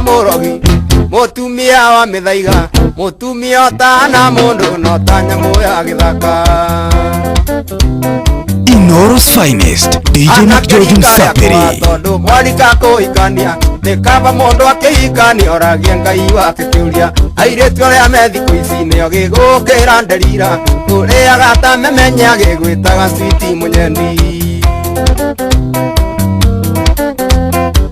mutumia murogi mutumia wa mithaiga mutumia otana mundu no tanya moya githaka Inooro's finest DJ McGeorge Sapere tondu mwarika kuikania nikaba mundu akihikania oragia ngai wake kiuria airitu aria me thiku ici nio gigukira nderira uria gata memenya gigwitaga switi munyeni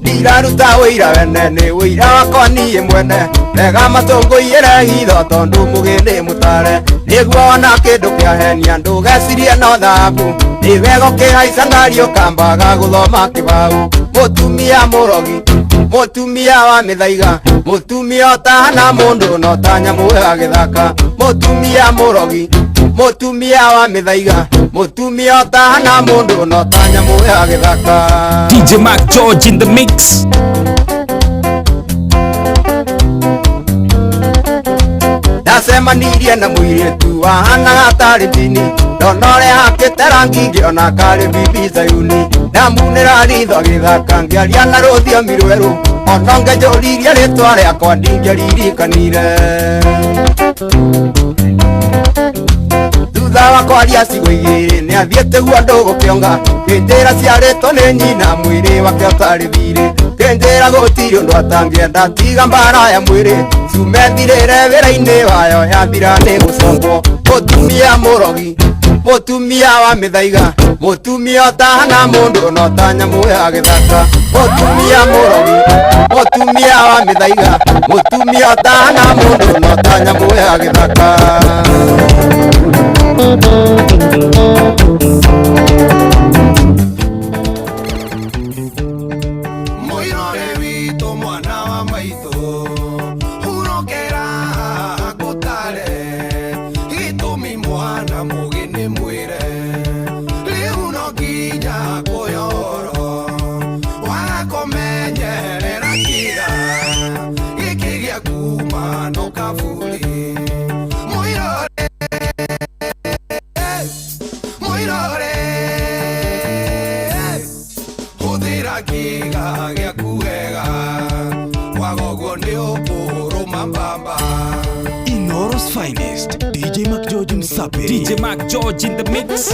ndiraruta wira wene ni wira wakwa niĩ mwene rega matũngũire hitho tondu mugini mutare niguo ona kindu kiahenia ndugecirie no thabu ni wega ukihaica ngari ukambaga guthoma kibau mutumia murogi mutumia wa mithaiga mutumia otana mundu no tanya muya githaka mutumia murogi mutumia wa mithaiga mutumia otana mundu no tanya muya githaka DJ McGeorge in the mix. Ndacemanirie na mũirĩtu wahana hatarĩ ndini ndona ũrĩa hakĩte rangi ngĩona karĩ bibi Zayuni ndamunĩra ritho gĩthaka ngĩaria na rũthiomi rwerũ ona ngĩnjũririe rĩtwa rĩakwa ndingĩririkanire thutha wa kwaria ciugo igĩrĩ nĩ athiĩte guo ndũgũkĩonga kĩnjĩra ciarĩtwo nĩ nyina mwĩrĩ wake ũtarĩ thirĩ kĩnjĩra gũtirĩ ũndũ atangĩenda tiga mbara ya mwĩrĩ ciume thirĩre wĩra-inĩ wayo yathira nĩ gũcongwo mutumia murogi mutumia wa mithaiga mutumia otana mundu no tanya muya githaka mutumia murogi mutumia wa mithaiga mutumia otana mundu no tanya muya githaka Inooro's finest DJ McGeorge Sapere DJ McGeorge in the mix.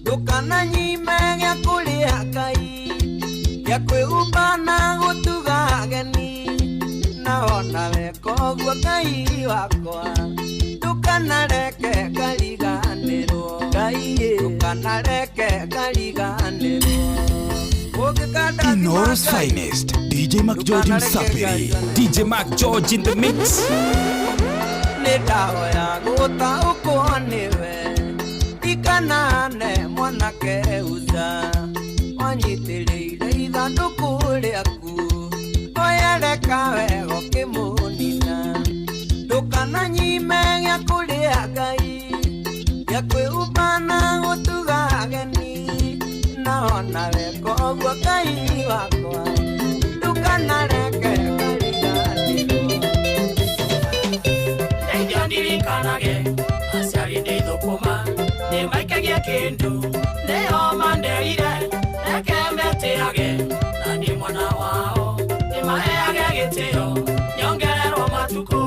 Ndukana nyime gĩa kũrĩa Ngai ya kwĩhumba na gũtuga ageni na ona weko gwa Ngai wakwa ndukanareke kariganĩrwo ndukanareke kariganĩrwo Inoros finest, DJ Mac George Msapiri. DJ Mac George in the mix. Nĩndahoya gũtaũkwo nĩwe ndikanane mwanake uza wanyitĩrĩire ithandũkũ rĩaku oyereka wega ũkĩmũnina ndũkananyime gĩa kũrĩa Ngai gĩa kwĩhumba na gũtuga ageni na ona weko gwa Ngai wakwa ndukanareke kariganĩrwo Ndeithia ndirikanage aciari nĩ thũkũma nĩmaikagia kĩndũ nĩo mandeire reke metĩage na nĩ mwana wao nĩmaheage gĩtĩo nyongererwo matukũ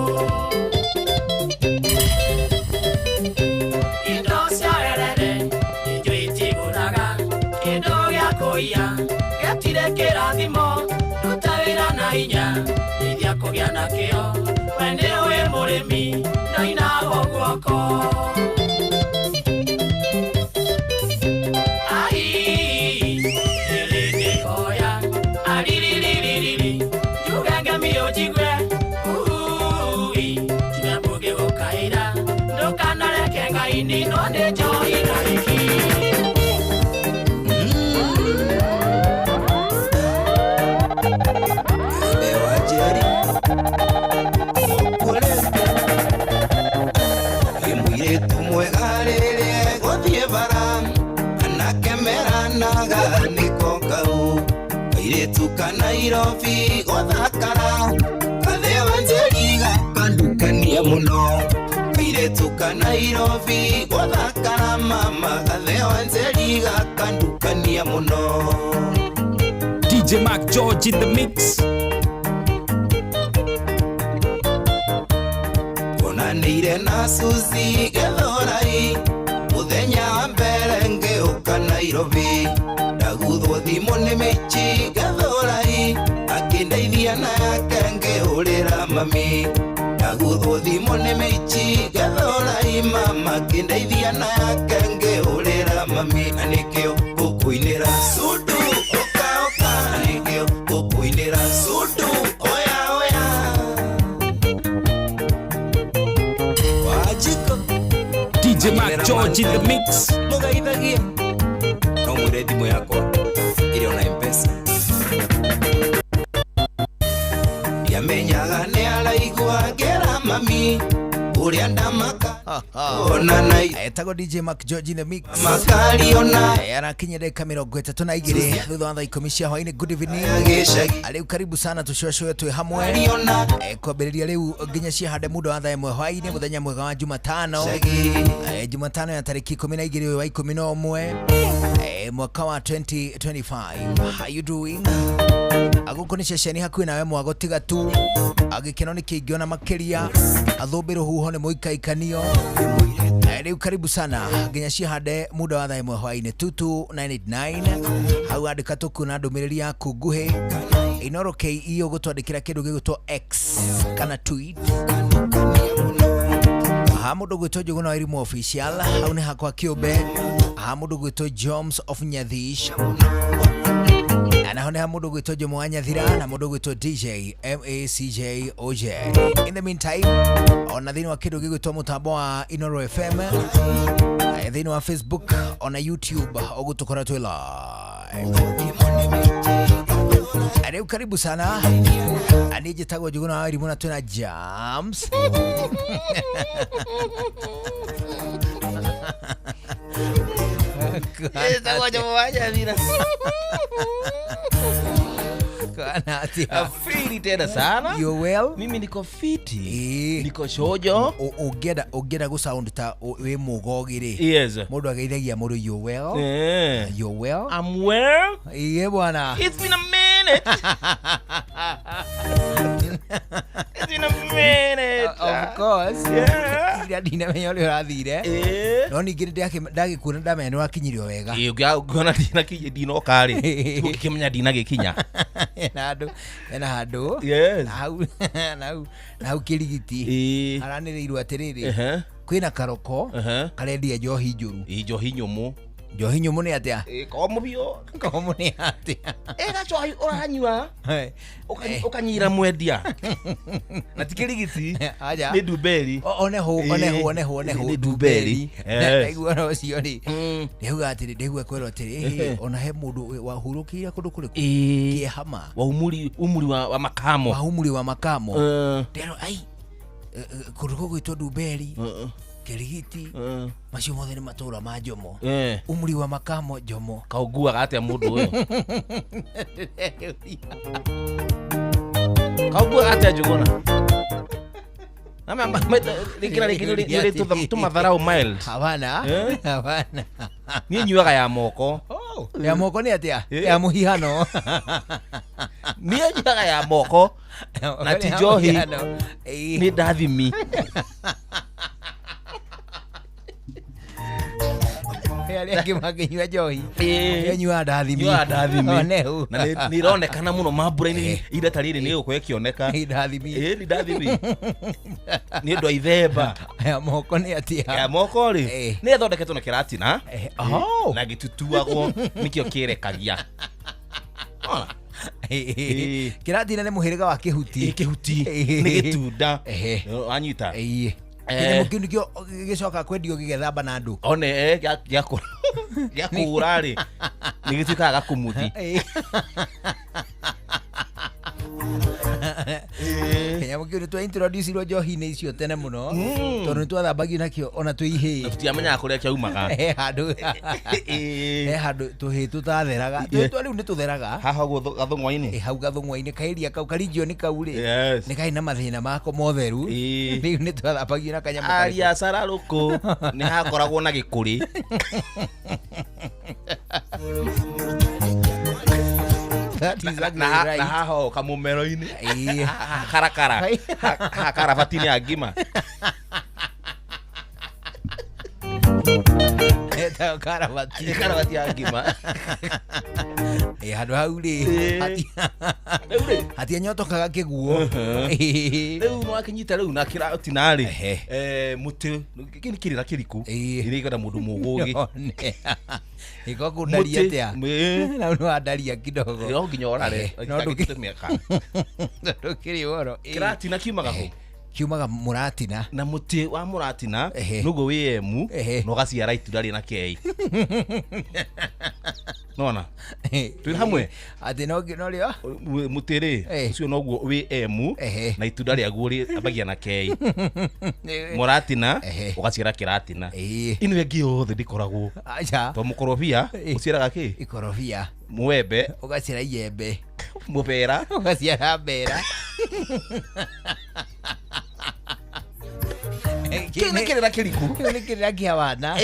indo cia werere ithuĩ itigũraga kĩndũ gĩa kũiya gĩtirĩ kĩrathimo ruta wĩra na hinya ndeithia kũgĩa na kĩo we nĩwe mũrĩmi ndainagwo guoko Nino de joy na Nairobi gothakara katheo njeriga kandukania muno Iretuka Nairobi gothakara mama katheo njeriga kandukania muno DJ Mac George in the mix. Onanire na Suzi Gethorai muthenya wa mbere ngĩũka Nairobi ndaguthwo thimũ nĩ Michi Gethorai akĩndeithia na yake ngĩhũrĩra mami ndaguthwo thimũ nĩ Michi Gethorai mama akĩndeithia na yake ngĩhũrĩra mami na nĩkĩo gũkũinĩra Sudu oka oka na nĩkĩo gũkũinĩra Sudu oya oya wajiko DJ Mac George in the mix. Mugaithagia no mwĩre thimũ yakwa ĩrĩ ona M-Pesa yamenyaga nĩ araigua ngera mami ũrĩa ndamaka ona nai etagwo DJ Mac George in the mix makariona arakinya dakika 32 thutha wa thaa 10 cia hwainĩ. Good evening rĩu karibu sana tucocoe twĩ hamwe kwambĩrĩria rĩu nginya ciahande muda wa thaa 1 hwainĩ mũthenya mwega wa Jumatano Jumatano ya tariki 12 wa 11 mwaka wa 2025. How you doing? Agũkũ nĩ ceceni hakuhĩ nawe mwago tiga tu agĩkeno nĩ kĩingĩona makĩria athũmbĩ rũhuho nĩ mũikaikanio. Rĩu karibu sana nginya ciahande muda wa thaa 1 hwainĩ 22989 hau andĩka tũkuna ndũmĩrĩri yaku nguhĩ Inoro KE ũgũtwandĩkĩra kĩndũ gĩgũtwo X kana tweet mũndũ gwĩtwo Njũgũna wa Irimũ official hau nĩ hakwa kĩũmbe mũndũ gwĩtwo Joms of Nyathish na hone mũndũ gwĩtwo Jomo wa Nyathira na mũndũ gwĩtwo DJ MACJ OJ. In the meantime ona thĩinĩ wa kĩndũ gĩgwĩtwo mũtambo wa Inoro FM thĩinĩ wa Facebook ona YouTube ũgũtũkora twĩ live. Rĩu karibu sana ani njĩtagwo Njũgũna wa Irimũ na twĩna Jams Njĩtagwo Jomo wa Nyathira Afiri tena sana. You well? Mimi niko fiti. Niko shojo. Ugeda go sound ta we mugogire. Yes. Mundu ageithagia mundu you well? You well? I'm well. Bwana. It's been a minute. It's been a minute. Of course. Yeah. ira ndinamenya ũrĩa ũrathire no ningĩ ndagĩkuona ndamenya nĩ wakinyirio wega ngĩona ndinoka rĩ ngĩkĩmenya ndinagĩkinya na handũ hau kĩrigiti aranĩrĩirwo atĩrĩrĩ kwĩna karoko karendia njohi njũru njohi nyũmũ nĩ atĩa komũ biũ komũ nĩ atĩa gacohi ũranyua ũkanyira mwendia na ti kĩrigiti nĩ ndumberi oneho ndumberi naiguo no cio rĩ ndĩuga atĩrĩ ndĩigua kwĩrwo atĩrĩ ona he mũndũ wahurũkĩire kũndũ kũrĩkũ kĩehama umuri wa makamo ndero ai kũndũ gũgwĩtwo ndumberi kĩrigiti macio mothe nĩ matũũra ma Njomo umri wa makamo Njomo kaũguaga atĩa mũndũ ũyũ kaũguaga atĩa Njũgũna tũmatharau mild havana niĩ nyuaga ya moko nĩ atĩa ya mũhihano niĩ nyuaga ya moko na ti njohi nĩ ndathimi arĩa makinyua njohi nyua ndathimi na nĩ ironekana mũno mambura-inĩ ireta rĩrĩ nĩ gũkorwo ĩkĩoneka ndathimi nĩ ndathimi nĩ ũndũ wa ithemba ya moko nĩ atĩa ya moko rĩ nĩ ĩthondeketwo na kĩratina na gĩtutuagwo nĩkĩo kĩrekagia kĩratina nĩ mũhĩrĩga wa kĩhuti nĩ gĩtunda wanyita kĩnyamũ kĩu nĩkĩo gĩcoka kwendio gĩgethamba na andũ one gĩakũra rĩ nĩ gĩtuĩkaga gakũmuthi kĩnyamũ kĩu nĩ twa introduce-irwo njohi-inĩ icio tene mũno tondũ nĩ twathambagio nakĩo ona twĩ ihĩĩ tutiamenyaga kũrĩa kĩaumaga he handũ tũhĩĩ tũtatheraga rĩu nĩ tũtheraga haha ũguo gathũng'wa-inĩ hau gathũng'wa-inĩ kaĩria kau karigioni kau rĩ nĩ karĩ na mathĩna mako motheru rĩu nĩ twathambagio na kanyamũ aria cararũkũ nĩ hakoragwo na gĩkũrĩ na haha kamũmero-inĩ karakara karabati-inĩ ya ngima karabati ya ngima handũ hau rĩ hatianyotokaga kĩguo rĩu nĩwakinyita rĩu na kĩratina rĩ mũtĩ kĩrĩra kĩriku ĩrĩgana mũndũ mũgũgĩ iko ndaria atia na no andaria kidogo yo nginya orare ndũkĩtemeka ndũkĩrĩ woro kĩratina kiumaga mũratina na mũtĩ wa mũratina nũguo wĩ emu na ũgaciara itunda rĩna kei nona twĩ hamwe atĩ no rĩo mũtĩ rĩ ũcio noguo wĩ emu na itunda rĩaguo rĩambagia na kei mũratina ũgaciara kĩratina ino ĩngĩ yothe ndĩkoragwo to mũkorobia ũciaraga kĩ ikorobia mwembe ũgaciara iyembe mũbera ũgaciara mbera kĩu nĩ kĩrĩra kĩriku nĩ kĩrĩra kĩa wana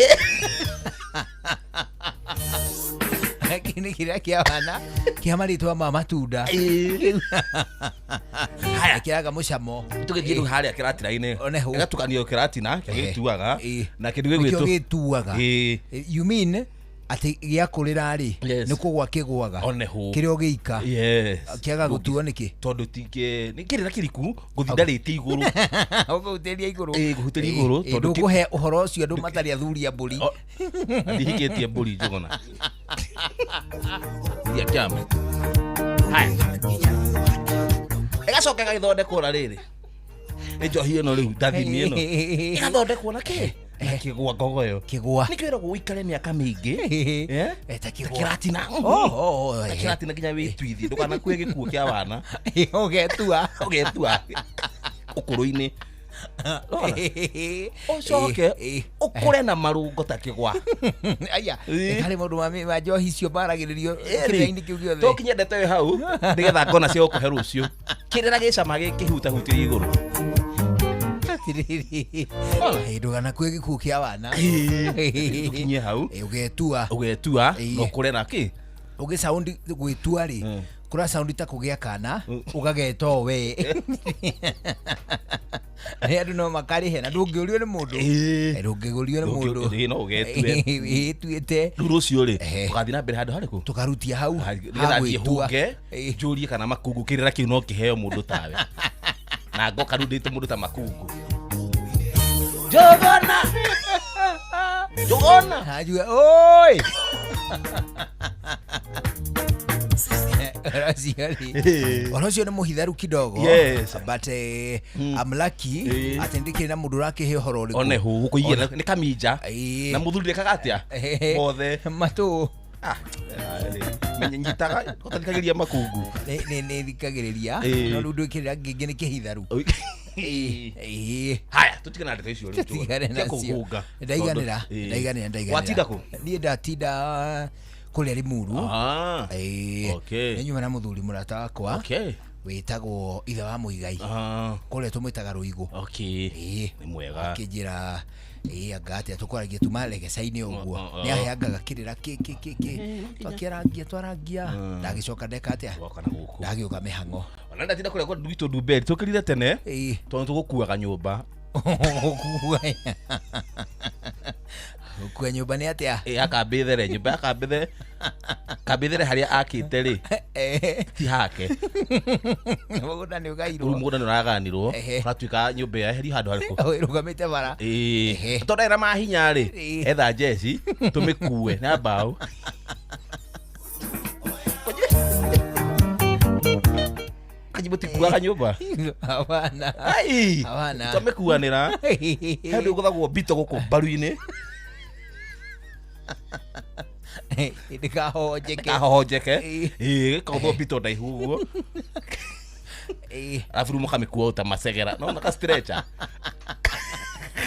kĩrĩra kĩa wana kĩa marĩtwa ma matunda haya kĩraga mũcamo tũgĩthiĩ rĩu harĩa kĩratira-inĩ gĩgatukanio kĩratina kĩgĩtuaga na kĩndũ gĩtuaga you mean atĩ gĩakũrĩra rĩ nĩ kũgwa kĩgwaga kĩrĩa ũgĩika kĩaga gũtuo nĩkĩ tondũ nĩ kĩrĩra kĩriku gũthindarĩtie igũrũ ũgũhutĩria igũrũ gũhutĩria igũrũ tondũ ndũkũhe ũhoro ũcio andũ matarĩ athuria mbũri ndihikĩtie mbũri Njũgũna thia kĩama haya ĩgacoka ĩgagĩthondekwo na rĩrĩ nĩ njohi ĩno rĩu ndathimi ĩno ĩgathondekwo na kĩ kĩgwa ngogoyo nĩ kwĩragwo ũikare mĩaka mĩingĩ ta kĩratina kĩratina nginya wĩtuithi ndũkanakue gĩkuũ kĩa wana ũgetua ũkũrũ-inĩ ũcoke ũkũre na marũngo ta kĩgwa aya harĩ maũndũ ma njohi icio maragĩrĩrio kĩrĩa-inĩ kĩu gĩothe tũkinya ndeto ĩ hau nĩgetha ngona cia gũkũhe rũciũ kĩrĩra gĩcama gĩkĩhutahutĩrio igũrũ ndũkanakue gĩkuũ kĩa wana ũkinyie hau ũgetua na ũkũre na kĩ ũgĩcaundi gwĩtua rĩ kũra saundi ta kũgĩa kana ũgagetwo we Andu no makarihe na ndungĩũrio nĩ mũndũ. Ndungĩũrio nĩ mũndũ. No ũgetue. Ituĩte. Rĩu rũciũ rĩ, tũgathiĩ na mbere handũ harĩkũ? Tũkarutia hau. Nĩgetha thiĩ hunge, njũrie kana makungu kĩrĩra kĩu no kĩheo mũndũ tawe. Na ngoka rĩu ndĩte mũndũ ta makungu. Jogona! Jogona! Hajua, oi! Wanacio nĩ mũhitharu kidogo. Yes. But I'm lucky atendikire na mũndũ ũrakĩhe ũhoro ũrĩkũ. One hu kũigĩra nĩ kaminja. Na mũthuri kagatia. Mothe. Matũ. Menyitaga ũkathikagĩria makungu. Nĩ thikagĩrĩria. No rĩu ndwĩkĩrĩra ngĩngĩ nĩ kĩhitharu. Haya tutigana ndeto icio rĩu. Ndaiganĩra. Watinda kũ? Niĩ ndatinda kũrĩa Limuru. Okay. Nĩ nyuma na mũthuri mũrata wakwa. Okay. Wĩtagwo ithe wa Mũigai. Kũrĩa tũmwĩtaga Rũigũ. Okay. Nĩ mwega. Akĩnjĩra anga atĩa tũkwaragia tumaregecainĩ ũguo. Nĩ aheangaga kĩrĩra twarangia. Ndagĩcoka ndeka atĩa? Ndagĩũka mĩhang'o. Ona ndatinda kũrĩa kwa Ndugito Dumberi tũkĩrire tene. Tondũ tũgũkuaga nyũmba. Gũkua nyũmba nĩ atĩa? Akambĩthere nyũmba akambĩthere. Kambĩthere harĩa akĩte rĩ. Ti hake. Mũgũnda nĩ ũgairwo. Mũgũnda nĩ ũraganirwo. Ũratuĩka nyũmba yeheri handũ harĩkũ? Ĩrũgamĩte bara. Tondũ ĩra mahinya rĩ. Etha jeci tũmĩkue na mbaũ. Kajibu tikuaga nyũmba. Hawana. Hawana. Tũmĩkuanĩra. Hĩndĩ ũgũthagwo mbito gũkũ mbaru-inĩ. Ndikahohonjeke. Gĩkaũthwo mbito ndaihu ũguo. Arabu rĩu mũkamĩkua ta macegera. No na ka stretcher.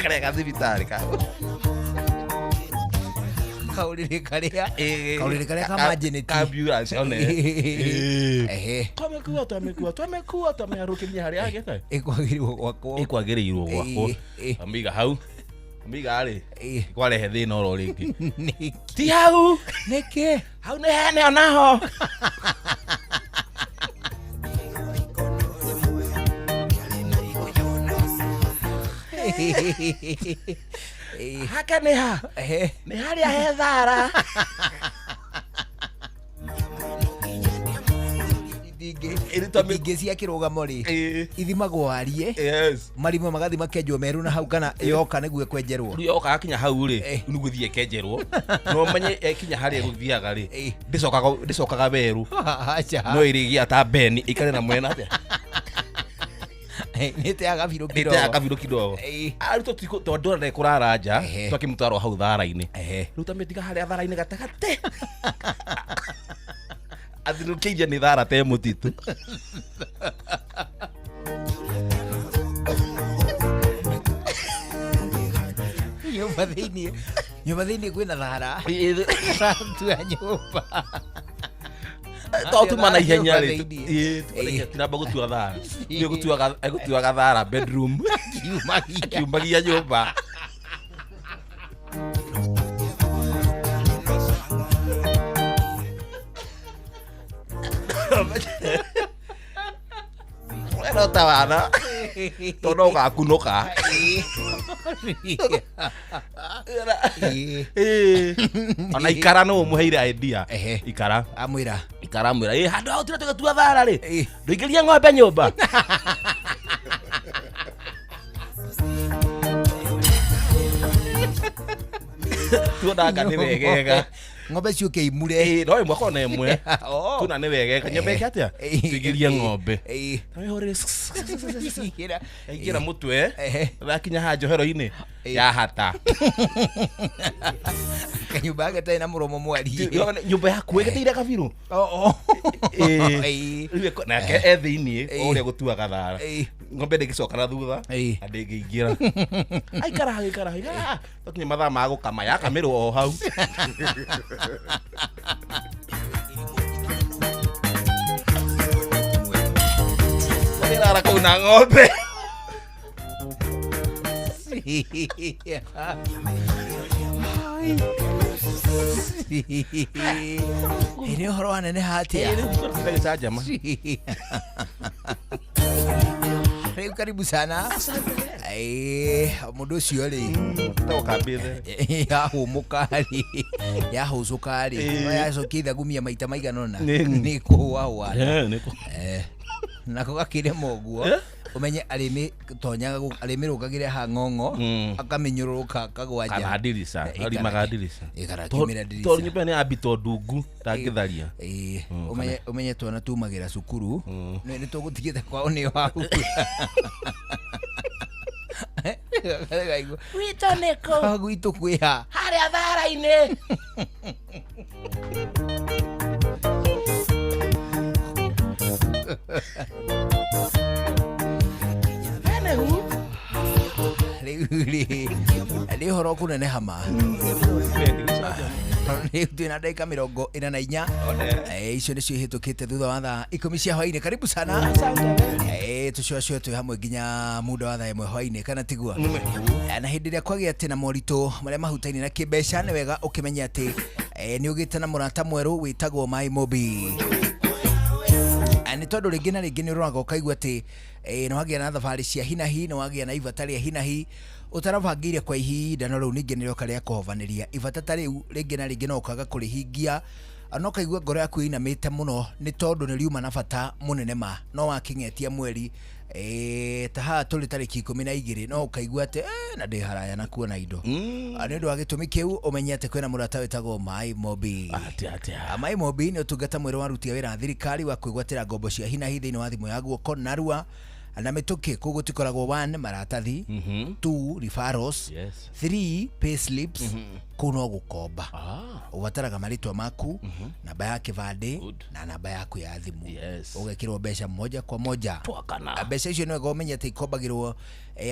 Karĩa ga thibitarĩ ka. Kaũrĩrĩ karĩa ka majeneti. Ambulance one. Twamĩkua twamĩharũkĩria harĩa agĩte. Ĩkwagĩrĩirwo gwakwo. Amiga hau. Amiga rĩ. Kwarehe thĩna oro rĩngĩ. Ti hau. Nĩkĩ? Hau nĩ hene onaho. Haka nĩ ha. Nĩ harĩa he thara. Ingĩ cia kĩrũgamo rĩ ithimagwo warie marima magathi makenjwo meru na hau kana yoka nĩguo kwenjerwo yoka akinya hau rĩ nĩ gũthiĩ kenjerwo no menye ekinya harĩa gũthiaga rĩ ndĩcokaga weru no ĩrĩgia ta beni ikare na mwena atĩa nĩteaga birũ kidogo arutwo tondũ ndore kũrara nja twakĩmũtwara hau thara-inĩ rĩu tamĩtiga harĩa thara-inĩ gatagatĩ athirukiire ni thara te mutitu nyumba thĩinĩ kwĩna thara tua nyumba tatu mana ihenya rĩ tiramba gũtua thara nĩ gũtuaga thara bedroom kiumagia nyumba Wena tawana tono gakunuka ona ikara no muheire idea ikara amwira handu aho tira tua thara ri nduingiria ng'ombe nyumba tuonaga nĩ wegega ng'ombe ciũke imure no imwe kona imwe tuna nĩ wegega nyumba ĩke atĩa tuingirie ng'ombe ingira mutwe wakinya ha njohero-inĩ ya hata kanyumba gatarĩ na mũromo mwari nyumba yaku ĩgĩteire kabiru nake thĩinĩ ũrĩa gũtuaga thara ng'ombe ndĩgĩcoka na thutha na ndĩngĩingĩra aikara twakinya mathaa ma gũkama yakamirwo o hau rara kau na ng'ombe nĩ ũhoro wanene hatĩa rĩu Leo karibu sana. Mundu ucio ri tokambithe ya humukari ya husukari ya sokitha gumia maita maiganona ni kuwa na kugakire moguo umenye arimi tonya arimi rukagire ha ngongo akamenyuruka kagwanja kana dirisa ari magadirisa ikarakimira dirisa to nyipe ni abito ndungu tangitharia umenye twana tumagira cukuru ni tugutigite kwao ni waku Wito neko gwito kwiha haria thara-ini Leo horo kunene hama Tuna dakika 44 icio nicio hitukite thutha wa thaa 10 cia hwaini. Karibu sana tuciocio twi hamwe nginya muda wa thaa 1 hwaini kana tigua na hindi ria kwagia ati na morito maria mahutaini na kibeca ni wega ukimenya ati ni ugite na murata mweru witagwo My Mobi. Ani tondu ringi na ringi ni uronaga ukaigua ati no hagia na thabari cia hinahi no hagia na ivata ria hinahi utarabangire kwa ihinda no riu ningi nirioka ria kuhovaniria ivata ta riu ringi na ringi no ukaga kurihingia no kaigua ngoro yaku inamite muno ni tondu ni riuma na bata munene ma no wakingetia mweri taha tuli tariki 12 no ukaigua ati na ndi haraya na kuona indo ani ndu agitumi kiu umenye ati kwina murata wetagwo My Mobi. My Mobi ni utungata mwero warutia wira thirikari wa kwigwatira ngombo cia hinahi thiini wa thimu ya guoko narua na mituki kugutikoragwo 1 maratathi 2 referrals 3 payslips kuno gukomba ubataraga maritwa maku namba ya kivande na namba yaku ya thimu ugekirwo mbeca moja kwa moja twakana mbeca icio no gomenye ati ikombagirwo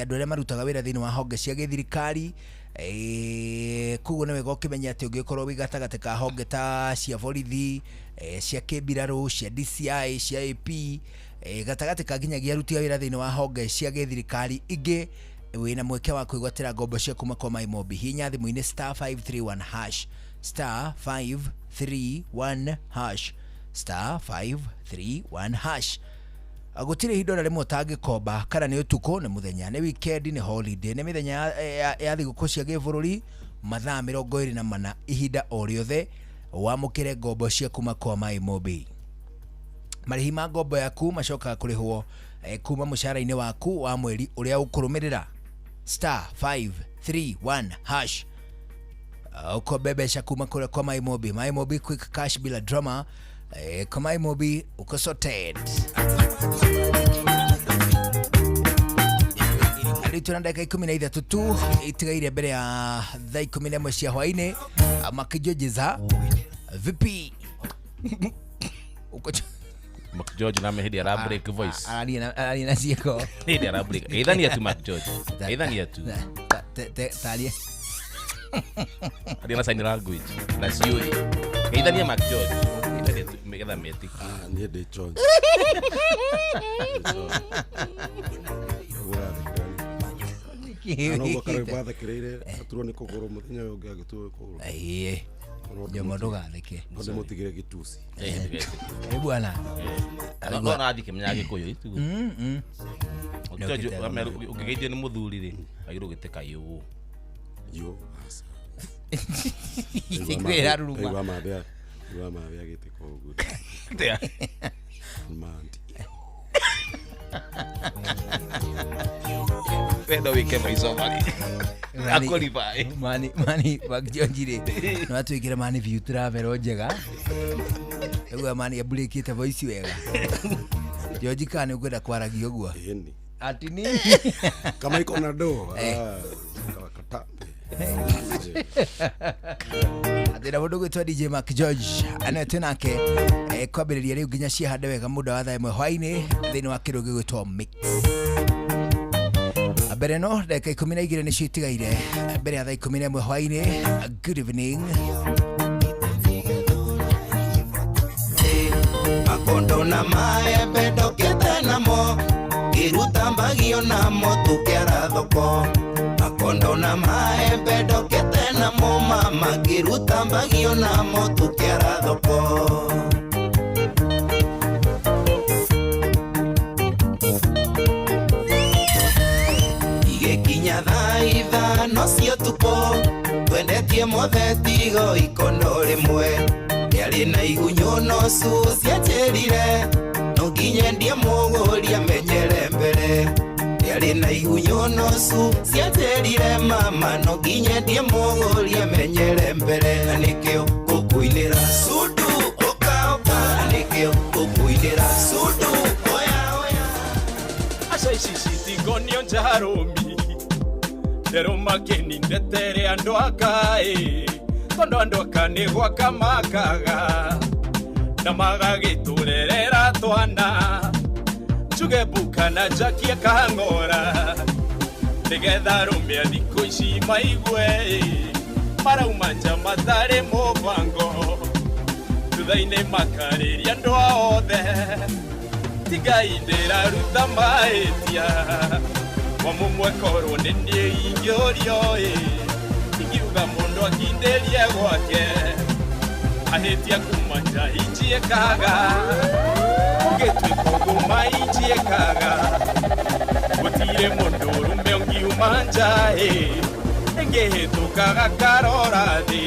andu aria marutaga wira thiini wa honge cia githirikari kugo na wega ukimenya ati ungikorwo wigatagate ka honge ta cia borithi cia kibiraru cia DCI cia AP gatagate kaginyagia rutia wira thiini wa honge cia githirikari ingi wina mweke wa kwigwatira ngombo cia kuma kwa My Mobi hinya thimu-ini *531# *531# *531# agutire hindo na rimwe utangikomba kana ni utuko ni muthenya ni weekend ni holiday ni mithenya ya thiguku cia gibũrũri mathaa 24 ihinda o riothe wamukire ngombo cia kuma kwa My Mobi. Marihi ma ngombo yaku macokaga kurihwo kuma mushara-ini waku wa mweri uria ukurumirira *531# ukombe mbeca kuma kwa My Mobi. My Mobi quick cash bila drama. Kwa My Mobi uko sorted. Tuna dakika 13 tu itigaire mbere ya thaa 11 cia hwaini makijojeza vipi uko Mac George na mehidi ara break voice alina sieko hidi ara break idhania tu Mac George idhania tu talia adina sign language na sio idhania Mac George idhania tu megedha meti ni de George ano bakare batha kirire aturo ni kugoro muthenya yo ngagituwe kugoro Jomo ndugatheke onde mutigire gitusi bwana alikuwa na adike mnyage koyo itu ukigeje ni muthuri ri agiru giteka yo asa ikwira ruruma iwa mabea giteko gudu mandi Pendo wike maizo mali akolibai mani bakjonjire no atwikira mani view travel njega ewa mani abulekite voice wega George kane ukwenda kwaragia ogwa ati ni kama iko na do kata atira mundu gwitwa DJ Mac George anete nake kwambiriria riu nginya cia hande wega muda wa thaa 1 hwaini thiini wa kirugi gwitwa mix mbere no dakika 12 ni citigaire mbere ya thaa 11 hwaini. Good evening makondo na maembe ndokete namo irutambagio namo tukiara thoko makondo na maembe ndokete namo mama kirutambagio namo tukiara thoko Nĩarie mũthetigo ikono rĩmwe Nĩarĩ na igunyũ nocu cianjĩrire No nginya ndie mũgũri amenyere mbere Nĩarĩ na igunyũ nocu cianjĩrire mama No nginya ndie mũgũri amenyere mbere Na nĩkĩo ngũkũinĩra Sudu oka oka Na nĩkĩo ngũkũinĩra Sudu oya oya Aca ici citigonio njarũmi Ndero makeni ndetere andũ akaĩ Tondũ andũ aka nĩ gwaka makaga Na magagĩtũrerera twana Njuge mbuka na njakie kang'ora Nĩgetha arũme a thikũ ici maigue Marauma nja matarĩ mũbango Thutha-inĩ makarĩria andũ othe Tigai ndĩraruta mahĩtia Wa mũmwe korwo nĩ niĩ ingĩũrio Ingiuga mũndũ akindĩrie gwake Ahĩtia kuma nja injiĩkaga Ũgĩtuĩka ũgũma injiĩkaga Gũtirĩ mũndũ ũrũme ũngiuma nja Ĩngĩhĩtũkaga karora thĩ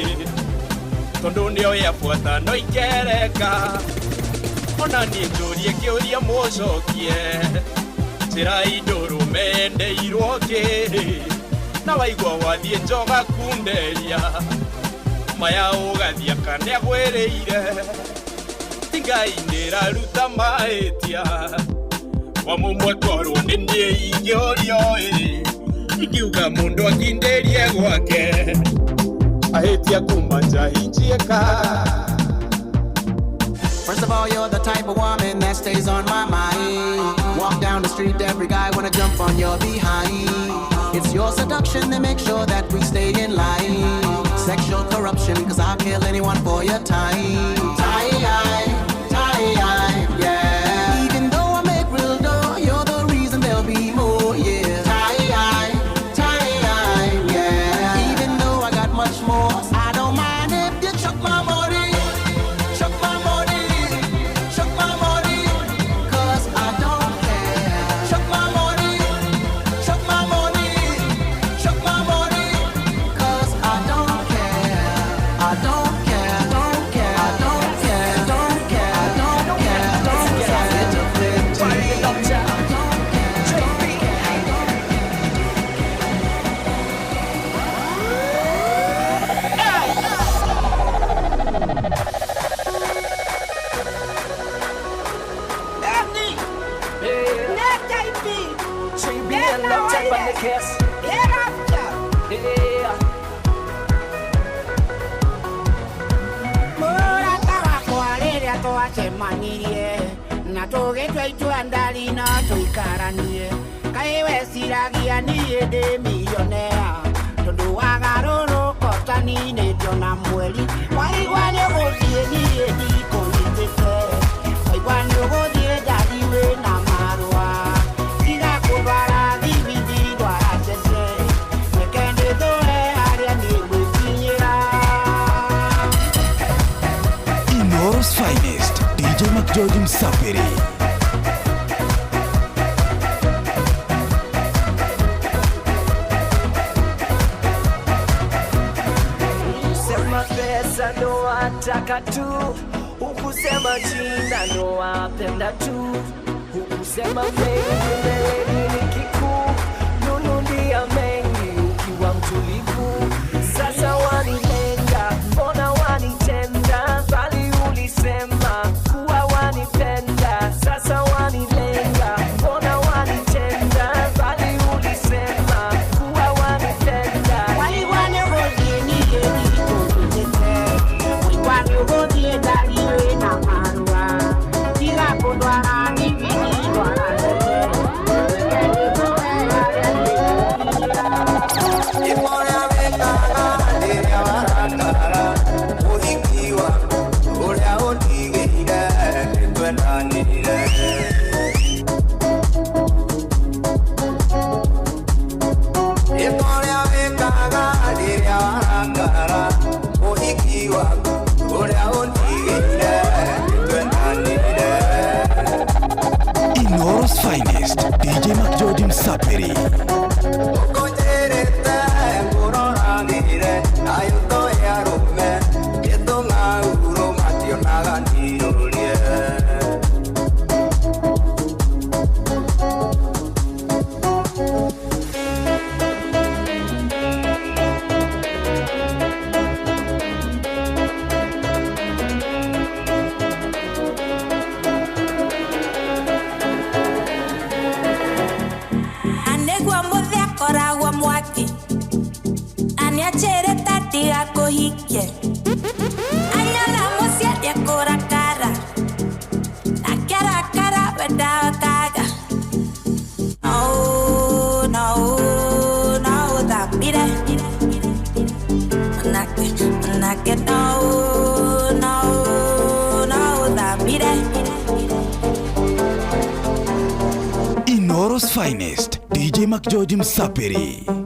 Tondũ nĩo yabuata no ikereka Ona niĩ njũrie kĩũria mũcokie Njĩra indũrũme ndeirwo kĩ Na waigua wathiĩ njoga kunderia Maya ũgathiĩ kanĩa gwĩrĩire Tigai ndĩraruta mahĩtia Wa mũmwe korwo nĩ niĩ ingĩũrio Ingiuga mũndũ akindĩrie gwake Ahĩtia kuma nja injiĩkaga First of all, you're the type of woman that stays on my mind. Walk down the street, every guy wanna jump on your behind. It's your seduction that makes sure that we stay in line. Sexual corruption, cause I'll kill anyone for your time. Tie-eye, yeah. Even though I make real dough, you're the reason there'll be more, yeah. Tie-eye, yeah. Even though I got much more, I don't mind if you chuck my body. Na tũgĩtua itua ndari no tũikaranie Kaĩ weciragia niĩ ndĩ millionaire Tondũ wagarũrũka ũtaninĩtio na mweri Waigua nĩũgũthiĩ niĩ ndikũnyitĩte Waigua nĩũgũthiĩ ndari wĩna marũa Tiga kũndwara thibithi ndwara cece Reke ndĩthũre harĩa niĩ gwĩkinyĩra Inoros Finest DJ McGeorge Msapiri Sema pesa ndo wataka tu Hukusema jina ndo wapenda tu Hukusema mengi mbele ni kikuu Nunulia mengi ukiwa mtulivu Sasa wanilenga, mbona wanitenda Bali ulisema kuwa wanipenda Sasa wanilenga, mbona wanitenda Bali ulisema kuwa wanipenda Waigua nĩũgũthiĩ niĩ ndikũnyitĩte Waigua nĩũgũthiĩ ndari wĩna marũa Tiga kũndwara thibithi ndwara cece Reke ndĩthũre harĩa niĩ Ĩmũrĩa wĩkaga rĩrĩa warakara Mũhiki waku ũrĩa ũndigĩire nĩtwendanĩire Ĩmũrĩa wĩkaga rĩrĩa warakara Mũhiki waku ũrĩa ũndigĩire nĩtwendanĩire Inoros Finest DJ McGeorge Msapiri Ũkũnjĩrĩte ngũroragĩre na yũtũ doubt that. No, no, no, that be there. When I get no, no, no, that be there. Inoro's finest, DJ Mac George Msapiri.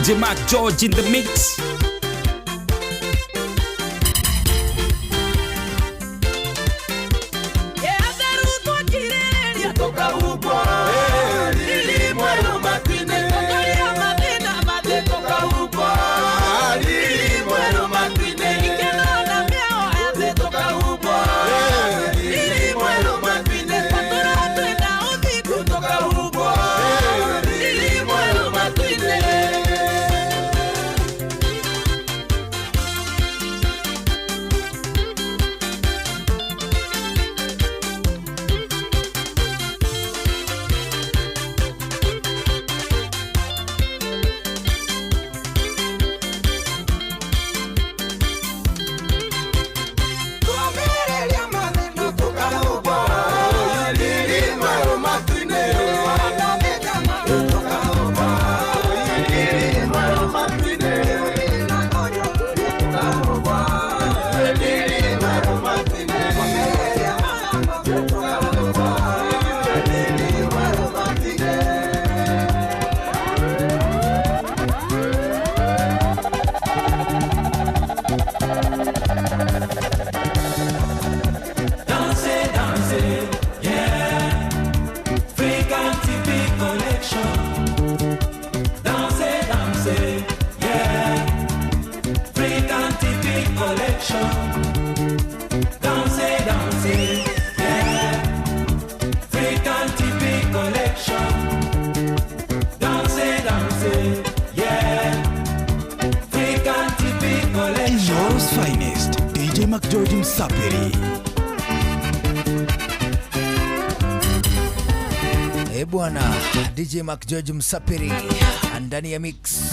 DJ Mac George in the mix. bwana DJ Mac George Msapiri ndani ya mix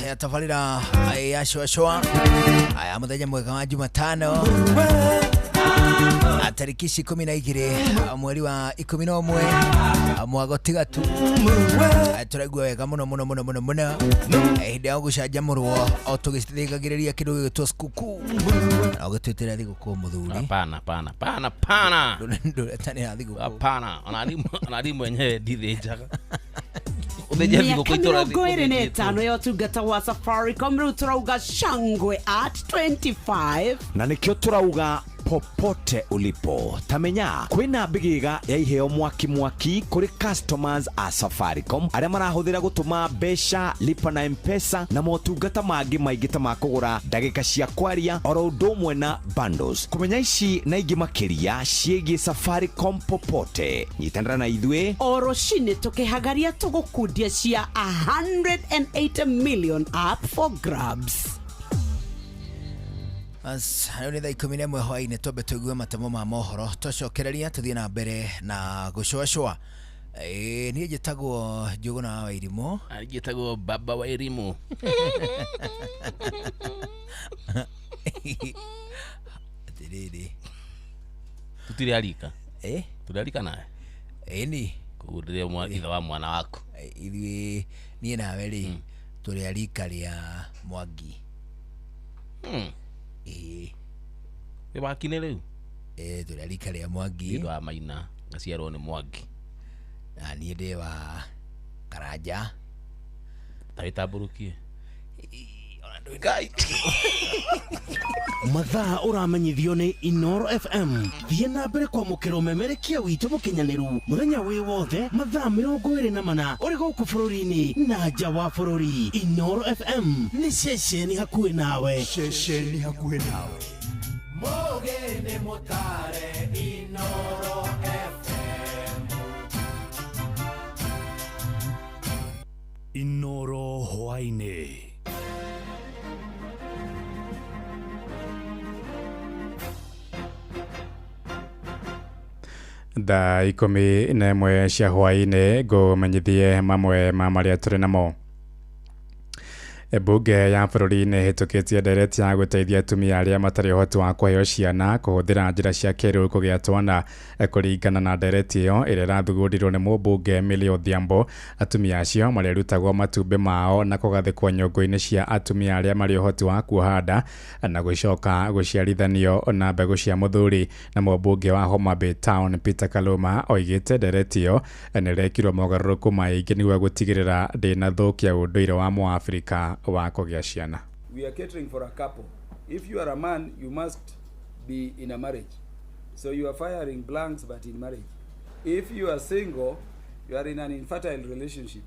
ya tafarira ya shoa aya muthenya mwega wa Jumatano atarikishi 12 mweri wa 11 mwago tigatu turagwa wega muno hinde ya gucanjamurwo o tugithigagiriria kindu gitwa skuku na gutwitira thiguku muthuri hapana ndureta ni thiguku hapana anali mwenyewe ndithinjaga miaka 25 ya utungata wa Safaricom riu turauga shangwe at 25 na nikio turauga popote ulipo tamenya kwina bigiga ya iheo mwaki kuri customers a Safaricom aria marahuthira gutuma besha lipa na M-Pesa na motungata mangi maingita makugura ndagika cia kwaria oro ndomwe na bundles. Kumenya ici na ingi makiria ciegi Safaricom popote nyitandara na ithwe oro shine tukihagaria tugukundia cia 180 million up for grabs. As ni thaa 11 hwaini tobe tuigue matemo ma mohoro twacokereria tuthie na mbere na gucoacoa ni njitagwo Njuguna wa Irimo njitagwo Baba wa Irimo tiriri tutirialika turialika naye ni kuguria ithe wa mwana wako ithui nie nawe ri turialika ria Mwangi wakine riu turarika ria Mwangi wa Maina ngaciarwo ni Mwangi na nie ndi wa Karanja tawitamburukie ona ndwikai mathaa uramenyithio ni Inoro FM thie na mbere kwa mukiro memerekia witu mukinyaniru muthenya wi wothe mathaa 24 uri guku bururi-ini na nja wa bururi. Inoro FM ni ceceni hakuhi nawe Mogene motare Inoro FM Inoro hwaine thaa 11 cia hwaini ngumenyithie mamwe ma maria turi namo. Bunge ya bururi ni hitukitie ndereti ya guteithia atumia aria matari uhoti wa kuheo ciana kuhuthira njira cia kiriu kugia twana kuringana na ndereti iyo iria rathugurirwo ni mubunge Millie Odhiambo. Atumia acio marerutagwo matumbi mao na kugathikwo nyongo-ini cia atumia aria mari uhoti wa kuhanda na gucoka guciarithanio na mbegu cia muthuri. Na mubunge wa Homa Bay Town Peter Kaluma oigite ndereti iyo ni rekirwo mogaruruku maingi niguo gutigirira ndina thukia unduire wa Muafrika wa kugia ciana. We are catering for a couple. If you are a man, you must be in a marriage. So you are firing blanks but in marriage. If you are single, you are in an infertile relationship.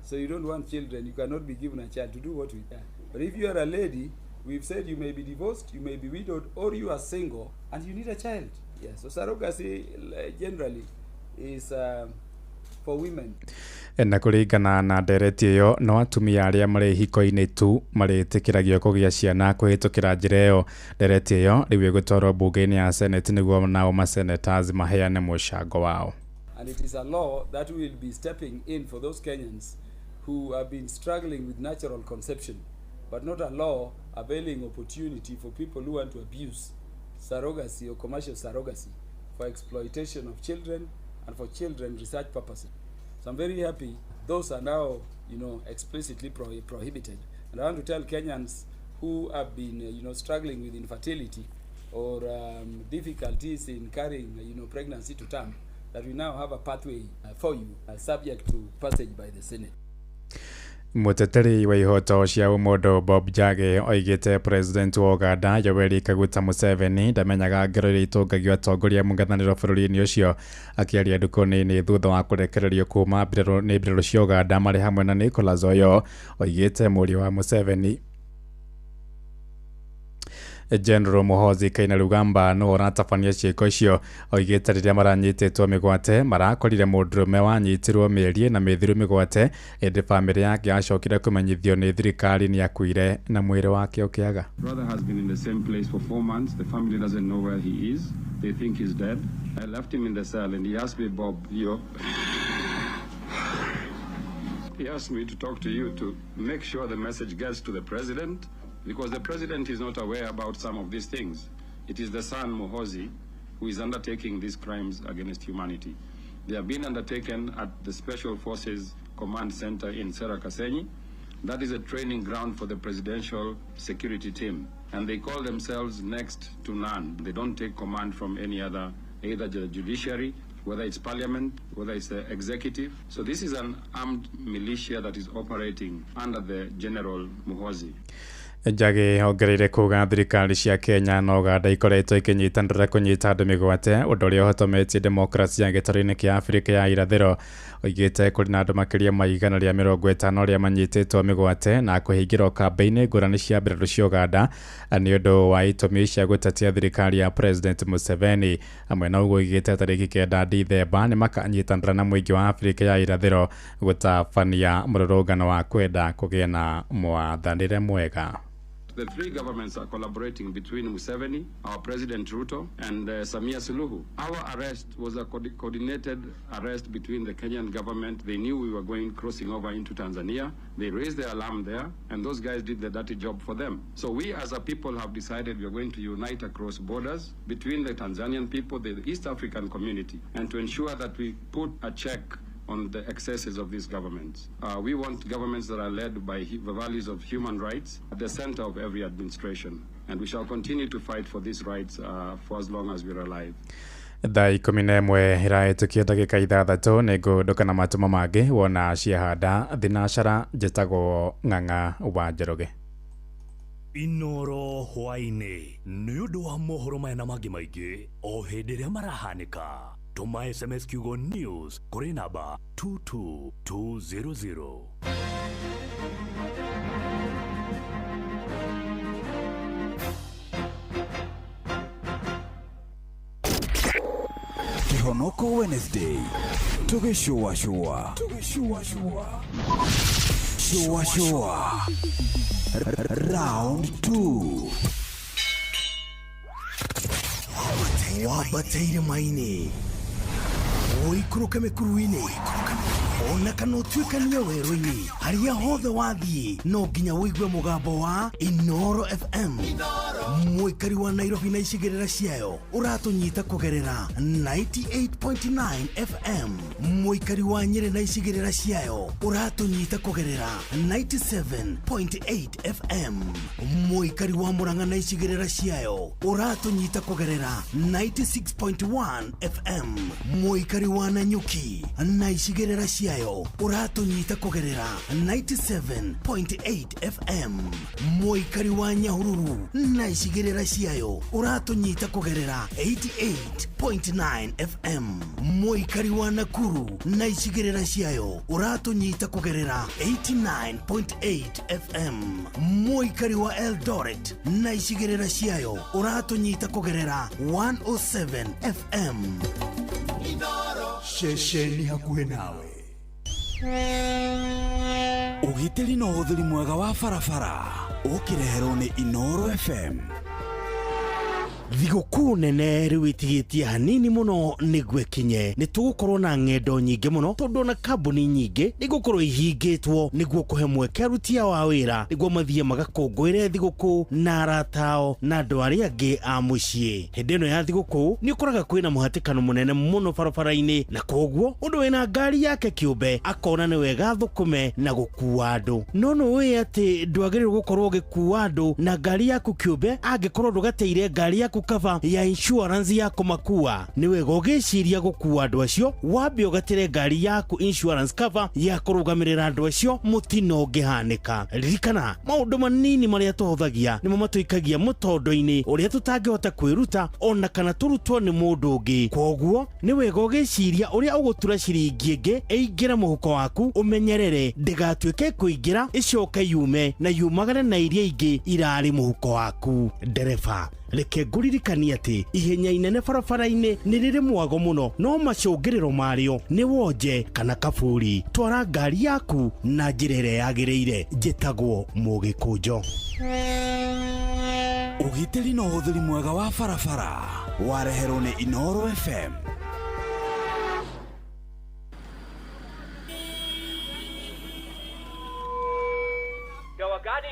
So you don't want children, you cannot be given a child to do what we can. But if you are a lady, we've said you may be divorced, you may be widowed, or you are single and you need a child. Yes, so surrogacy generally is for women. Na kuringana na ndereti iyo no atumia aria mari hiko-ini tu maritikiragio kugia ciana kuhitukira njira iyo. Ndereti iyo riu igutwarwo bunge-ini ya Senate niguo nao masenators maheane mucango wao. And it is a law that will be stepping in for those Kenyans who have been struggling with natural conception, but not a law availing opportunity for people who want to abuse surrogacy or commercial surrogacy for exploitation of children and for children research purposes. So I'm very happy those are now, explicitly prohibited. And I want to tell Kenyans who have been, struggling with infertility or difficulties in carrying, pregnancy to term, that we now have a pathway for you, subject to passage by the Senate. Muteteri wa ihoto cia umundu Bob Njagi oigite president wa Uganda Yoweri Kaguta Museveni ndamenyaga ngero iria itungagio atongoria mũng'ethanĩro bũrũri-inĩ ũcio. Akĩaria nduka-inĩ thutha wa kũrekererio kuma mbirarũ cia Uganda marĩ hamwe na Nicholas Oyo, oigite mũriũ wa Museveni General Muhoozi Kainerugamba no oratabania ciĩko icio. Oigite rĩrĩa maranyitĩtwo mĩgwate marakorire mũndũrũme wanyitirwo mĩeri na mĩthiru mĩgwate ĩndĩ bamĩrĩ yake yacokire kũmenyithio nĩ thirikari nĩ akuire na mwĩrĩ wake ũkĩaga. Brother has been in the same place for 4 months. The family doesn't know where he is. They think he's dead. I left him in the cell and he asked me, Bob, He asked me to talk to you to make sure the message gets to the president, because the president is not aware about some of these things. It is the son, Muhoozi, who is undertaking these crimes against humanity. They have been undertaken at the Special Forces Command Center in Serakasenyi. That is a training ground for the presidential security team. And they call themselves next to none. They don't take command from any other, either the judiciary, whether it's parliament, whether it's the executive. So this is an armed militia that is operating under the General Muhoozi. Njagi hongereire kuga thirikari cia Kenya na Uganda ikoretwo ikinyitanira kunyita andu migwate undu uria uhotometie demokrasia gitaro-ini kia Afrika ya irathiro. Oigite kuri na andu makiria ma 150 aria manyititwo migwate na kuhingirwo kambeini ngurani cia mbirarũ cia Uganda ni undu wa itumi cia gutatia thirikari ya President Museveni. Amwe na uguo oigite tariki 9 Dithemba ni makanyitanira na muingi wa Afrika ya irathiro gutabania mururungano wa kwenda kugia na mwathanire mwega. The three governments are collaborating between Museveni, our President Ruto, and Samia Suluhu. Our arrest was a coordinated arrest between the Kenyan government. They knew we were crossing over into Tanzania. They raised the alarm there, and those guys did the dirty job for them. So we as a people have decided we are going to unite across borders between the Tanzanian people, the East African community, and to ensure that we put a check on the excesses of these governments. We want governments that are led by the values of human rights at the center of every administration. And we shall continue to fight for these rights for as long as we're alive. Thaa 11 iraitukia ndagika 6 niguondoka na matuma mangi wona ciahanda thinacara njitagwo Ng'ang'a wa Njoroge. Inoro hwaini ni undu wa mohoro maya mangi maingi o hindi ria marahanika. Tuma SMS kiugo news kuri namba 22200. Kihonoko Wednesday. Tugishua. Round 2. Wabateire maini. Oikuruke mekuruini. Ona kana utuikania werũ-inĩ haria hothe wathiĩ no nginya wĩigue mũgambo wa Inoro FM. Mũikari wa Nairobi na icigĩrĩra ciayo ũratũnyita kũgerera 98.9 FM. Mũikari wa Nyĩrĩ na icigĩrĩra ciayo ũratũnyita kũgerera 97.8 FM. Mũikari wa Murang'a na icigĩrĩra ciayo ũratũnyita kũgerera 96.1 FM. Mũikari wa Nanyuki na icigĩrĩra ciayo uratunyita kugerera 97.8 FM. Mũikari wa Nyahururu na icigĩrĩra ciayo uratunyita kugerera 88.9 FM. Mũikari wa Nakuru na icigĩrĩra ciayo uratunyita kugerera 89.8 FM. Mũikari wa Eldoret na icigĩrĩra ciayo uratunyita kugerera 107 FM. Shesheni hakuhe nawe. Ugitiri no uthiri mwega wa barabara ukireherwo ni Inoro FM. Thigũkũ nene rĩu ĩtigĩtie hanini mũno nĩguo ĩkinye. Nĩ tũgũkorwo na ng'endo nyingĩ mũno tondũ na kambuni nyingĩ nĩgũkorwo ihingĩtwo nĩguo kũhe mweke aruti a wĩra nĩguo mathiĩ magakũngũĩre thigũkũ na arata ao na andũ arĩa angĩ a mũciĩ. Hĩndĩ ĩno ya thigũkũ nĩ ũkoraga kwĩna mũhatĩkano mũnene mũno barabara-inĩ, na koguo ũndũ wĩna ngari yake kĩũmbe akona nĩ wega thũkũme na gũkua andũ. No nĩũĩ atĩ ndwagĩrĩirwo gũkorwo ũgĩkua andũ na ngari yaku kĩũmbe angĩkorwo ndũgateire ngari yaku cover ya insurance ya kumakua. Ni wega ũgĩciria gũkua andũ acio wambe ũgatĩre ngari yaku insurance cover ya kũrũgamĩrĩra andũ acio mũtino ũngĩhanĩka. Ririkana maũndũ manini marĩa tũhũthagia nĩmo matũikagia mũtondo-inĩ ũrĩa tũtangĩhota kwĩruta ona kana tũrutwo nĩ mũndũ ũngĩ. Koguo ni wega ũgĩciria ũrĩa ũgũtura ciringi ĩngĩ ĩingĩra mũhuko waku ũmenyerere ndĩgatuĩke kũingĩra ĩcoke yume na yumagane na iria ingĩ irarĩ mũhuko waku. Ndereba reke ngũririkanie atĩ ihenya inene barabara-inĩ nĩ rĩrĩ mwago mũno, no macũngĩrĩro marĩo nĩ wonje kana kaburi. Twara ngari yaku na njĩra ĩrĩa yagĩrĩire. Njĩtagwo Mũgĩkũnjo. Ũgitĩri na ũhũthĩri mwega wa barabara wareherwo nĩ Inoro FM.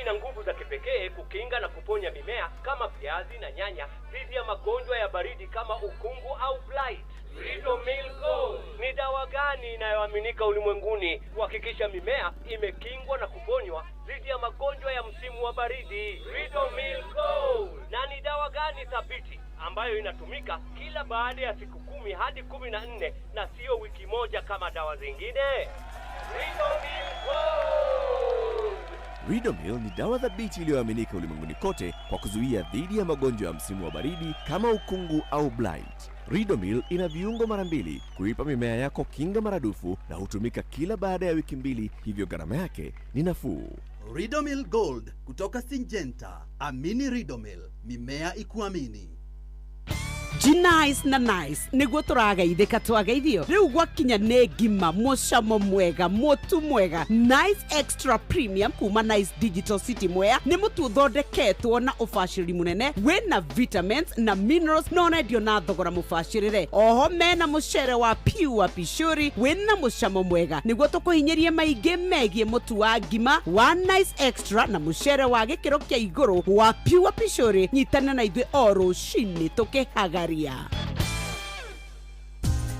ina nguvu za kipekee kukinga na kuponya mimea kama viazi na nyanya dhidi ya magonjwa ya baridi kama ukungu au blight. Ridomil Gold ni dawa gani inayoaminika ulimwenguni kuhakikisha mimea imekingwa na kuponywa dhidi ya magonjwa ya msimu wa baridi? Ridomil Gold. Na ni dawa gani thabiti ambayo inatumika kila baada ya siku 10 hadi 14 na sio wiki moja kama dawa zingine? Ridomil Gold. Ridomil ni dawa thabiti iliyoaminika ulimwenguni kote kwa kuzuia dhidi ya magonjwa ya msimu wa baridi kama ukungu au blight. Ridomil ina viungo mara 2 kuipa mimea yako kinga maradufu na hutumika kila baada ya wiki 2, hivyo gharama yake ni nafuu. Ridomil Gold kutoka Syngenta. Amini Ridomil, mimea ikuamini. G-Nice na Nice niguo turageithika twageithio riu gwakinya ne ngima mucamo mwega mutu mwega. Nice Extra Premium kuma Nice Digital City Mwea ni mutu uthondeketwo na ubaciri munene wina vitamins na minerals no nendio na thogora mubacirire. Oho mena mucere wa pure pishori wina mucamo mwega niguo tukuhinyirie maingi megie mutu wa ngima wa Nice Extra na mucere wa gikiro kia iguru wa pure pishori. Nyitana na ithuĩ o rũcinĩ tukihagaria.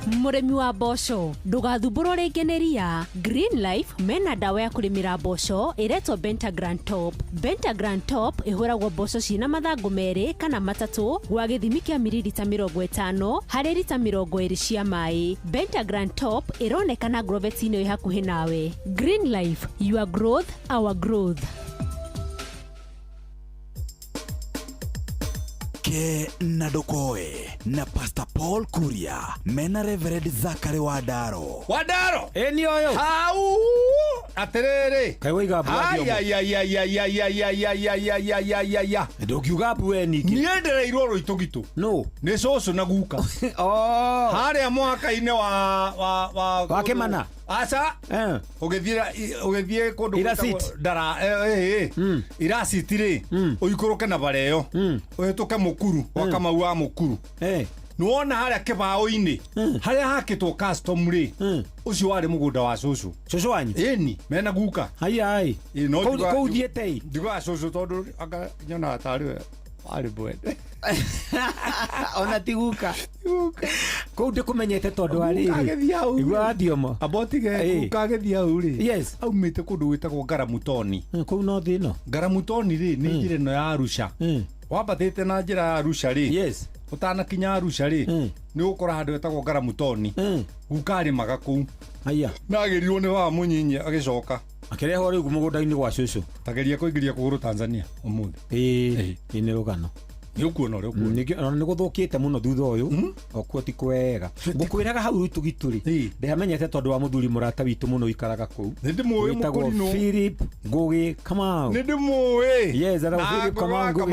Muremi wa mboco ndugathumbũrwo rĩngĩ nĩ ria. Green Life mena dawa ya kũrĩmĩra mboco ĩretwo Bentagran Top. Bentagran Top ĩhũragwo mboco ciĩna mathangũ merĩ kana matatũ gwa gĩthimi kĩa mililita 50 harĩ lita 20 cia maĩ. Bentagran Top ĩronekana Grovet-inĩ ĩ hakuhĩ nawe. Green Life, your growth, our growth. Ke na Dokoe na Pastor Paul Kuria mena Reverend Zachary Wadaro. Wadaro eni oyo hau aterere kai wiga bwadio ya ndokiuga bwe niki niendereirwo ruitugitu no ni coco na guka oh haria mwaka-inĩ wa Kĩmana aca ugithie kundu ndara iracitiri uikuruke na bareyo uhituke mukuru wa Kamau wa mukuru nuona haria kibao-ini haria hakitwo custom ri ucio wari mugunda wa cucu wanyu eni mena guka hai no kou thiete ndiga cucu tondu anga nyona atari ari bwende ona tiguka kou ndikumenyete tondu ari igwa thiomo abotige ukagethia uri yes aumite kundu gwitagwo Ngaramutoni kou no thino Ngaramutoni ri ni njira no ya Arusha wambatite na njira ya Arusha ri yes utanakinya Arusha ri ni ukora handu wetagwo Ngaramutoni gukari maga kou haya nagerirwo ni wa munyinyi agicoka akireho riu mugunda-ini gwa cucu tageria kuingiria kuguru Tanzania umuthi ni rugano Nikuona ni guthukite muno thutha uyu okuo ti kwega ngukwiraga hau tugituri ndihamenyete tondu wa muthuri murata witu muno ikaraga kou ndimuwe mukurino Philip Ngugi Kamau ndimuwe yes ara Philip Kamau Ngugi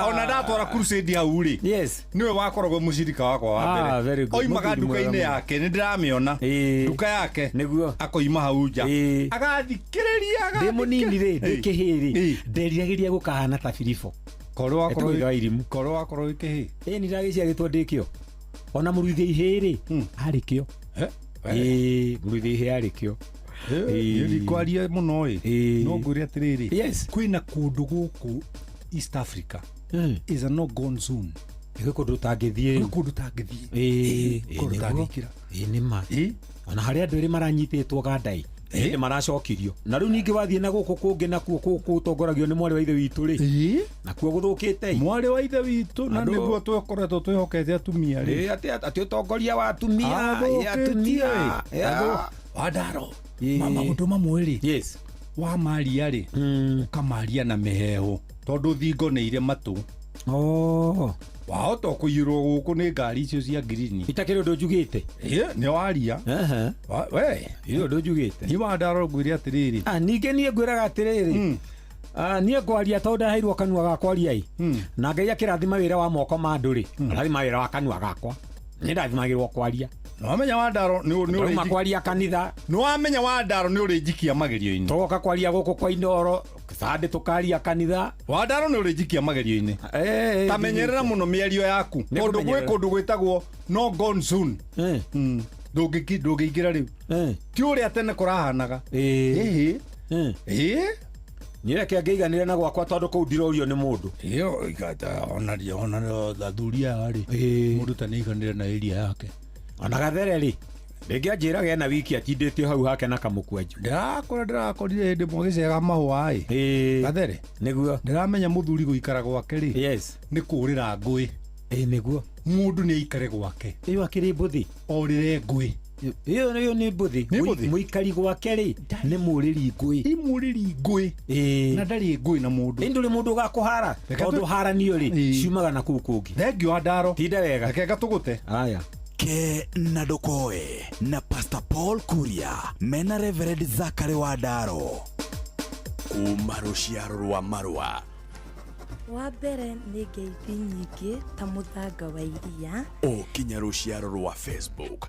ona ndatwara crusade hau ri yes niwe wakoragwo mucirika wakwa wa mbere oimaga nduka-ini yake ni ndiramiona nduka yake niguo akoima hau nja agathikiriria ndi munini ri ndi kihiri nderiragiria gukahana ta Philip korwo wakorwo ikihi ni ndagiciaritwo ndikio ona muruithia ihiri arikio muruithia ihi arikio ni kwaria muno no nguri atiriri yes kwina kundu guku East Africa is a no gone zone kundu tangithie kundu tangithie kundu tangikira ni ma ona hari andu eri maranyititwo gandai ni maracokirio na riu ningi wathie na guku kungi na kuo gutongoragio ni mwari wa ithe witu ri na kuo guthukite mwari wa ithe witu na niguo twekoretwo twihokete atumia ri ati utongoria wa atumia Wadaro mama mundu mamwe ri yes wa maria ri ukamaria na meheho tondu thingo ni ire matu wahota kuyirwo guku ni ngari icio cia green itakiri undu njugite ni waria we iyo undu njugite ni Wadaro ngwire atiriri ninge nie ngwiraga atiriri nie ngwaria tondu ndaheirwo kanua gakwa riai na Ngai akirathima wira wa moko ma nduri arathima wira wa kanua gakwa ni ndathimagirwo kwaria wamenya Wadaro ni uri makwaria kanitha ni wamenya Wadaro ni uri njikia magerio-ini toka kwaria guku kwa Indoro sande tukaria kanitha Wadaro ni uri njikia magerio-ini tamenyerera muno miario yaku kundu gwe kundu gwitagwo no gone zone ndungiingira riu ti uri atene kurahanaga nireke ngeiganire na gwakwa tondu kuu ndirorio ni mundu iyo igata ona thathuria ari mundu taniganire na area yake ona Gathere ri ringi anjiraga ena wiki atinditio hau hake na kamukwenju ndirakorire hindi mwagicega mahua Gathere niguo ndiramenya muthuri guikara gwake ri yes ni kurira ngui niguo mundu ni aikare gwake iyo akiri mbuthi orire ngui iyo ni mbuthi muikari gwake ri ni muriri ngui imuriri ngui na ndari ngui na mundu induri mundu gakuhara tondu haranio ri ciumaga na kuu kungi thengio andaro tinde wega reke gatugute aya ke na Ndokoe na Pastor Paul Kuria mena Reverend Zachary Wadaro kuma ruciaro rwa Marua. Wa mbere nĩ ngeithi nyingĩ ta mũthanga wa iria ũkinya ruciaro rwa Facebook.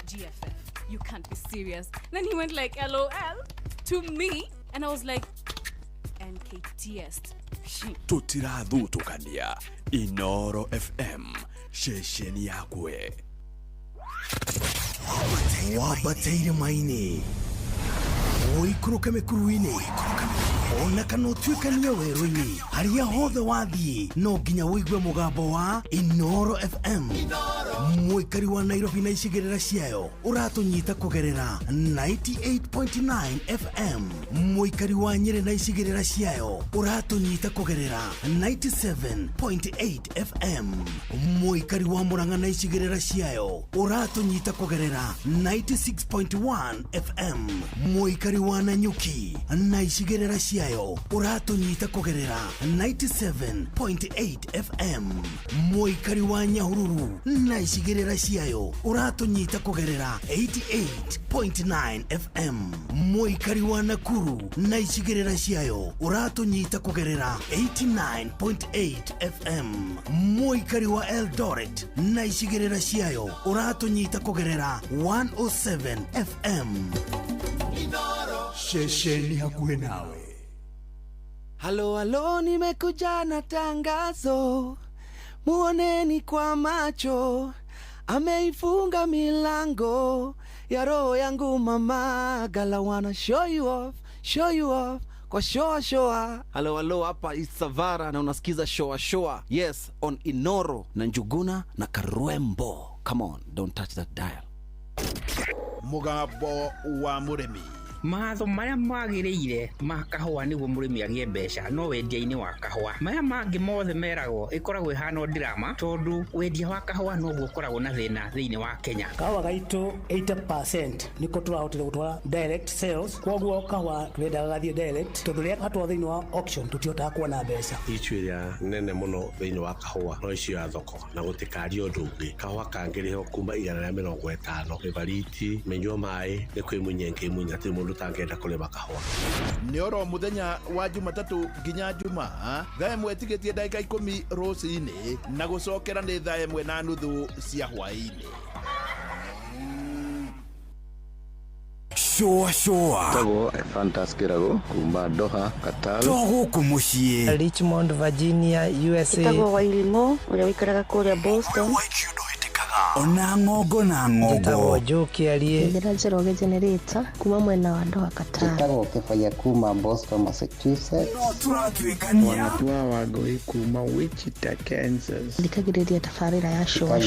GFF, you can't be serious. Then he went like LOL to me and I was like NKTS. Tutirathutukania Inoro FM shesheni yakwe wabateire maini oikuruke mikuruini ona kana utuikania werũ-inĩ harĩa hothe wathiĩ no nginya wĩigue mũgambo wa Inoro FM mũikari wa Nairobi na icigĩrĩra ciayo ũratũnyita kũgerera 98.9 FM mũikari wa Nyĩrĩ na icigĩrĩra ciayo ũratũnyita kũgerera 97.8 FM mũikari wa Murang'a na icigĩrĩra ciayo ũratũnyita kũgerera 96.1 FM mũikari wa Nanyuki na icigĩrĩra ciayo ũratũnyita kũgerera 97.8 FM mũikari wa Nyahururu na icigĩrĩra ciayo ũratũnyita kũgerera 88.9 FM mũikari wa Nakuru na icigĩrĩra ciayo ũratũnyita kũgerera 89.8 FM mũikari wa Eldoret na icigĩrĩra ciayo ũratũnyita kũgerera 107 FM shesheni hakuhe nawe. Halo halo, nimekuja na tangazo, muoneni kwa macho, ameifunga milango ya roho yangu mama. Gala wanna show you off kwa showa. Halo halo, hapa is Savara na unasikiza showa. Yes, on Inoro na Njuguna na Karwembo. Come on, don't touch that dial. Mugambo wa muremi. Matho maya magĩrĩire ma kahũa nĩguo mũrĩmi agĩe mbeca no wendia-inĩ wa kahũa. Maya mangĩ mothe meragwo ĩkoragwo ĩhana ndirama tondũ wendia wa kahũa noguo ũkoragwo na thĩna thĩinĩ wa Kenya. Kahũa gaitũ 80% nĩko tũrahotire gũtwara direct sales, koguo kahũa twendaga gathiĩ direct tondũ rĩrĩa gatwara thĩinĩ wa auction tũtihotaga kuona mbeca. Icu ĩrĩa nene mũno thĩinĩ wa kahũa no icio ya thoko na gũtikario ũndũ ũngĩ. Kahũa kangĩrĩho kuma 150 Evariti menywo maĩ nĩ kwĩmunya nkĩmunya atĩ mũndũ tangenda kulima kahũa. Nĩ oro muthenya wa Jumatatu nginya Jumaa thaa ĩmwe ĩtigĩtie ndagĩka 10 rũcinĩ na gũcokera nĩ thaa 1:30 cia hwaĩ-inĩ. Showa Tago Fantas Kirago kuma Doha Qatar Togo kumushie Richmond Virginia USA Tago Wailimo ule wikaraga kũrĩa Boston ona ngogo na ngogo Tago Joki alie Njĩra generator kuma mwena wa Doha Qatar Tago Kefaya kuma Boston Massachusetts turatwikania wanatua wagoi kuma Wichita Kansas ndikagĩrĩria tabarĩra ya showa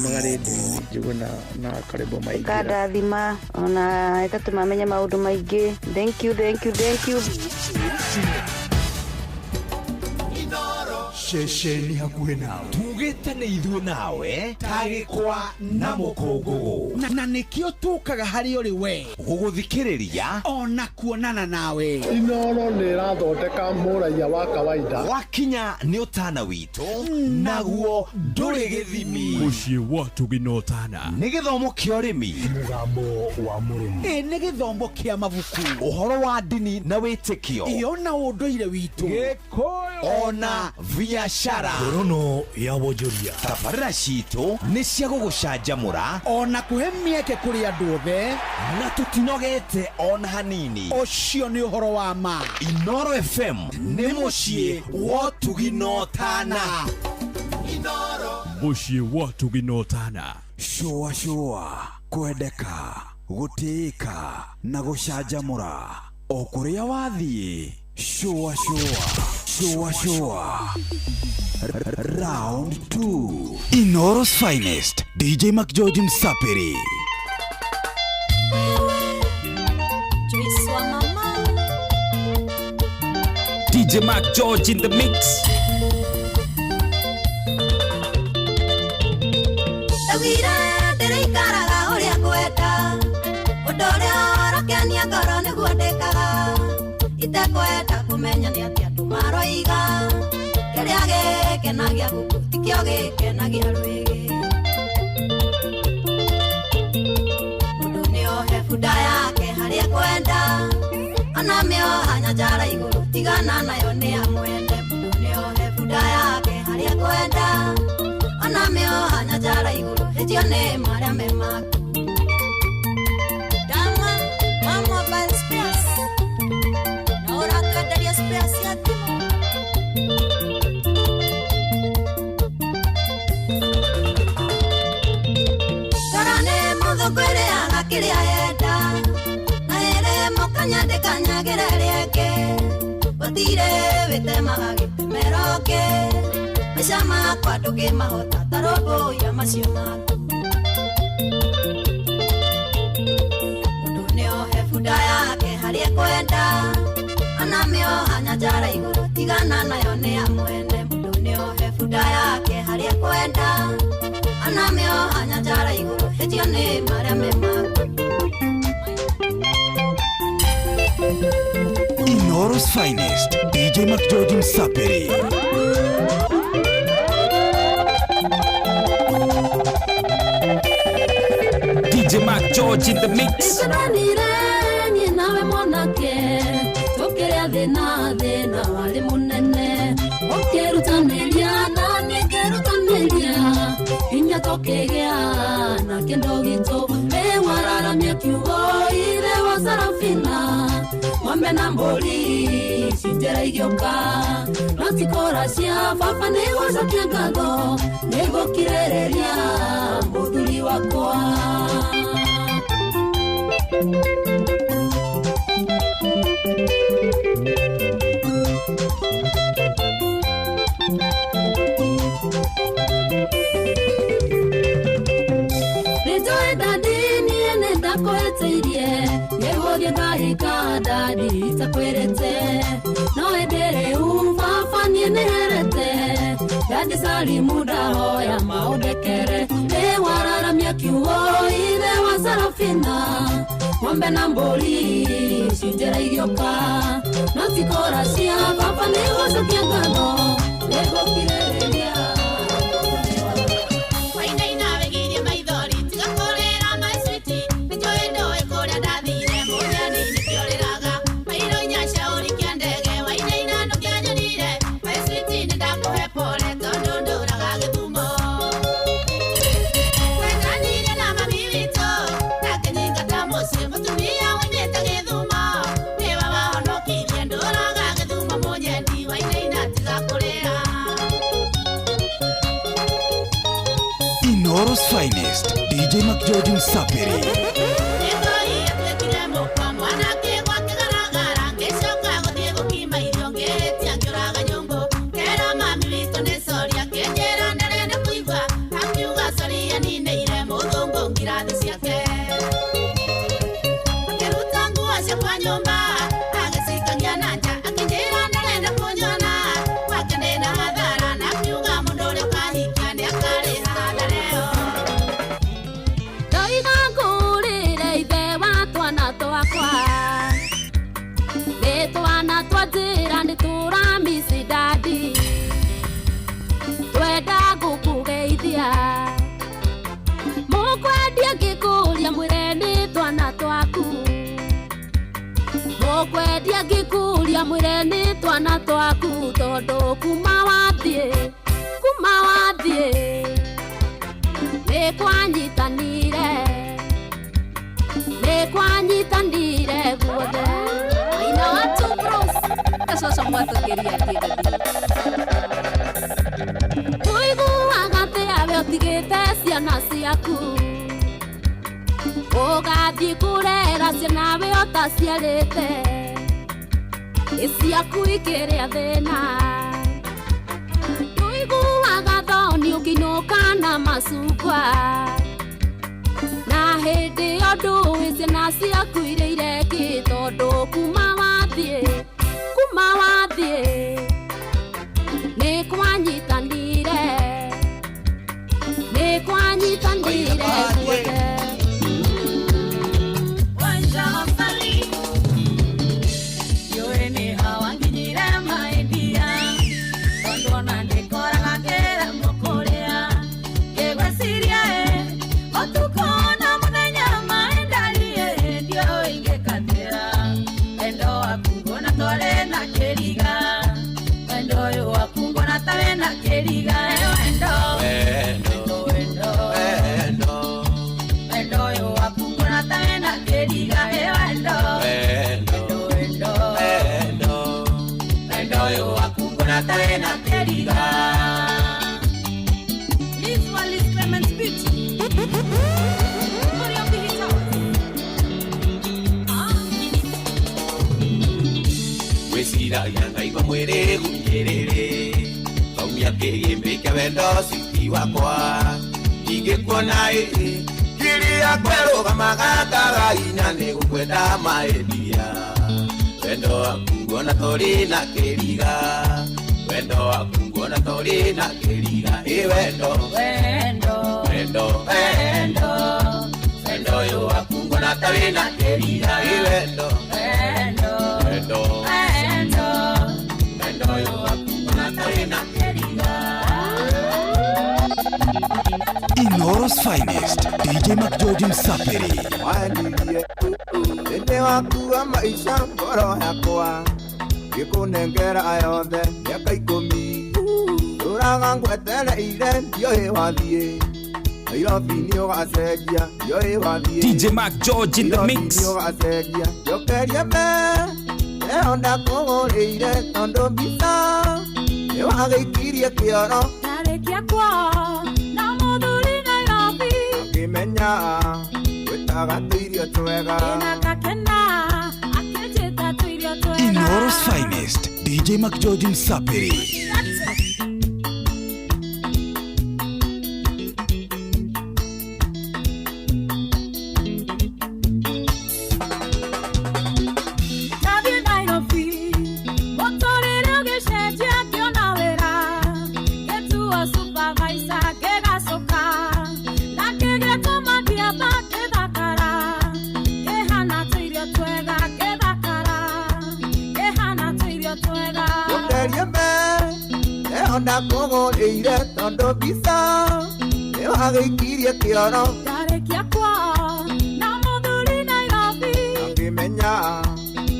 Magaridi Juguna na karibu maigi Kadathima ona ĩtatũmamenya maũndũ maingĩ. Thank you shesheni hakuhe nawe tugĩte nĩ ithuĩ nawe tagĩkwa na mũkũngũgũ na nĩkĩo tũkaga harĩ ũrĩ we gũgũthikĩrĩria ona kuonana nawe. Inoro nĩ ĩrathondeka mũraia wa kawaida wakinya nĩ ũtana witũ naguo ndũrĩ gĩthimi. Mũciĩ wa Tũginotana nĩ gĩthomo kĩa ũrĩmi, mũgambo wa mũrĩmi, nĩ gĩthomo kĩa mabuku, ũhoro wa ndini na wĩtĩkio, ona ũndũire witũ, Gĩkũyũ ona biashara, ngorono ya wonjoria. Tabarĩra citũ nĩ cia gũgũcanjamũra ona kũhe mĩeke kũrĩ andũ othe na tũtinogete ona hanini. Ũcio nĩ ũhoro wa ma. Inoro FM nĩ mũciĩ wa Tũginotana. Mũciĩ wa Tũginotana. Showa kwendeka, gũtĩĩka na gũcanjamũra. o kuria wathie. Showa Round 2. Inoros finest, DJ McGeorge Msapiri. DJ McGeorge in the mix. Itekwenda kumenya ni atia tumaroiga kiria gikenagia guku tikio gikenagia rwigi mundu niohe bunda yake haria kwenda ona mioha nyanjara iguru tigana nayo ni amwende mundu niohe bunda yake haria kwenda ona mioha nyanjara iguru hejio ni maria memaku kiria yenda na ere mokanya de kanya gerereke otire betemaga gitemeroke meshama kwa doge mahota tarobo ya masioma mundu hefunda yake harie kwenda anamio hanya jara iguru tigana nayo ne amwende mundu hefunda yake harie kwenda anamio hanya jara iguru hejio ne maria mema. Inoros finest, DJ McGeorge Msapiri. DJ McGeorge in the mix. Nawe monake tokerea thina wali munene okerutaniria na nikerutaniria inya tokegea na kendo gitu ewararamia kiugo ile wa Sarafina ng'ombe na mbũri cinjĩra igĩũka no tikora cia baba nĩgũcokia ngatho nĩgũkirĩrĩria mũthuri wakwa. Nĩnjoenda ndini nĩndakwĩtĩirie nĩgũthiĩ ngahika ndani itakwĩrĩte no endere baba niĩ nĩherete ndandi Salimu ndahoya maũndekere nĩwararamia kiugo ithe wa Sarafina ng'ombe na mbũri cinjĩra igĩũka no tikora cia baba nĩgũcokia ngatho nĩgũkirĩrĩria. Inoros finest, DJ McGeorge Msapiri. Mokwedia gikuria mwire ni twana twaku tondu kuma wathie nikwanyitanire guothe aina watu bros kacoca mwatũkĩria kĩgũthi tũiguaga atĩa we ũtigĩte ciana ciaku ũgathiĩ kũrera ciana we ũtaciarĩte Isiaku ikiria thina Tuiguaga thoni ukinuka na macungwa Na hindi ondu ciana ciaku ireire ki tondu kuma wathie Ni kwanyitanire Wesira yanga iba mwere kunyerere Kaumia kege ke wendo siti wakwa Ingekuona kiri ya kwero kamagaka inyane kukwenda maedia Wendo wakungona tori na keriga Wendo wakungona tori na keriga Wendo yo wakungona tori na keriga Wendo yo wakungona tori na keriga Inoro's finest, DJ McGeorge Msapiri. Ende wakuwa maisha mboro yakwa Gikunengera ayothe miaka 10 Turaga ngwetereire ndioĩ wathiĩ Nairobi nĩ ũgacenjia ndioĩ wathiĩ DJ McGeorge in the mix Nĩ ũgacenjia njokerie me Leo ndakũgũrĩire tondũ mbica Nĩ wagĩikirie kĩoro Narĩkia kwao na mũthuri Nairobi Akĩmenya gwĩtaga tũirio twega Ĩna gakena akĩnjĩta tũirio twega Inoro's finest, DJ McGeorge Msapiri. Ndakũgũrĩire tondũ mbica nĩ wagĩikirie kĩoro Ndarĩkia kwao na mũthuri Nairobi Akĩmenya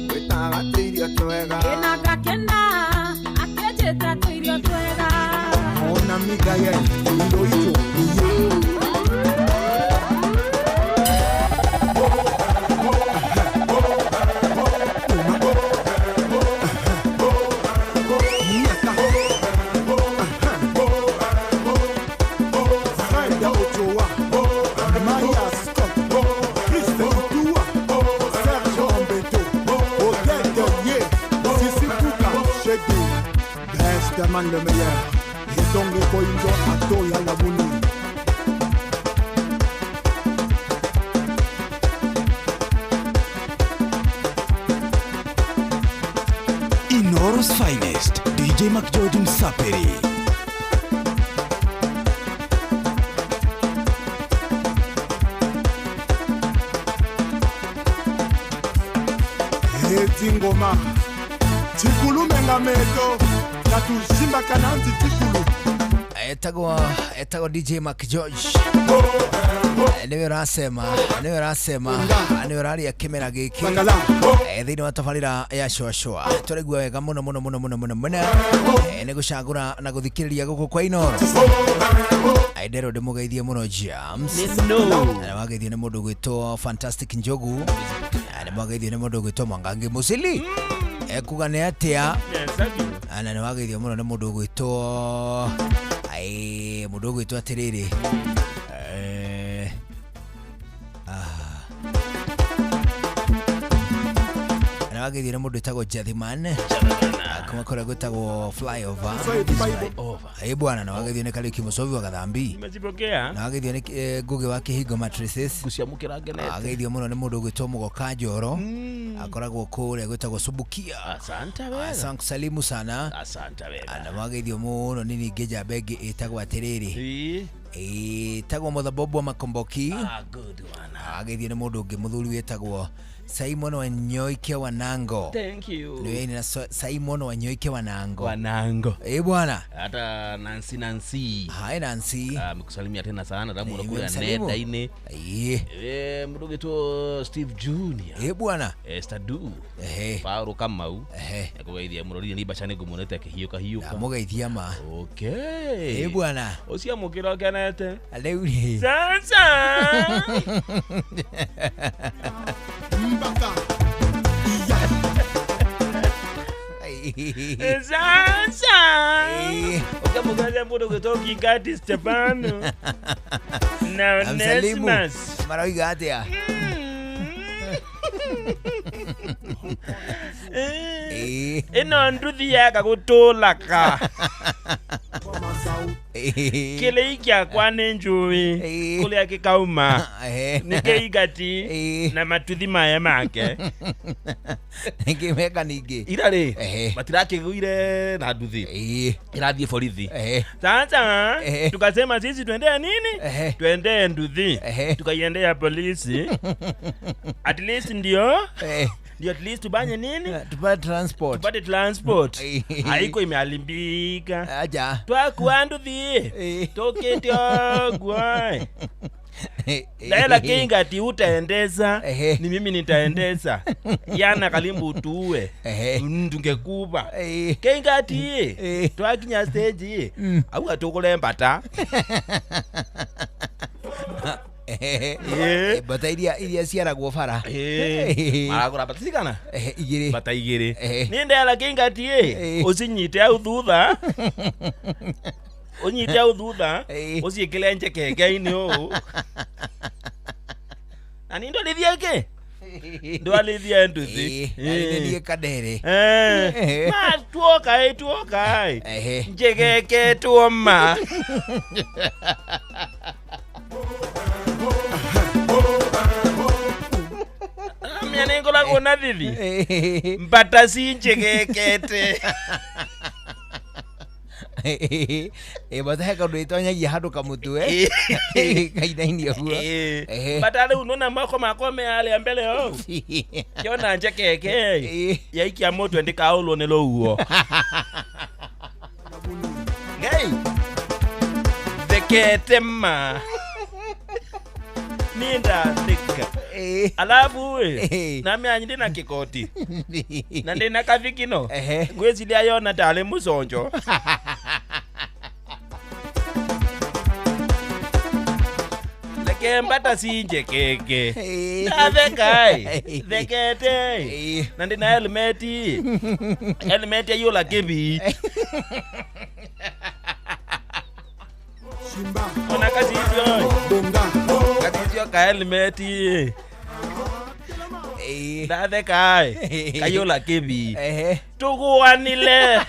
gwĩtaga tũirio twega Ĩna gakena akĩnjĩta tũirio twega Ona Miguel indo icio Man le meilleur et donc les coins à toi à la bouni Inoro's finest, DJ McGeorge Msapiri. Ngoma Tikulumenga meto Natushimba kananzi tikulu Etagwo DJ McGeorge Niwe rasema Niwe raria kimera giki Thini wa tabarira ya shwa Turegua wega muno Ni gucagura na guthikiriria guku kwa Inoro Aidero ndimugeithie muno James Na wageithie ni mundu gwitwo Fantastic Njogu Na wageithie ni mundu gwitwo Mwangangi Musili Ekugane atia Ana ni wageithie muno ni mundu gwitwo mundu gwitwo atiriri wagithire mundu etagwo Jethiman kuma kora gwetagwo Flyover bwana na wagithire ni Kaliki Musovi wa Gathambi nimezipokea na wagithire ni Ngugi wa Kihingo Mattresses guciamukira ngenete wagithire muno ni mundu gwitwo Mugoka Njoro akoragwo kure gwetagwo Subukia asante wega asante salimu sana asante wega na wagithire muno ni ningeja begi etagwo atiriri tagwo Muthabobo wa Makomboki good one agithie ni mundu ungi muthuri wetagwo Simon Wanyoike Wanango. Thank you. Niwe ni Simon Wanyoike Wanango. Wanango. Bwana. Hata Nancy. Hai Nancy. Mkusalimia tena sana damu unakuja nenda ine. Mdogo to Steve Junior. Bwana. Stadu. Paulo Kamau. Yakugaithia murori ni bachane gumonete akihiyuka hiyuka. Mugaithia ma. Okay. Bwana. Usia mukira kenete. Aleuri. Sasa. Sasa ukamugaza mudo kutoki Gati Stefano na Nesmas marawiga atia ino nduthi yaka gutulaka kile ikia kwa nenjui kule akikauma nike Igati na matuthi maya make ngimeka ningi irari batirakiguire na nduthi irathie borithi sasa tukasema sisi twende nini twende nduthi tukaiendea polisi at least ndio at least tubanye nini tupate transport haiko imealimbika aja twakuwa nduthi toketyo gwai Daela Kingati utaendeza ni mimi nitaendeza yana kalimbu tuwe ndungekuba Kingati twakinya stage au atukulembata bata iria ciaragwo bara maragura batikana igiri bata igiri ni Daela Kingati usinyite au thutha unyite au thutha usiekele njekeke-ini u ani ndo lithieke ndo alithia nduthi ni kadere ma tuoka njekeke tuoma mianengo la kona thithi mbata si njekekete bata heka ndo itonyagia handu kamutwe kainaini oguo bata riu nona mako makome ale mbele yo kiona njekeke yaikia mutu ndikaulo ni louo ngei thekete ma ninda thika alafu na mianyi ndina kikoti na ndina kavikino ngweciria yona tale musonjo leke mbata sinje keke na thekai thekete na ndina helmet ya yola kebi ona kazi hizo ka helmet na thekai kayola kebi tuguanile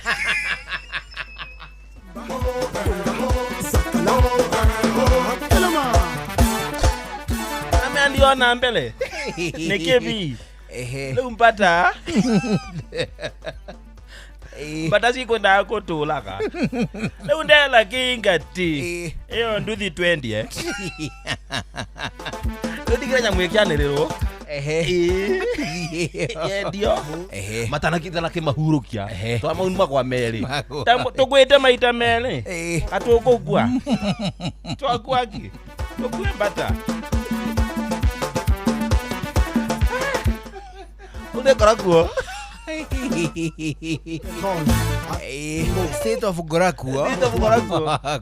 ameandiona mbele ni kebi leo mpata mbata sikwenda kutulaka leo Daela Kingati iyo nduthi 20 ndiganya mwekianiriro ndio matana kitala kimahurukia twamaunuma kwa meri tugwite maita meri atukugwa twakwaki tukwe mbata unekarakuo state of Gorakuo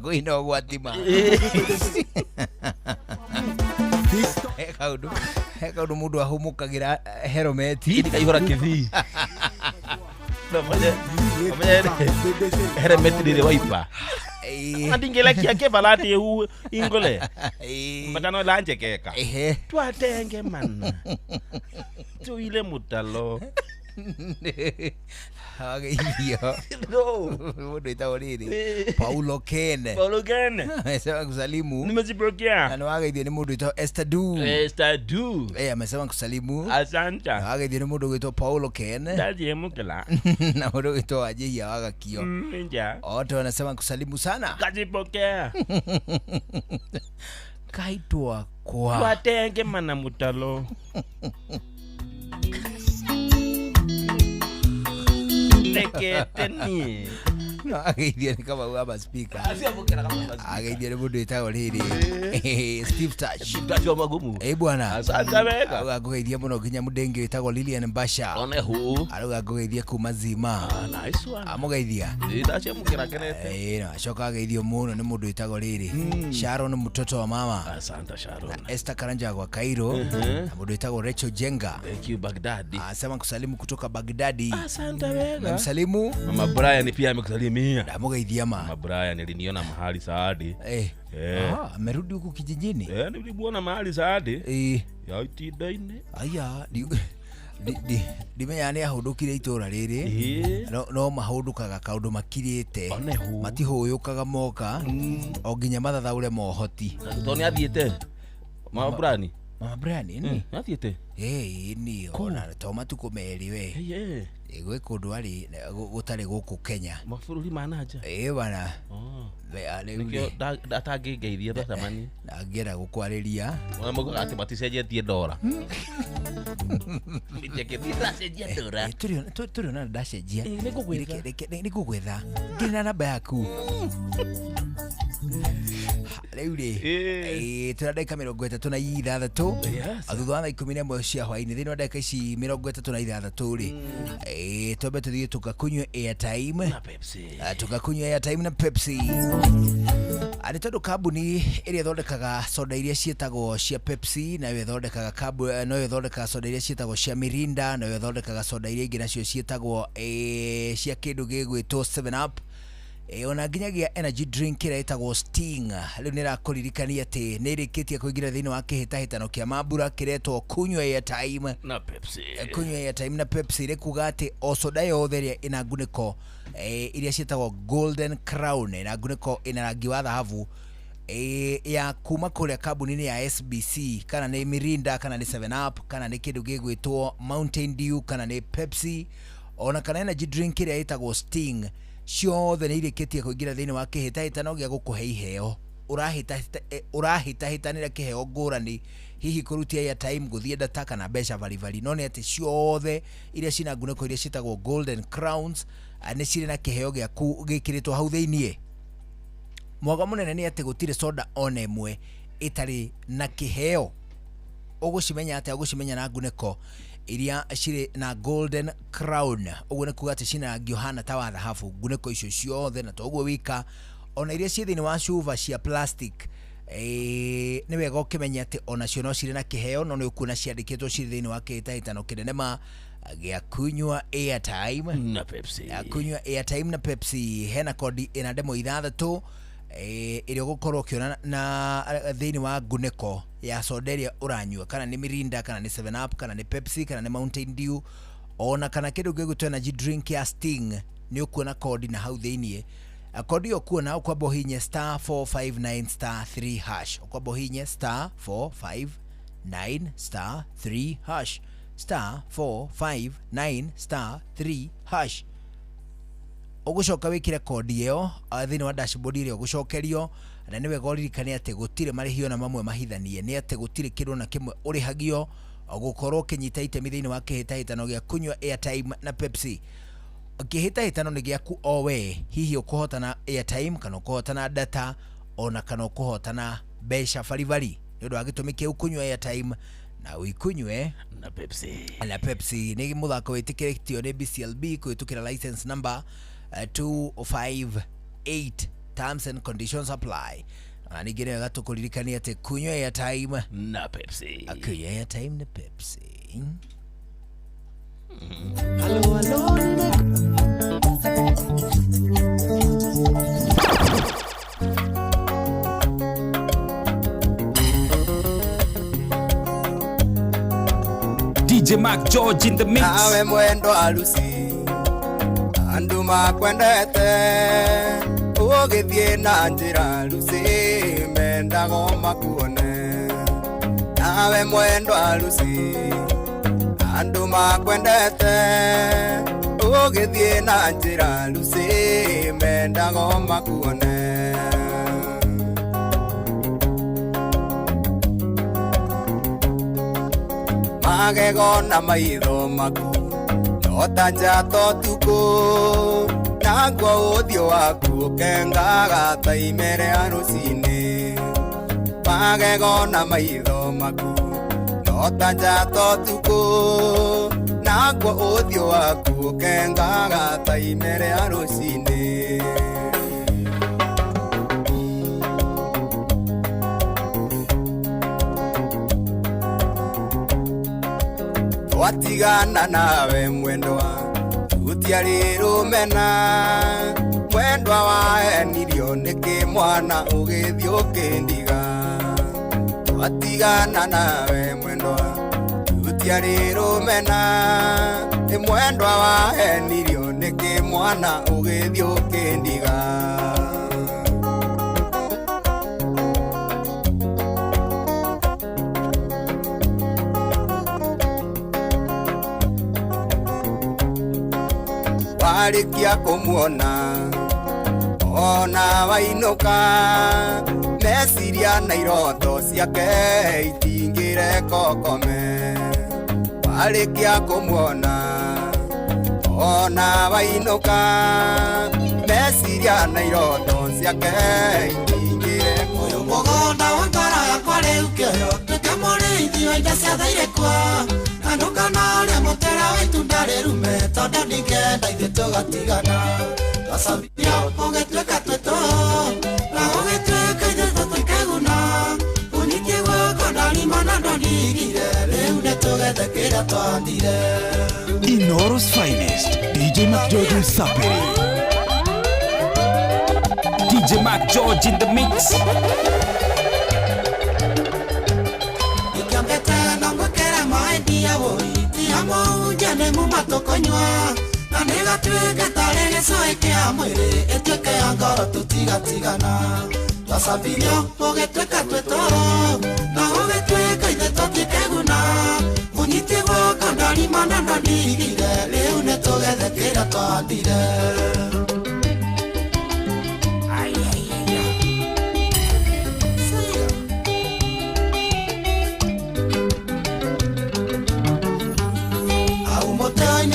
kuina ogwatima heka undu mundu ahumukagira helmet ndikaihora kithi no moje helmet ndire waipa andingela kiake balati hu ingole matano lanje keka twatenge man tuile mutalo Ageithio. No. Mundu itawo riri. Paulo Ken. Paulo Ken. Amesema kusalimu. Nimezipokea. Na niwageithio ni mundu itawo Esther Du. Esther Du. Amesema kusalimu. Asante. Ageithio ni mundu itawo Paulo Ken. Dadie mukela. Na mundu itawo Ajia Wagakio. Nja. Wote wanasema kusalimu sana. Kazipokea. Kaitwa kwa. Watenge mana mutalo. Neketeni. Ageithio ni kama hapa speaker. Ageithio ni mundu itawo riri. Steve Touch. Steve Touch wa magumu. Bwana. Asante wega. Ageithio muno ginya mudenge itawo Lilian Mbasha. One hu. Ageithio kuma Zima. Nice one. Amugeithia. Ndache mukira kenete. Na shoka ageithio muno ni mundu itawo riri. Sharon mtoto wa mama. Asante Sharon. Esther Karanja wa Cairo. Na mundu itawo Rachel Jenga. Thank you Baghdad. Asema kusalimu kutoka Baghdad. Asante wega. Msalimu. Mama Brian pia amekusalimia. Amugeithia ma. Mama Brian niliniona mahali Saadi. Amerudi huku kijijini. Nilimuona mahali Saadi. Ya itidaine. Aya, ndimenya ni ahudukire itura riri no mahundukaga kaundu makirite matihuyukaga moka o nginya mathathaure mohoti toni athiete Mama Brian ni athiete ni ona to matuko meri we gwe kundu ari gutari guku Kenya mabũrũri manaja bana nikio datangeithia thamani angera gukwariria ona mugo ati maticenjetie ndora miteke cenjia ndora turi na ndacenjia nikugwetha ngina namba yaku riu ri turandeka 36 athutha wa 11 cia hwaini thini wa ndeka ici 36 ri twambe tuthie tukakunywa airtime na Pepsi na Pepsi ani tondu kambuni iria thondekaga soda iria cietagwo cia Pepsi na yo thondekaga no yo thondekaga soda iria cietagwo cia Mirinda na yo thondekaga soda iria ingi nacio cietagwo cia kindu gigwitwo 7 Up ona nginyagia energy drink ira itagwo Sting riu nirakuririkania ati nirikitie kuingira thini wa kihitahitano kia mambura kiretwo kunywa airtime na Pepsi na Pepsi rikuga ati o soda yothe iria ina nguniko iria cietagwo Golden Crown ina nguniko ina rangi wa dhahabu ya kuma kuria kambuni ya SBC kana ni Mirinda kana ni 7 Up kana ni kindu gigwitwo Mountain Dew kana ni Pepsi ona kana energy drink iria itagwo Sting ciothe nä irĩkĩtie kũingĩra thĩinĩ wa kĩhĩtahĩtano gĩa gũkũhe iheo ũrahĩtahĩtanĩra kĩheo ngũrani hihi kũrutia airtime gũthiĩ data kana mbeca baribari no nĩ atĩ ciothe iria cina ngunĩko iria ciĩtagwo Golden Crowns nĩ cirĩ na kĩheo gĩaku gĩkĩrĩtwo hau thĩinĩ mwaga mũnene nĩ atĩ gũtirĩ soda ona ĩmwe ĩtarĩ na kĩheo ũgũcimenya atĩ ũgũcimenya na ngunĩko iria cirĩ na Golden Crown uguo nĩ kuga atĩ cina rangi ũhana ta wa dhahabu ngunĩko icio ciothe na toguo wika ona iria ciĩ thĩinĩ wa cuba cia plastic nĩ wega ũkĩmenya atĩ ona cio no cirĩ na kĩheo no nĩ ũkuona ciandĩkĩtwo cirĩ thĩinĩ wa kĩhĩtahĩtano kĩnene ma gĩa kunywa airtime na Pepsi kunywa airtime na Pepsi hena kodi ina demo 6 iria gukorwo kiona na thĩinĩ wa ngunĩko ya soda iria uranyua kana ni Mirinda kana ni 7 Up kana ni Pepsi kana ni Mountain Dew ona kana kindu gĩgwĩtwo energy drink ya Sting nĩ ũkuona kodi na hau thĩinĩ kodi yo kuona ukwamba uhinye *459*3# ukwamba uhinye *459*3# *459*3# ugucoka wikire kodi iyo thini wa dashboard ile ugucokerio na niwe goririkania ati gutire marihio na mamwe mahithanie ni ati gutire kindu na kimwe urihagio gukorwo kinyita itemi thini wa kihitahitano gya kunywa airtime na Pepsi kihitahitano ni gyaku owe hihi ukuhotana airtime kana ukuhotana data ona kana ukuhotana mbeca baribari ni undu wa gitumi kiu kunywa airtime na uikunywe na Pepsi ni muthako witikirĩtio ni BCLB kuitukira license number 258 terms and conditions apply anigire gatukuririkania ati kunywa airtime na Pepsi akunywa airtime na Pepsi DJ DJ Mark George in the mix. Nawe mwendo alusi andu makwendete ugithie na njira lusi mendago makuone. Nawe mwendo alusi andu makwendete ugithie na njira lusi mendago makuone. Magego na maitho maku no tanja totuko nagwo uthio waku kengaga taimere arusini. Magego na maitho maku no tanja totuko nagwo uthio waku kengaga taimere arusini. Watigana nawe mwendwa utiari rumena mwendwa waenirio niki mwana ugithio ukindiga. Watigana nawe mwendwa utiari rumena mwendwa waenirio niki mwana ugithio ukindiga. Warikia kumuona ona wainuka meciria na iroto ciake itingire kokome. Warikia kumuona ona wainuka meciria na iroto ciake itingire kokome. Uyu mugunda wa ngoro yakwa riu kioyo tukimurithio indo ciothe irikwa anuka na uria mutera wa itunda rirume tondu ndingenda ithuĩ tugatigana. Twacambia ũgĩtuĩka twĩtũ na ũgĩtuĩka ithuĩ tũtikeguna. Ũnyitie guoko ndarima na ndondigire rĩu nĩtũgethe kĩrĩa twandire. Inoros Finest, DJ Mark George Msapiri. DJ Mark George in the mix. Jane mumatokonywa na nigatuike tari gicui kia mwiri ituike ya ngoro tutigatigana. Twacabirio ugituika twito na ugituika ithe tutikeguna. Unyitie guoko ndarima na ndondigire riu nitugethe kiria twandire.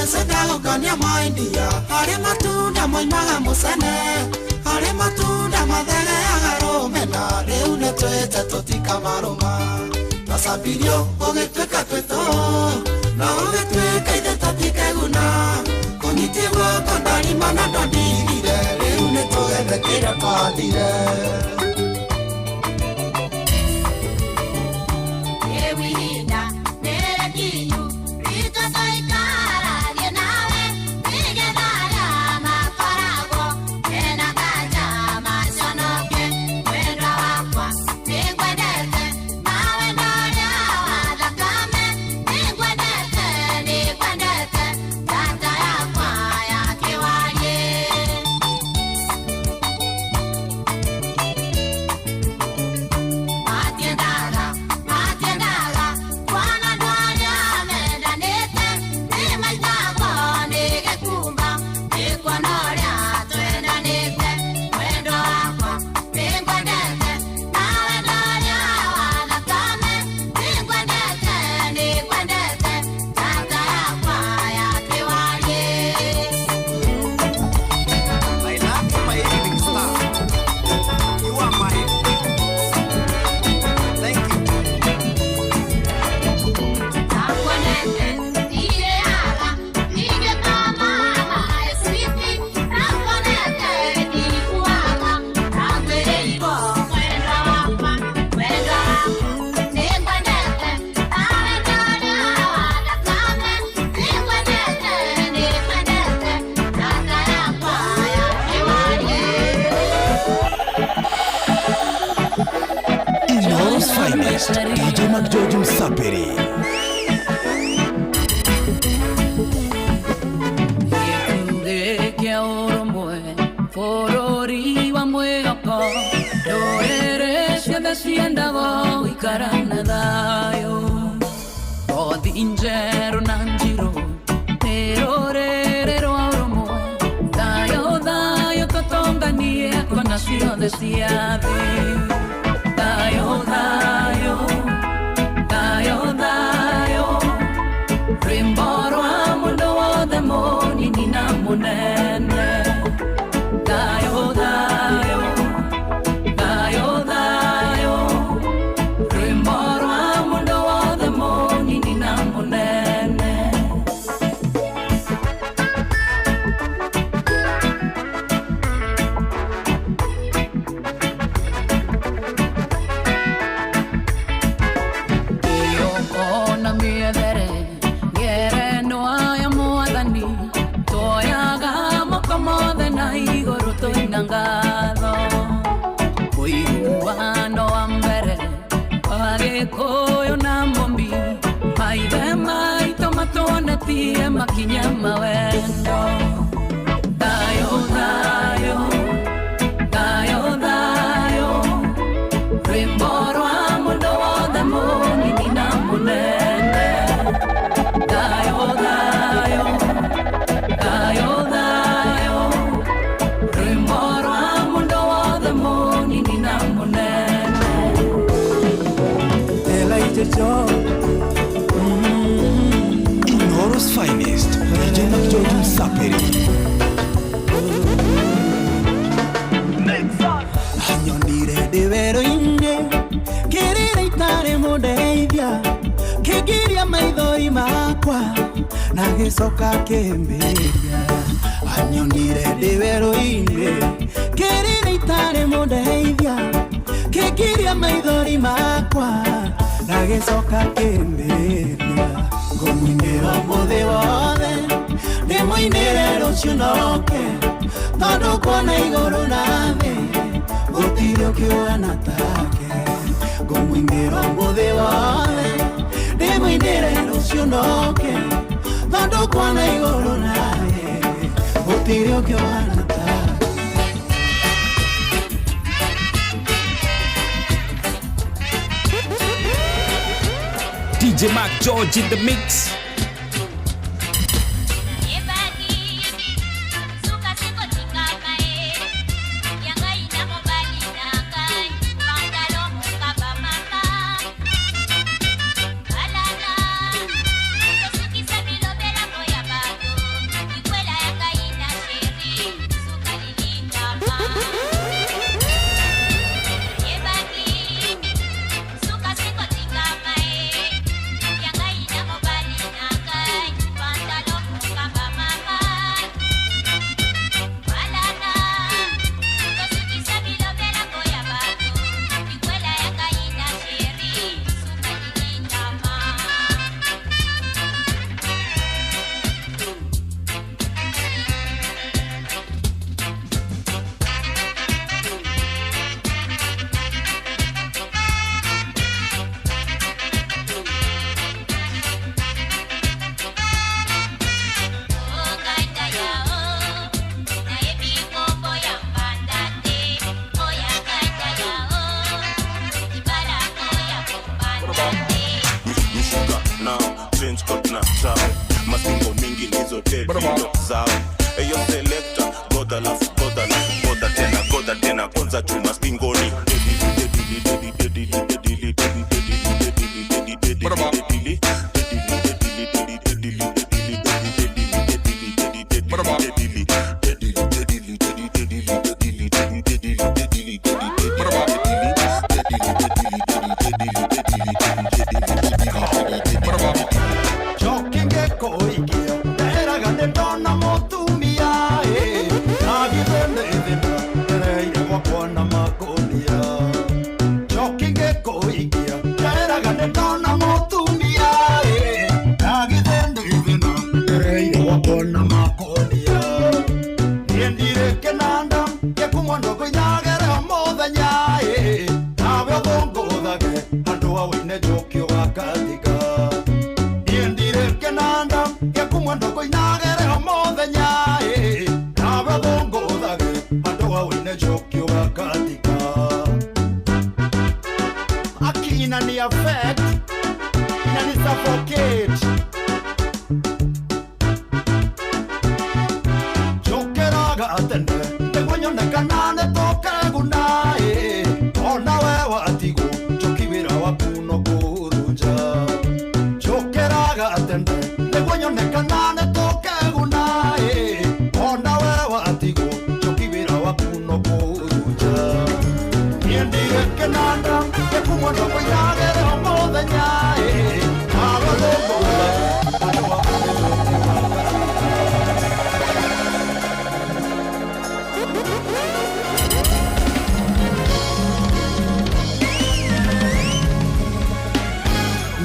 Sendagukania maindia hari matunda moimaga mucene hari matunda mathegeaga rumena riu nitwite tutikamaruma. Twacabirio ugituika twito na ugituika ithe tutikeguna. Kunyitie guoko ndarima na ndondigire riu nitugethe kiria twandire. DJ Mark George Msapiri. guikarana dayo Odi injero nanjiro Pero rero auromo Dayo dayo kotonga nie Konashiro desiade Dayo dayo Dayo dayo Rimboro amundo o demoni nina munene Dayo dayo Dayo dayo Rimboro amundo o demoni nina munene Iyo ona miedere Yere no haya muadani Toyaga mokomode na igoro toinangado Uiguano ambere Pare koyo na mombi Maide mai tomatone tie makinya mawendo Dayo dayo Dayo dayo Rimboro amundo o demoni nina munene Dayo dayo Dayo dayo Rimboro amundo o demoni nina munene Ela itejo Inoros Finest DJ Mac George Saperi Anyonire de vero inde Kerere itare mudeithia Kigiria maithori makwa Nagicoka kimbiria Anyonire de vero inde Kerere itare mudeithia Kigiria maithori makwa Nagicoka kimbiria Ngomwinira muthi wothe Ndimwinire rucio noke Tondu kuona iguru na thĩ Gũtirĩ ũkĩũgana take Ngũmũinĩra mũthĩ wothe Ndĩmũinĩre rũciũ noke Tondu kuona iguru na thĩ Gũtirĩ ũkĩũgana take DJ Mac George in the mix. suffocate. Jokeraga atende, tegonyonekana netoke gunae. Ona wewe atigo, jokibira wakuno kurunja. Jokeraga atende, tegonyonekana netoke gunae. Ona wewe atigo, jokibira wakuno kurunja. Niendire kenanda, tekumona kwayagere omodenyae.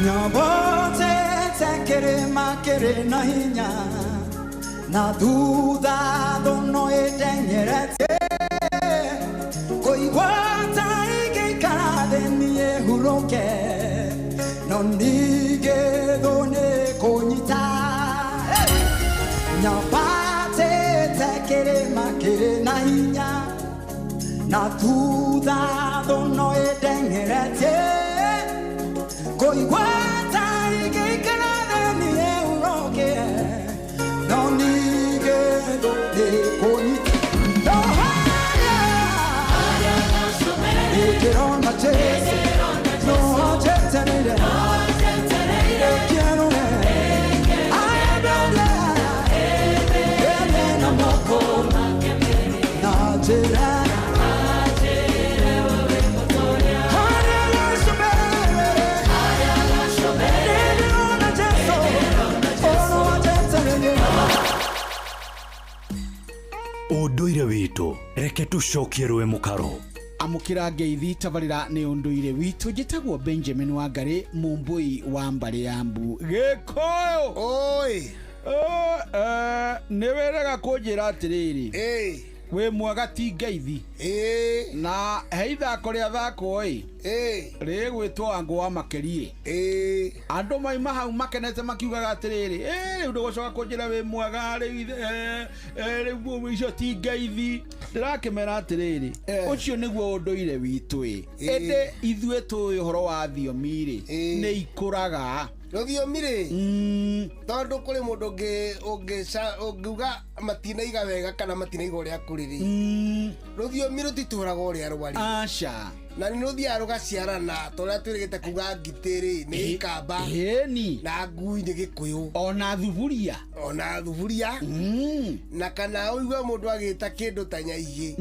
Nyabote tekere makere na hinya na duda dono etenyerete koigwata ike karade niye huroke no nige done konyita Nyabate tekere makere na hinya na duda dono etenyerete koigwata ike karade niye huroke no nige done konyita Get on my chest, no chest anymore. Get on it, I don't lie. Get on my phone, not today. Unduire witu reke tucokie rwe mukaro amukira ngeithi tabarira ni unduire witu njitagwo Benjamin Wangari mumbui wa mbari yambu gikoyo oi niweraga kunjira atiriri we mwaga ti ngeithi na heitha koria thako oi rigwitwo wangu wa makerie andu maima hau makenete makiugaga atiriri ndu gucoka kunjira we mwaga riu icio ti ngeithi ndirakimera atiriri ucio niguo unduire witu ende ithue tu uhoro wa thiomi ni ikuraga Rũthiomi tondu kuri mundu ungiuga matinaiga wega kana matinaiga uria kuri rũthiomi rutituraga uria rwari aca na ni ruthia rugaciarana toria twirigite kuga ngitiri ni ikamba na ngui ni gikuyu ona thuburia na kana uigwe mundu agita kindu ta nyaigi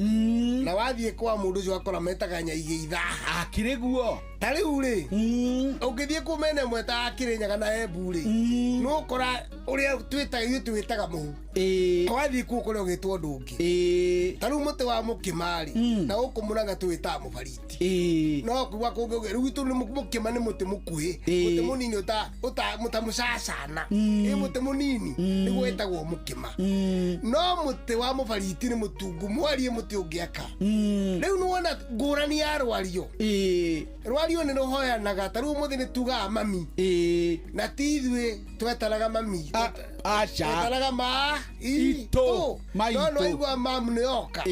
na wathie kwa mundu ucio akora metaga nyaigi ithaha akiriguo tariu ri ungithie kumene mweta akirinyaga na eburi no kora uria twitaga muhu wathie ku kuri ugitwo ndungi tariu muti wa mukimari na ukumuraga twita mubariti no kuwa kungi ritu ni mukima ni muti mukuhi muti munini mutamucacana muti munini ni gwetagwo mukima no muti wa mubariti ni mutungu mwarie muti ungiaka riu nuwona ngurani ya rwario rwario ni ruhoyanaga tariu muthi ni tuga mami na tithwe twetanaga mami twetanaga maito no igwa mamu ni oka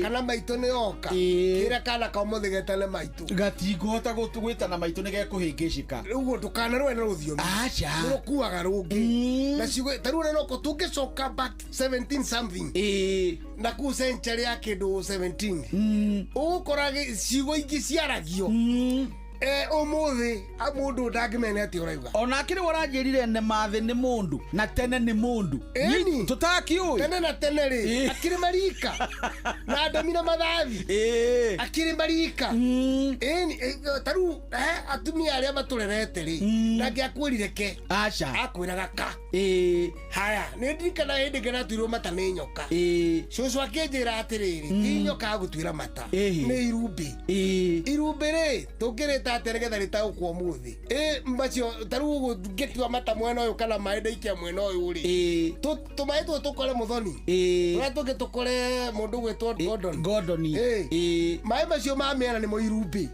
kana maito ni oka kira kana ka muthi getane maito gatingota gwitana maito ni gekuhingicika riu ndukana rwena ruthiomi rukuaga rungi na cigwe tariu no ko tungicoka back 17 something na ku century ya kindu 17 ugukorage cigo ingi ciaragio umuthi amundu ndangimene ati uraiga ona akiri waranjirire ne mathe ni mundu na tene ni mundu tutakiu tene na tene ri akiri marika na adamina mathathi akiri marika taru atumia aria maturerete ri nake akwirire ke aca akwiraga ka haya ni ndikana hindi ngena twirwo mata ni nyoka cucu akinjira atiriri ti nyoka agutwira mata ni irumbi ri tungirita ateregetha ritaukwo muthi mbacio taru ngetua mata mwena uyu kana maende ikia mwena uyu ri tumaitwo tukore muthoni ura tungi tukore mundu gwitwo Gordon mai macio ma miena ni mo irumbi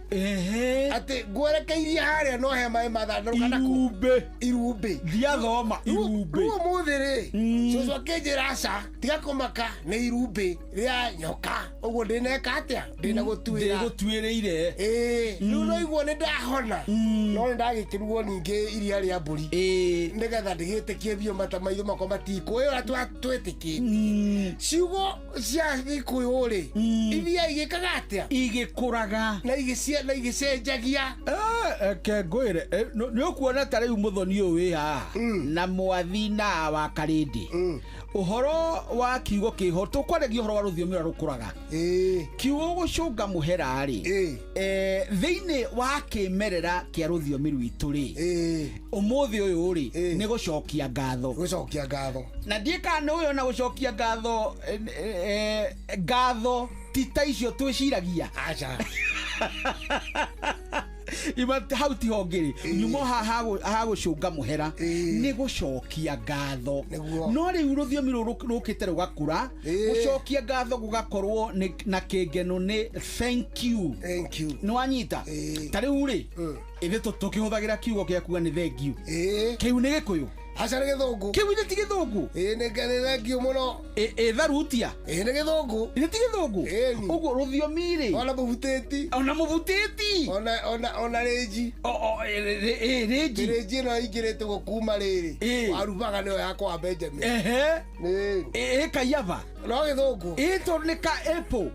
ati ngwerekeirie haria no he mai mathandũrũ kana irumbi ndiathoma irumbe ruo muthiri cucu akinjira aca tiga kumaka nĩ irumbe rĩa nyoka ũguo ndĩneka atĩa ndĩnagũtuĩrĩire rĩu no iguo nĩ ndahona no nĩ ndagĩkĩrugwo ningĩ iria rĩa mbũri nĩgetha ndĩgĩtĩkie biũ mata maitho makwa matikũĩ ũrĩa twĩtĩkĩtie ciugo cia gĩkũyũ-rĩ iria igĩkaga atĩa igĩkũraga na igĩcenjagia kengwĩre nĩ ũkuona ta rĩu mũthoni ũyũ wĩ haha na mwathi na wa karĩndĩ ũhoro wa kiugo kĩho tũkwarĩgia ũhoro wa rũthiomi rũrĩa rũkũraga kiugo gũcũnga mũhera-rĩ thĩinĩ wa kĩmerera kĩa rũthiomi rwitũ-rĩ ũmũthĩ ũyũ-rĩ nĩ gũcokia ngatho na ndiĩ kana ũyũ na gũcokia ngatho ti ta icio twĩciragia hau ti hongĩrĩ nyumo ha gũcũnga mũhera nĩ gũcokia ngatho no rĩu rũthiomi rũkĩte rũgakũra gũcokia ngatho gũgakorwo na kĩngeno nĩ thank you nĩ wanyita ta rĩu-rĩ ithe tũkĩhũthagĩra kiugo gĩa kuga nĩ thank you kĩu nĩ gĩkũyũ aca nĩ gĩthũngũ kĩu nĩ ti gĩthũngũ nĩ thengio mũno tharutia nĩ gĩthũngũ nĩ ti gĩthũngũ ũguo rũthiomi-rĩ ona mũbutĩti ona rĩnji rĩnji ĩno ingĩrĩte gũkuma rĩrĩ warubaga nĩyo yakwa Benjamin kayava no gĩthũngũ tondũ nĩ ka apple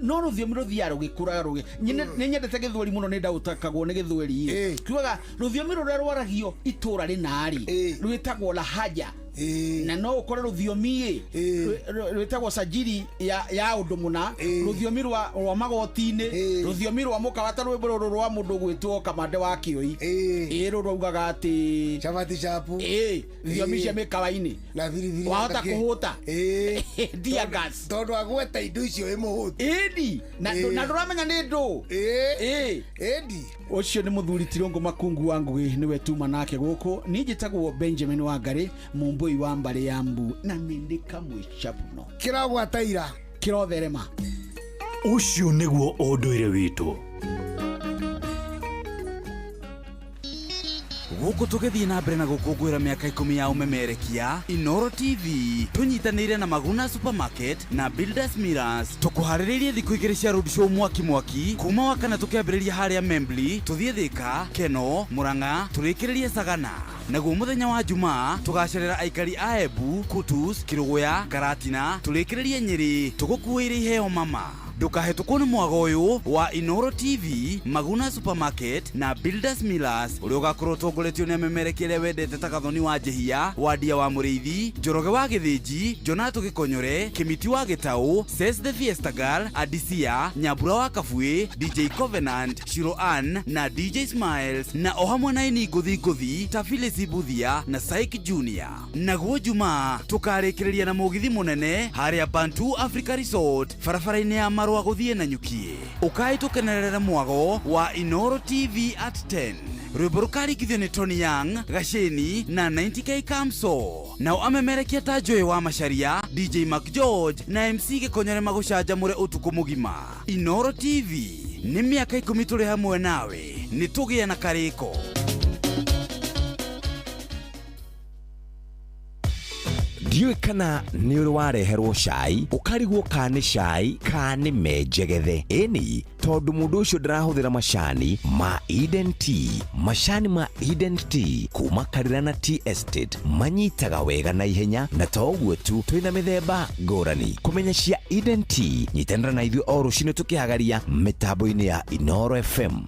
no rũthiomi rũthiaga rũgĩkũraga nĩ nyendete gĩthweri mũno nĩ ndaũtakagwo nĩ gĩthweri kiugaga rũthiomi rũrĩa rwaragia itũra rĩna-rĩ rwĩtagwo lahaja na no ũkore rũthiomi rwĩtagwo sajiri ya ũndũ mũna rũthiomi rwa magoti-inĩ rũthiomi rwa mũkawata rwĩmbo rũrũ rwa mũndũ gwĩtwo Kamande wa Kĩoi rũrũ raugaga atĩ chapati chapu thiomi cia mĩkawa-inĩ wahota kũhũta dia gas tondũ agweta indo icio ĩ mũhũti na ndũramenya nĩ ndũ ũcio nĩ mũthuri Tirungu Makungu wa Ngũgĩ nĩwe tuma nake gũkũ niĩ njĩtagwo Benjamin Wangari mũmbũi wa Mbarĩ ya Mbu na nĩ kamwĩca mũno kĩragwataira kĩrotherema ũcio nĩguo ũndũire witũ gũkũ tũgĩthiĩ na mbere na gũkũngũĩra mĩaka 10 ya ũmemerekia Inooro TV tũnyitanĩire na Maguna Supermarket na Builders Millers tũkũharĩrĩirie thikũ igĩrĩ cia road show mwaki kuma wakana tũkĩambĩrĩria harĩa Membli tũthiĩ Thĩka Keno Murang'a tũrĩkĩrĩrie Sagana naguo mũthenya wa Jumaa tũgacerera aikari a Embu Kutus Kĩrũgũya Karatina tũrĩkĩrĩrie Nyĩrĩ tũgũkuĩire iheo mama ndũkahetũkwo nĩ mwago ũyũ wa Inooro TV Maguna Supermarket na Builders Millers ũrĩa ũgakorwo ũtongoretio nĩ amemerekia arĩa wendete ta Gathoni wa Njĩhia Wandia wa Mũrĩithi Njoroge wa Gĩthĩnji Jonathan Gĩkonyore Kĩmiti wa Gĩtaũ Ses the Fiesta Girl Adisia Nyambura wa Kabuĩ DJ Covenant Shiro Ann na DJ Smiles na o hamwe na ini ngũthi ta Phyllis Buthia na Saik Junior naguo Jumaa tũkarĩkĩrĩria na mũgithi mũnene harĩa Bantu Africa Resort barabara-inĩ ya Marũa gũthiĩ na Nyukie ũkaĩ tũkenerera mwago wa Inooro TV at 10 rwĩmbo rũkarikithio nĩ Tony Young Gacĩni na 90K Kamso nao amemerekia ta Joy wa Macharia DJ Mark George na MC Gĩkonyore magũcanjamũre ũtukũ mũgima Inooro TV nĩ mĩaka 10 tũrĩ hamwe nawe nĩ tũgĩa na karĩko ndiũĩ kana nĩ ũrĩ wareherwo cai ũkarigwo kana nĩ cai kana nĩ menjegethe ĩni tondũ mũndũ ũcio ndarahũthĩra macani ma Eden Tea macani ma Eden Tea kuma Karirana Tea Estate manyitaga wega na ihenya na to ũguo tu twĩna mĩthemba ngũrani kũmenya cia Eden Tea nyitanĩra na ithuĩ o rũciinĩ tũkĩhagaria mĩtambo-inĩ ya Inooro FM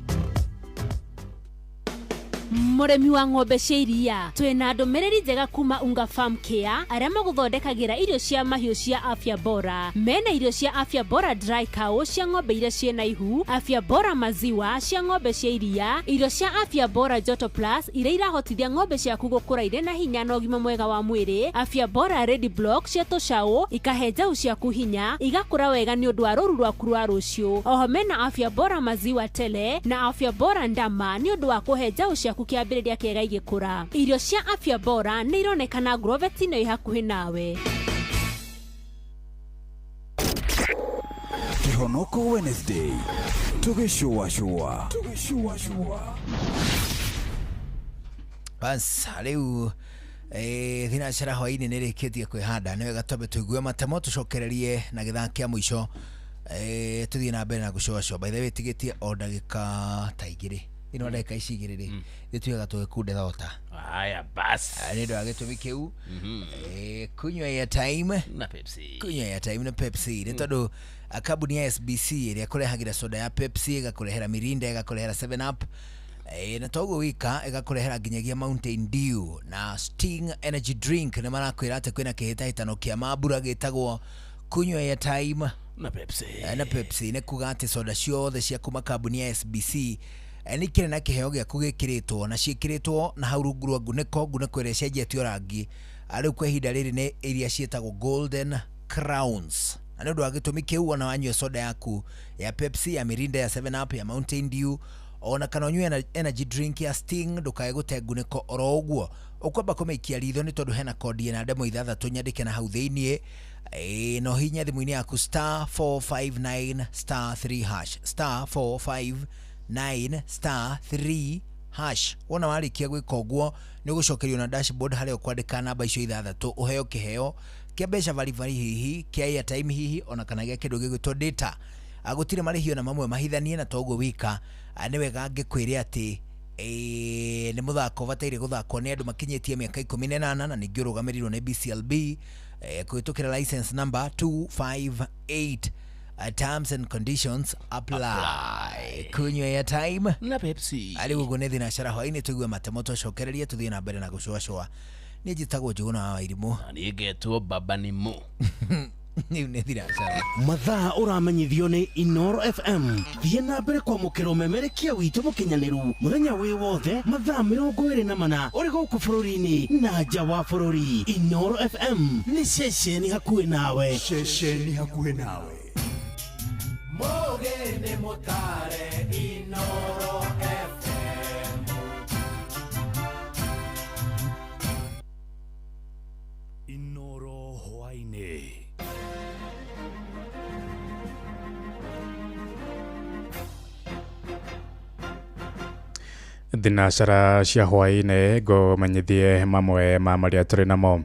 mũrĩmi wa ng'ombe cia iria twĩna ndũmĩrĩri njega kuma Unga Farm Care arĩa magũthondekagĩra irio cia mahiũ cia Afya Bora mena irio cia Afya Bora Dry Cow cia ng'ombe iria ciĩna ihu Afya Bora Maziwa cia ng'ombe cia iria irio cia Afya Bora Joto Plus iria irahotithia ng'ombe ciaku gũkũra irĩ na hinya na ũgima mwega wa mwĩrĩ Afya Bora Ready Block cia tũcaũ ikahe njaũ ciaku hinya igakũra wega nĩ ũndũ wa rũru rwaku rwa rũciũ oho mena Afya Bora Maziwa Tele na Afya Bora Ndama nĩ ũndũ wa kũhe njaũ ciaku kĩambĩrĩria kĩega igĩkũra irio cia Afya Bora nĩ ironekana Grovet-inĩ ĩ hakuhĩ nawe Kĩhonoko Wednesday tũgĩcũa bas riu thina cara hwaini nä rä kä tie kwä handa nä wega twambe tå igue matemo tå cokererie na gä thaa kä a må ico tå thiä na mbere na gå coacoa by the way tigä tie o ndagä ka ta igä rä ino ndagä ici igä rä rä nä tuiga tå gä kunde thota aya bas nä ndå agä tå mä kä u kunywa ya time na Pepsi kunywa ya time na Pepsi nä tondå kambuni ya SBC ĩrĩa kũrehagĩra soda ya Pepsi ĩgakũrehera Mirinda ĩgakũrehera 7up na toguo wika ĩgakũrehera nginyagia Mountain Dew na Sting energy drink nĩ marakwĩra atĩ kwĩna kĩhĩtahĩtano kĩa mambura gĩtagwo kunywa ya time na Pepsi nĩ kuga atĩ soda ciothe cia kuma kambuni ya SBC nĩ kĩrĩ na kĩheo gĩaku gĩkĩrĩtwo na ciĩkĩrĩtwo na hau rungu rwa ngunĩko ĩrĩa cenjetio rangi rĩu kwa ihinda rĩrĩ nĩ iria ciĩtagwo golden crowns na nĩ ũndũ wa gĩtũmi kĩu ona wanyua soda yaku ya Pepsi ya Mirinda ya 7up ya Mountain Dew ona kana unyue energy drink ya Sting ndũkae gũte ngunĩko oro ũguo ũkwamba kũmĩikia ritho nĩ tondũ hena kodi na ndemo ithathatũ nyandĩke na hau thĩiniĩ no hinya thimũ-inĩ yaku *459 *3 hash *459 *3 wona warĩkia gwĩka ũguo nĩ ũgũcokerio na dashboard harĩa ũkwandĩka namba icio ithathatũ ũheo kĩheo kia mbeca vari hihi kia airtime hihi ona kana gĩa kĩndũ gĩgwĩtwo data agũtirĩ marĩhio na mamwe mahithanie na toguo wika nĩ wega ngĩkwĩre atĩ nĩ mũthako bataire gũthakwo nĩ andũ makinyĩtie mĩaka 18 na ningĩ ũrũgamĩrĩirwo nĩ BCLB kũhĩtũkĩra license number 258 terms and conditions apply. Kunywa ya time na Pepsi ali gugu nĩ thina cara hwainĩ tũigue matemo tũcokererie tũthiĩ na mbere na gũcoacoa nĩ njĩtagwo Njũgũna wa Wairimũ nĩ ngetwo Baba nĩ Mo nĩ thina cara mathaa ũramenyithio nĩ Inoro FM thiĩ na mbere kwamũkĩra ũmemerekia witũ mũkinyanĩru mũthenya wĩ wothe mathaa 24 ũrĩ gũkũ bũrũri-inĩ na nja wa bũrũri. Inoro FM nĩ ceceni hakuhĩ nawe Mogene motare Inoro FM Inoro hwainĩ thinacara cia hwainĩ ngũmenyithie mamwe ma marĩa tũrĩ namo.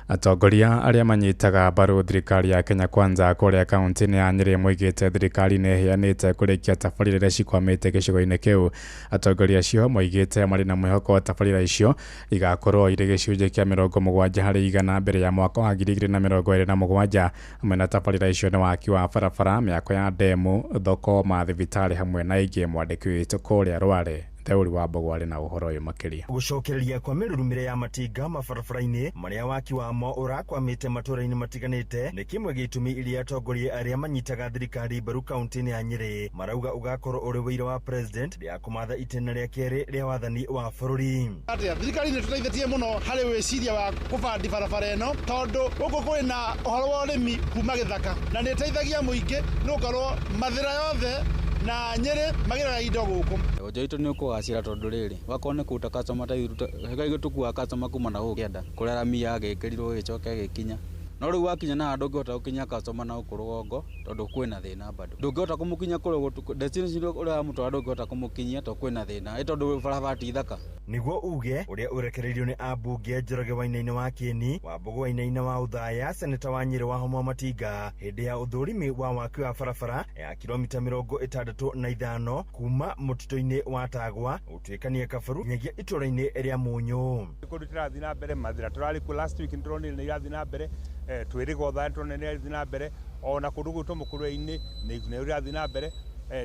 Atongoria arĩa manyitaga mbaru thirikari ya Kenya Kwanza kũrĩa kaunti-inĩ ya Nyĩrĩ moigĩte thirikari nĩ ĩheanĩte kũrĩkia tabarĩra iria cikwamĩte gĩcigo-inĩ kĩu. Atongoria acio moigĩte marĩ na mwĩhoko tabarĩra icio igakorwo irĩ gĩcunjĩ kĩa 70% mbere ya mwaka wa 2027 hamwe na tabarĩra icio nĩ waki wa barabara, mĩako ya ndemu, thoko, mathibitarĩ hamwe na ingĩ. Mwandĩki witũ kũrĩa Rware Theuri wa Mbogo arĩ na ũhoro ũyũ makĩria. Gũcokereria kwa mĩrurumĩre ya matinga mabarabara-inĩ marĩa waki wamo ũrakwamĩte matũũra-inĩ matiganĩte nĩ kĩmwe gĩtũmi iria atongoria arĩa manyitaga thirikari mbaru kaunti-inĩ ya Nyĩrĩ marauga ũgakorwo ũrĩ wĩira wa president rĩa kũmatha itĩna rĩa kerĩ rĩa wathani wa bũrũri. Thirikari nĩ tũteithĩtie mũno harĩ wĩciria wa kũbandi barabara ĩno tondũ gũkũ kwĩna ũhoro wa ũrĩmi kuma gĩthaka na nĩ ĩteithagia mũingĩ nĩ gũkorwo mathĩra yothe na Nyĩrĩ magĩraga indo gũkũ. Ũnjũ itũ nĩ ũkũgacĩra tondũ rĩrĩ wakorwo nĩ kũruta customer ta iruta hegai gũtukua customer kuma na gũkĩenda kũrera mia gĩkĩrirwo gĩcoke gĩkinya no rĩu wakinya na ndũngĩhota gũkinya customer na ũkũrũgongo tondũ kwĩna thĩna bado ndũngĩhota kũmũkinya kũrĩa destination ũrĩa mũtwara ndũngĩhota kũmũkinyia tondũ kwĩna thĩna tondũ barabara ti thaka. Niguo uge ũrĩa ũrekereirio nĩ ambunge Njoroge Wainaina wa Kĩeni, Wambogo Wainaina wa Uthaya, seneta wa Nyĩrĩ wa Homa Matinga hĩndĩ ya ũthũrimi wa waki wa barabara ya kilomita 65 kuma mũtitũ-inĩ wa Tagwa ũtuĩkanie Kabaru nyagia itũra-inĩ rĩa Mũnyũ. Kũndũ tũrathiĩ na mbere mathĩra tũrarĩ kuo last week nĩ tũronire nĩ irathiĩ na mbere twĩrĩga Uthaya nĩ tũronire nĩ irathiĩ na mbere ona kũndũ gwĩtwo Mũkũrwe-inĩ nĩ irathiĩ na mbere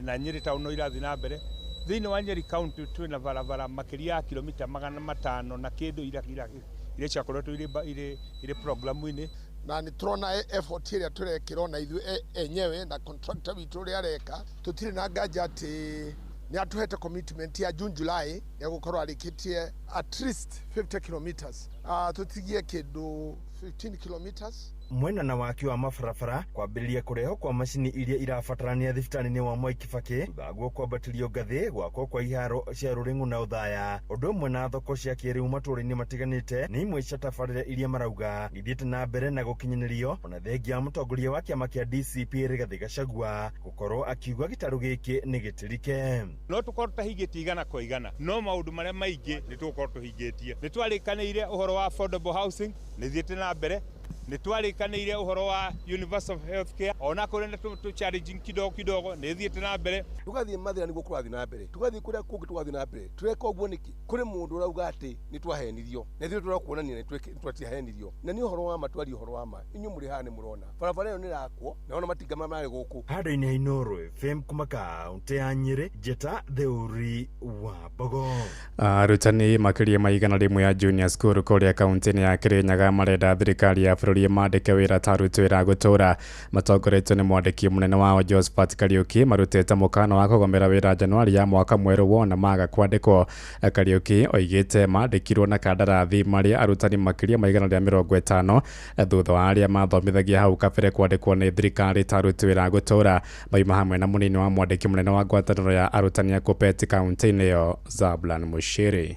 na Nyĩrĩ town no irathiĩ na mbere. Thĩinĩ wa Nyeri County twĩna barabara makĩria ya kilomita 500 na kĩndũ iria ciakoretwo irĩ programu-inĩ na nĩ tũrona effort ĩrĩa tũrekĩrwo na ithuĩ enyewe na contractor witũ ũrĩa areka tũtirĩ na nganja atĩ nĩ atũhete commitment ya June July ya gũkorwo arĩkĩtie at least 50 kilometers tũtigie kĩndũ 15 kilometers mwena na waki wa mabarabara kwambĩrĩria kũreho kwa macini iria irabatarania thibitarĩ-inĩ wa Mwai Kibaki thutha kwambatirio ngathĩ gwakwo kwa iharo cia Rũrĩng'u na Ũthaya ũndũ ũmwe na thoko cia kĩrĩu matũũra-inĩ matiganĩte nĩ imwe cia tabarĩra iria marauga ithiĩte na mbere na gũkinyanĩrio ona thengia mũtongoria wa kĩama kĩa DCP Rigathĩ Gachagua gũkorwo akiuga gĩtarũ gĩkĩ nĩ gĩtirike. No tũkorwo tũhingĩtie igana kwa igana no maũndũ marĩa maingĩ nĩ tũkorwo tũhingĩtie. Nĩ twarĩkanĩire ũhoro wa affordable housing nĩ thiĩte na mbere. Nĩ twarĩkanĩire ũhoro wa universal health care ona kũrĩ na tũ challenging kidogo nĩ thiĩte na mbere. Tugathiĩ mathĩna nĩguo kũrathiĩ na mbere. Tugathiĩ kũrĩa kũngĩ tũgathiĩ na mbere. Tureka ũguo nĩkĩ? Kũrĩ mũndũ ũrauga atĩ nĩ twahenirio. Na ithuĩ tũrakuonania nĩ twatihenirio. Na nĩ ũhoro wa ma twari ũhoro wa ma. Inyuĩ mũrĩ haha nĩ mũrona. Barabara ĩyo nĩ ĩrakwo na ona matinga marĩ gũkũ. Handũ-inĩ ha Inooro FM kuma kaũntĩ ya Nyĩrĩ, Njeta Theuri wa Mbogo. Arutani makĩria ma igana rĩmwe ya junior school kũrĩa kaũntĩ-inĩ ya Kirinyaga marenda thirikari ya bũrũri mandĩke wĩra ta aruti wĩra gũtũũra. Matongoretio nĩ mwandĩki mũnene wao Josephat Kariuki marutĩte mũkana wa kũgomera wĩra Januari ya mwaka mwerũ wona maga kwandĩkwo. Kariuki oigĩte mandĩkirwo na kandarathi marĩa arutani makĩria ma igana rĩa 50 thutha wa arĩa mathomithagia hau kabere kwandĩkwo nĩ thirikari ta aruti wĩra gũtũũra. Mauma hamwe na mũnini wa mwandĩki mũnene wa ngwatanĩro ya arutani ya Kuppet kaũntĩ-inĩ ĩyo Zablan Mushiri.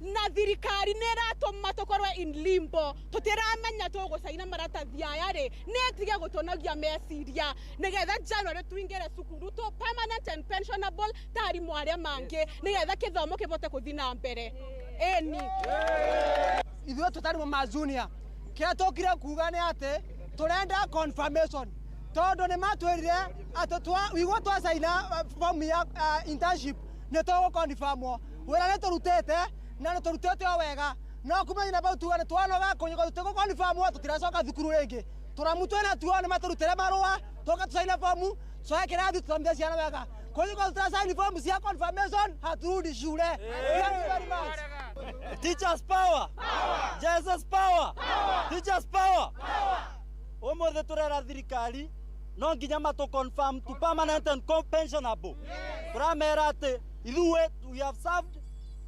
Na thirikari nĩ ĩratũma tũkorwo in limbo tũtiramenya tũgũcaina maratathi aya rĩ nĩ ĩtige gũtũnogia meciria nĩgetha January tuingĩre cukuru tũ permanent and pensionable ta arimũ arĩa mangĩ nĩgetha gĩthomo kĩbote gũthiĩ na mbere. Ĩni ithuĩ tũtarĩ ma junior kĩrĩa tũkire kuga nĩ atĩ tũrenda confirmation tondũ nĩ matwĩrire atĩ wigwo twacaina form ya internship nĩ tũgũconfirmwo wĩra nĩ tũrutĩte na tũrutĩte o wega no kumenya bau tuga nĩ twanoga kũnyĩka tũgũconfirmwo tũtiracoka thukuru rĩngĩ tũramutwe na tuo nĩ maturutĩre marũa tũka tũcaina form coya kĩrathi tũthomithie ciana wega kũnyĩka tũtracaini form cia confirmation haturudi shule. Thank you very much. Teachers power. Jesus power. Teachers power. Ũmũthĩ tũrera thirikari no nginya matũ confirm to permanent and pensionable. Tũramera atĩ ithuĩ we have served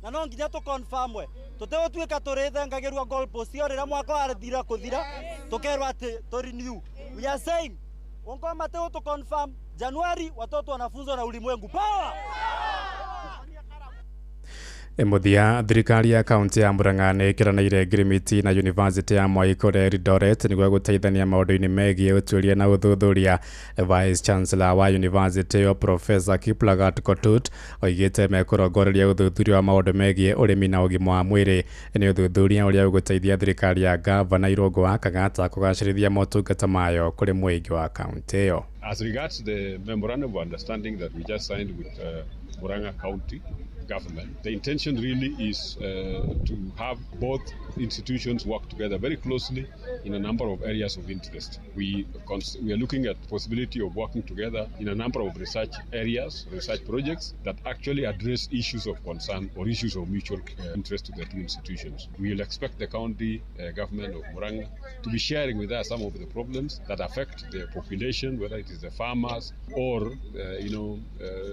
na no nginya tũ confirm we tũtegũtuĩka tũrĩthengagĩrwo goal post ĩyo rĩrĩa mwaka wathira kũthira tũkerwo atĩ tũ renew. We are saying onko mateo tũ confirm Januari watoto wanafunzwa na ulimwengu power. Muthia thirikari ya kaunti ya Murang'a nĩ ĩkĩranĩire ngirimiti na University ya Moi kũrĩa Eldoret nĩguo gũteithania maũndũ-inĩ megiĩ ũtuĩria na ũthuthuria. Vice Chancellor wa University ĩyo Professor Kiplagat Kotut oigĩte mekũrongoreria ũthuthuria wa maũndũ megiĩ ũrĩmi na ũgima wa mwĩrĩ. Nĩ ũthuthuria ũrĩa ũgũteithia thirikari ya Gavana Irũngũ wa Kang'ata kũgacĩrithia motungata mayo kũrĩ mũingĩ wa kaunti ĩyo. As regards the memorandum of understanding that we just signed with Murang'a County government, the intention really is to have both institutions work together very closely in a number of areas of interest. We are looking at the possibility of working together in a number of research areas, research projects that actually address issues of concern or issues of mutual interest to the two institutions. We will expect the county government of Murang'a to be sharing with us some of the problems that affect the population, whether it is the farmers or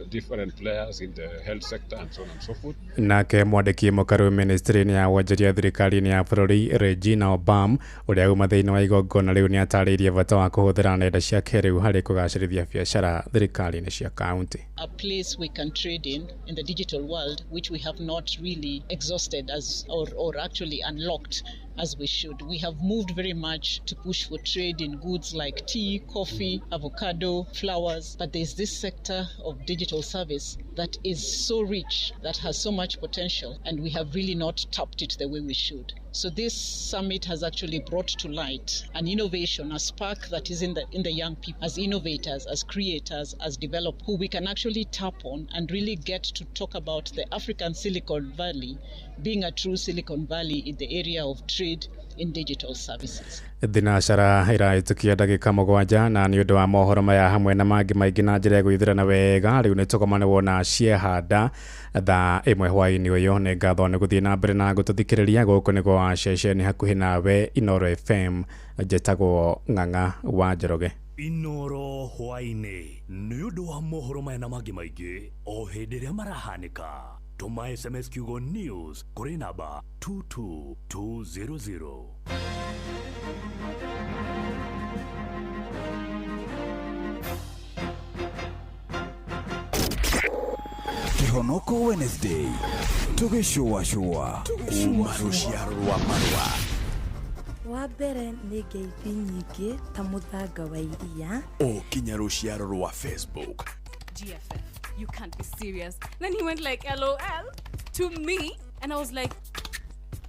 different players in the health sector and so on and so forth. Nake mwandĩki mũkaru ministry-inĩ ya wonjoria thirikari-inĩ ya bũrũri Regina Obam ũrĩa uma thĩinĩ wa igongona rĩu nĩ atarĩirie bata wa kũhũthĩra nenda cia kĩrĩu harĩ kũgacĩrithia biacara thirikari-inĩ cia kaunti. A place we can trade in the digital world which we have not really exhausted as or actually unlocked as we should. We have moved very much to push for trade in goods like tea, coffee, avocado, flowers, but there's this sector of digital service that is so rich, that has so much potential, and we have really not tapped it the way we should. So this summit has actually brought to light an innovation, a spark that is in the young people, as innovators, as creators, as developers, who we can actually tap on and really get to talk about the African Silicon Valley being a true Silicon Valley in the area of trade in digital services. Thinacara ĩraĩtũkia ndagĩka 7 na nĩ ũndũ wa mohoro maya hamwe na mangĩ maingĩ na njĩra gũithĩrana wega rĩu nĩ tũkomanĩrwo na ciehanda thaa 1 hwaĩ-inĩ ũyũ nĩ ngatho nĩ gũthiĩ na mbere na gũtũthikĩrĩria gũkũ nĩ gwa ceceni hakuhĩ nawe Inooro FM njĩtagwo Ng'ang'a wa Njoroge. Inooro hwaĩ-inĩ nĩ ũndũ wa mohoro maya na mangĩ maingĩ o hĩndĩ ĩrĩa marahanĩka. Tuma SMS kiugo news kuri namba 22200. Tonoko Wednesday tugicua kuma ruciaro rwa marua. Wa mbere nĩ ngeithi nyingĩ ta mũthanga wa iria. Kinya ruciaro rwa Facebook. GFF, you can't be serious. Then he went like LOL to me and I was like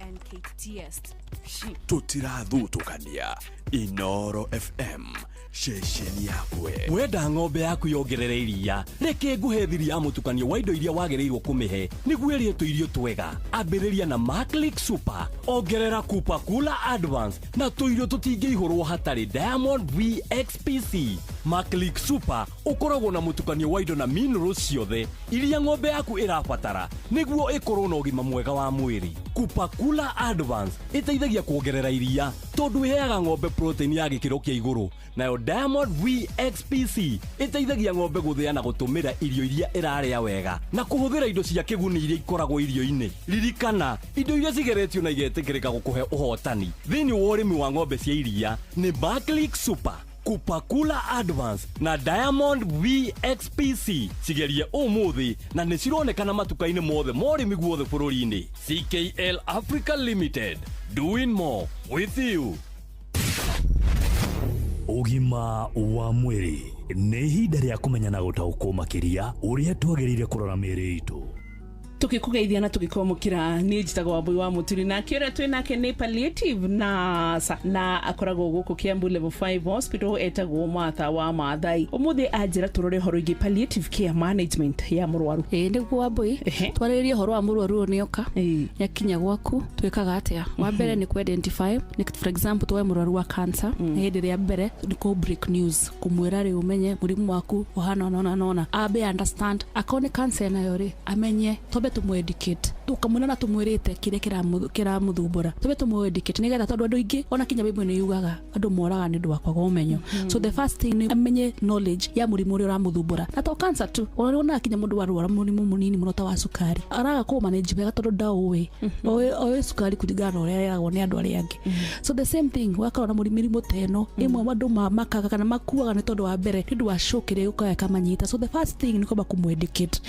NKTS. Tutirathutukania Inoro FM shesheni yakwe. Wenda ng'ombe yaku yongerere iria reke nguhethiria mutukanio wa indo iria wagereirwo kumihe niguo irie tuirio twega. Ambiriria na Maclick Super, ongerera Kupa Kula Advance na tuirio tutingĩihũrwo hatari Diamond VXPC. Maclick Super ukoragwo na mutukanio wa indo na minerals ciothe iria ng'ombe yaku irabatara niguo ikorwo na ũgima mwega wa mwĩrĩ. Kupa Kula Advance iteithagia kuongerera iria tondu iheaga ng'ombe protein ya gĩkĩro kĩa igũrũ. Nayo Diamond VXPC iteithagia ng'ombe gũthĩa na gũtũmĩra irio iria ĩrarĩa wega na kũhũthĩra indo cia kĩguni iria ikoragwo irio-inĩ. Ririkana, indo iria cigeretio na igetĩkĩrĩka gũkũhe ũhotani thĩinĩ wa ũrĩmi wa ng'ombe cia iria nĩ Maclick Super, Kupa Kula Advance na Diamond VXPC. Cigerie ũmũthĩ na nĩ cironekana matuka-inĩ mothe ma ũrĩmi guothe bũrũri-inĩ. CKL Africa Limited, doing more with you. Ugima wa mwiri nĩ ihinda rĩa kũmenya na gũtaũkwo makĩria ũrĩa twagĩrĩire kũrora mĩĩrĩ itũ. Tukikugeithia na tugikomukira ni njitagwo Wambui wa Muturi na kĩrĩa twĩ nake nĩ palliative na akoragwo gũkũ Kiambu level 5 hospital etagwo Martha wa Maathai. Ũmũthĩ anjĩra tũrore horo igi palliative care management ya mũrwaru. Nĩguo Wambui twarĩrie horo wa mũrwaru nĩoka yakinya gwaku twĩkaga atĩa. Wa mbere nĩ identify, for example twae mũrwaru wa cancer hĩndĩ ĩrĩa mbere nĩ ko break news kumwĩra rĩ ũmenye mũrimũ waku ũhana nona abe understand akone cancer nayo rĩ amenye tobe tumuedicate tukamuna na tumwirite kire kiramuthumbura tobe tumuedicate nigetha tondu andu ingi ona kinya Bible ni yugaga andu moraga ni ndu wakwa gomenyo. So the first thing ni amenye knowledge ya murimu uri uramuthumbura na to cancer tu ona kinya mundu warwara murimu munini muno ta wa sukari araga ko manage bega tondu ndawe owe sukari kuringana uria yaragwo ni andu aria angi. So the same thing wakora murimu teno imwe andu makaga kana makuaga ni tondu wa mbere ni ndu wa shokire ukaya kamanyita. So the first thing ni kwamba kumuedicate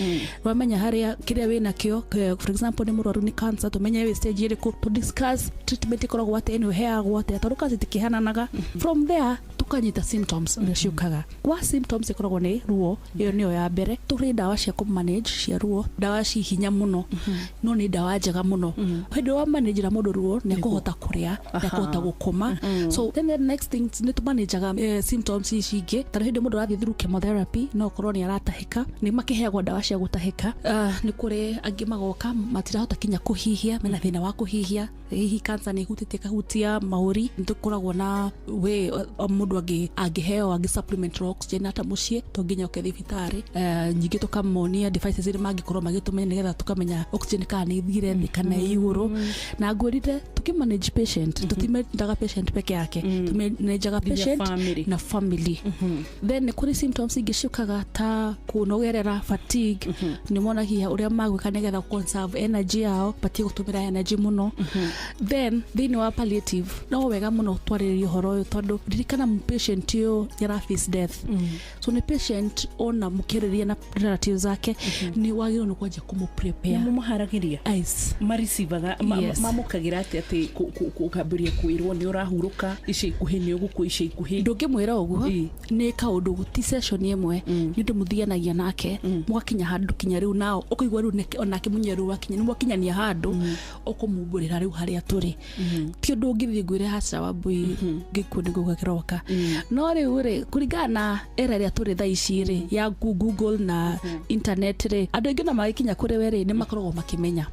wamenya haria kiria wina kio. For example ni mũrwaru ni cancer tumenye we stage iriku to discuss treatment ikoragwo atĩa ĩno heagwo atĩa tondu cancer tikihananaga. From there tukanyita symptoms na ciukaga kwa symptoms ikoragwo ni ruo iyo niyo ya mbere turi dawa cia manage cia ruo dawa ci hinya muno no ni dawa njega muno hindi wa manage na mundu ruo ni kuhota kuria na kuhota gukoma. So then the next thing ni to manage symptoms ici tara hindi mundu arathi through chemotherapy no korwo ni aratahika ni makiheagwo dawa cia gutahika. Ni kuri angi magoka matirahota kinya kuhihia mena thina wa kuhihia hihi cancer ni hutite kahutia mauri nitukoragwo na we mundu angiheo supplement oxygen ata mucie to nginya uke thibitari nyingi tukamonia devices iria mangikorwo magitumenya nigetha tukamenya oxygen kana ni thire thi kana iguru na ngurite tukimanage patient tutimendaga patient peke yake tumenejaga patient na family. Then kuri symptoms ingicukaga ta kunogerera fatigue ni mona hiya uria magwika nigetha conserve energy yao pati gutumira energy muno. Then thini wa palliative no wega muno twarĩrie horo uyu tondu ririkana patient yo yara face death. So ni patient ona mukiriria na relatives zake ni wagirwo no kwanja kumu prepare mu maharagiria ice marisivaga mamukagira ati kukabiria kwirwo ni urahuruka ici ikuhi ni uguku ici ikuhi ndungimwira uguo ni kaundu guti session imwe ni ndimuthianagia nake mugakinya handu kinya riu nao ukigwa riu onake munyeru wakinya ni mwakinyania handu ukumumburira riu haria turi ti undu ngithii ngwire haca Wambui ngikundi gugakiroka no riu ri kuringana era ria turi tha ici ri ya Google na internet ri andu ingi na magikinya kuri we ri ni makoragwo makimenya.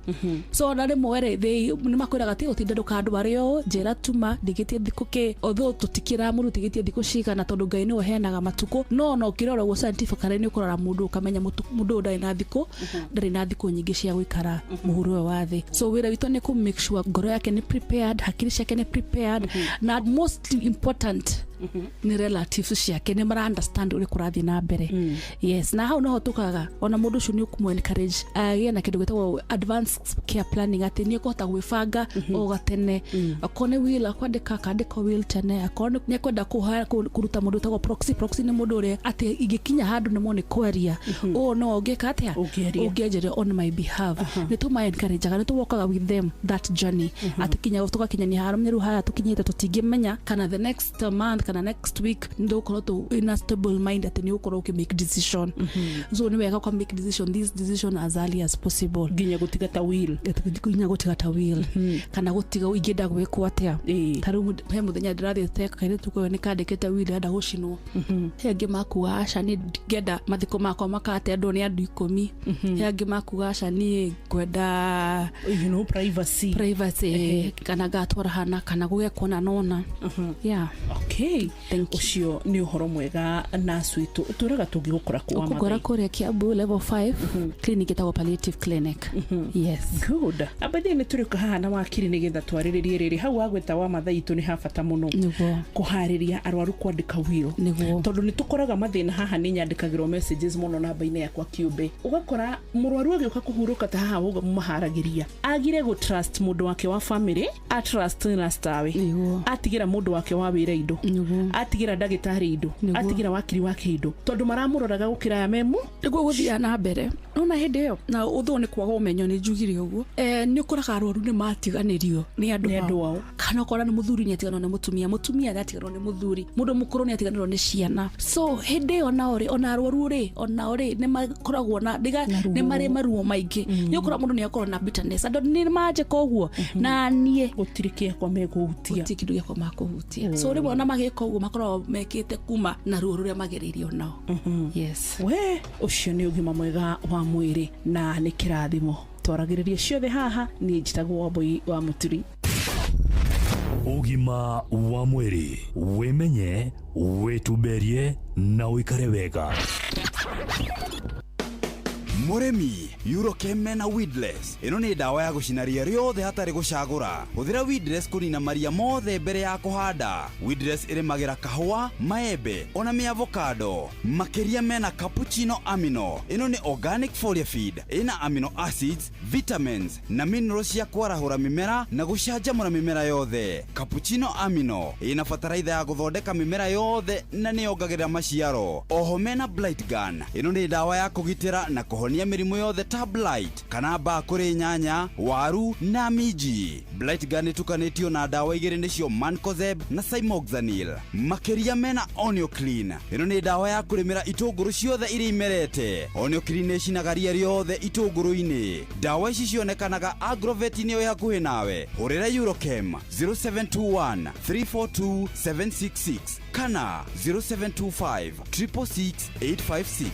So na rimwe ri ni makwiraga ti utinda ndukandu bario njira tuma ndigitie thikuke although tutikira murutigitie thiku cigana tondu Ngai ni uheanaga matuku no kirora go scientifically ni ukorora mundu ukamenya mundu ndari na thiku ndari na thiku nyingi cia gwikara muhuru wa thi. So wira witu ni ku make sure ngoro yake ni prepared, hakiri ciake ni prepared na most important ni relatives ciake ni mara understand uri kurathi na mbere yes na hau no tukaga ona mundu ucio ni ukumu encourage agie na kindu gitagwo advanced care planning ati ni kuhota gwibanga o gatene akone will akwandika kandika will tene akone ni kwenda kuruta mundu tagwo proxy ni mundu uri ati igikinya handu ni mone kwaria o no ongeka atia ungejeria on my behalf ni tuma encourage aga ni tuwokaga with them that journey ati kinya tugakinya ni haru mnyeru haya tukinyite tutingimenya kana the next month kana next week ndo ukorwo tu in a stable mind ati ni ukorwo ki make decision so ni wega kwa make this decision as early as possible ginya gutigata will kana gutiga uigenda gwekwo atia taru he muthenya ndirathi teka kaire tuko ni kandikete will ada gucinwo hengi makuwa aca ni ngenda mathiko makwa makate andu ni andu 10 hengi makuwa aca ni kwenda privacy kana gatwara hana kana gugekwo na nona okay ucio ni uhoro mwega na switu turaga tungigukora kwa mathai ukugora kore Kiambu level 5 clinic itago palliative clinic yes good abadi ni turika haha na wakiri ni getha twariririe riri hau agweta wa mathai tu ni habata muno kuhariria arwaru kwandika will tondu ni tukoraga mathina haha ni nyandikagirwo messages muno namba-ini yakwa kiumbe ugakora murwaru agioka kuhuruka ta haha uga maharagiria agire go trust mundu wake wa family a trust na stawe atigira mundu wake wa wira indo atigira ndagitari indo atigira wakiri wake indo tondu maramuroraga gukira ya memu niguo guthia na mbere nona hindi yo na uthu ni kwaga umenyo ni njugire uguo ni ukuraga arwaru ni matiganirio ni andu wao kana kora ni muthuri ni atiganwo ni mutumia ni atiganwo ni muthuri mundu mukuru ni atiganwo ni ciana so hindi yo ona arwaru ri ni makoragwo na diga ni mari maruo maingi ni ukora mundu ni akorwo na bitterness ando ni maje koguo na nie gutirikia kwa meguhutia gutikirugia kwa makuhutia so rimwe ona magika uguo makorwo mekite kuma na ruo ruria mageririo nao yes we ucio ni ugima mwega wa mwiri na ni kirathimo twaragiririe ciothe haha ni njitagwo Wambui wa Muturi. Ugima wa mwiri wimenye wituberie na uikare wega. Muremi Eurochem na Weedless ino ni dawa ya gucinaria riothe hatari gucagura. Huthira Weedless kunina maria mothe mbere ya kuhanda. Weedless irimagira kahua, maembe ona mi avocado. Makiria mena cappuccino amino. Ino ni organic foliar feed. Ina amino acids, vitamins na minerals ya kwarahura mimera na gucanjamura mimera yothe. Cappuccino amino ina fataraitha ya guthondeka mimera yothe na ni yongagirira maciaro. Oho mena Blight Gun. Ino ni dawa ya kugitira na kuhonia mirimu yothe ta blight kana ba kuri nyanya, waru na miji. Blight Gun itukanitio na dawa igiri nicio Mancozeb na Cymoxanil. Makiria mena Onio Clean. Ino ni dawa ya kurimira itunguru ciothe iri imerete. Onio Clean icinagaria riothe itunguru-ini. Dawa ici cionekanaga Agrovet-ini oi hakuhi nawe. Hurira Eurochem 0721 342 766 kana 0725 666 856.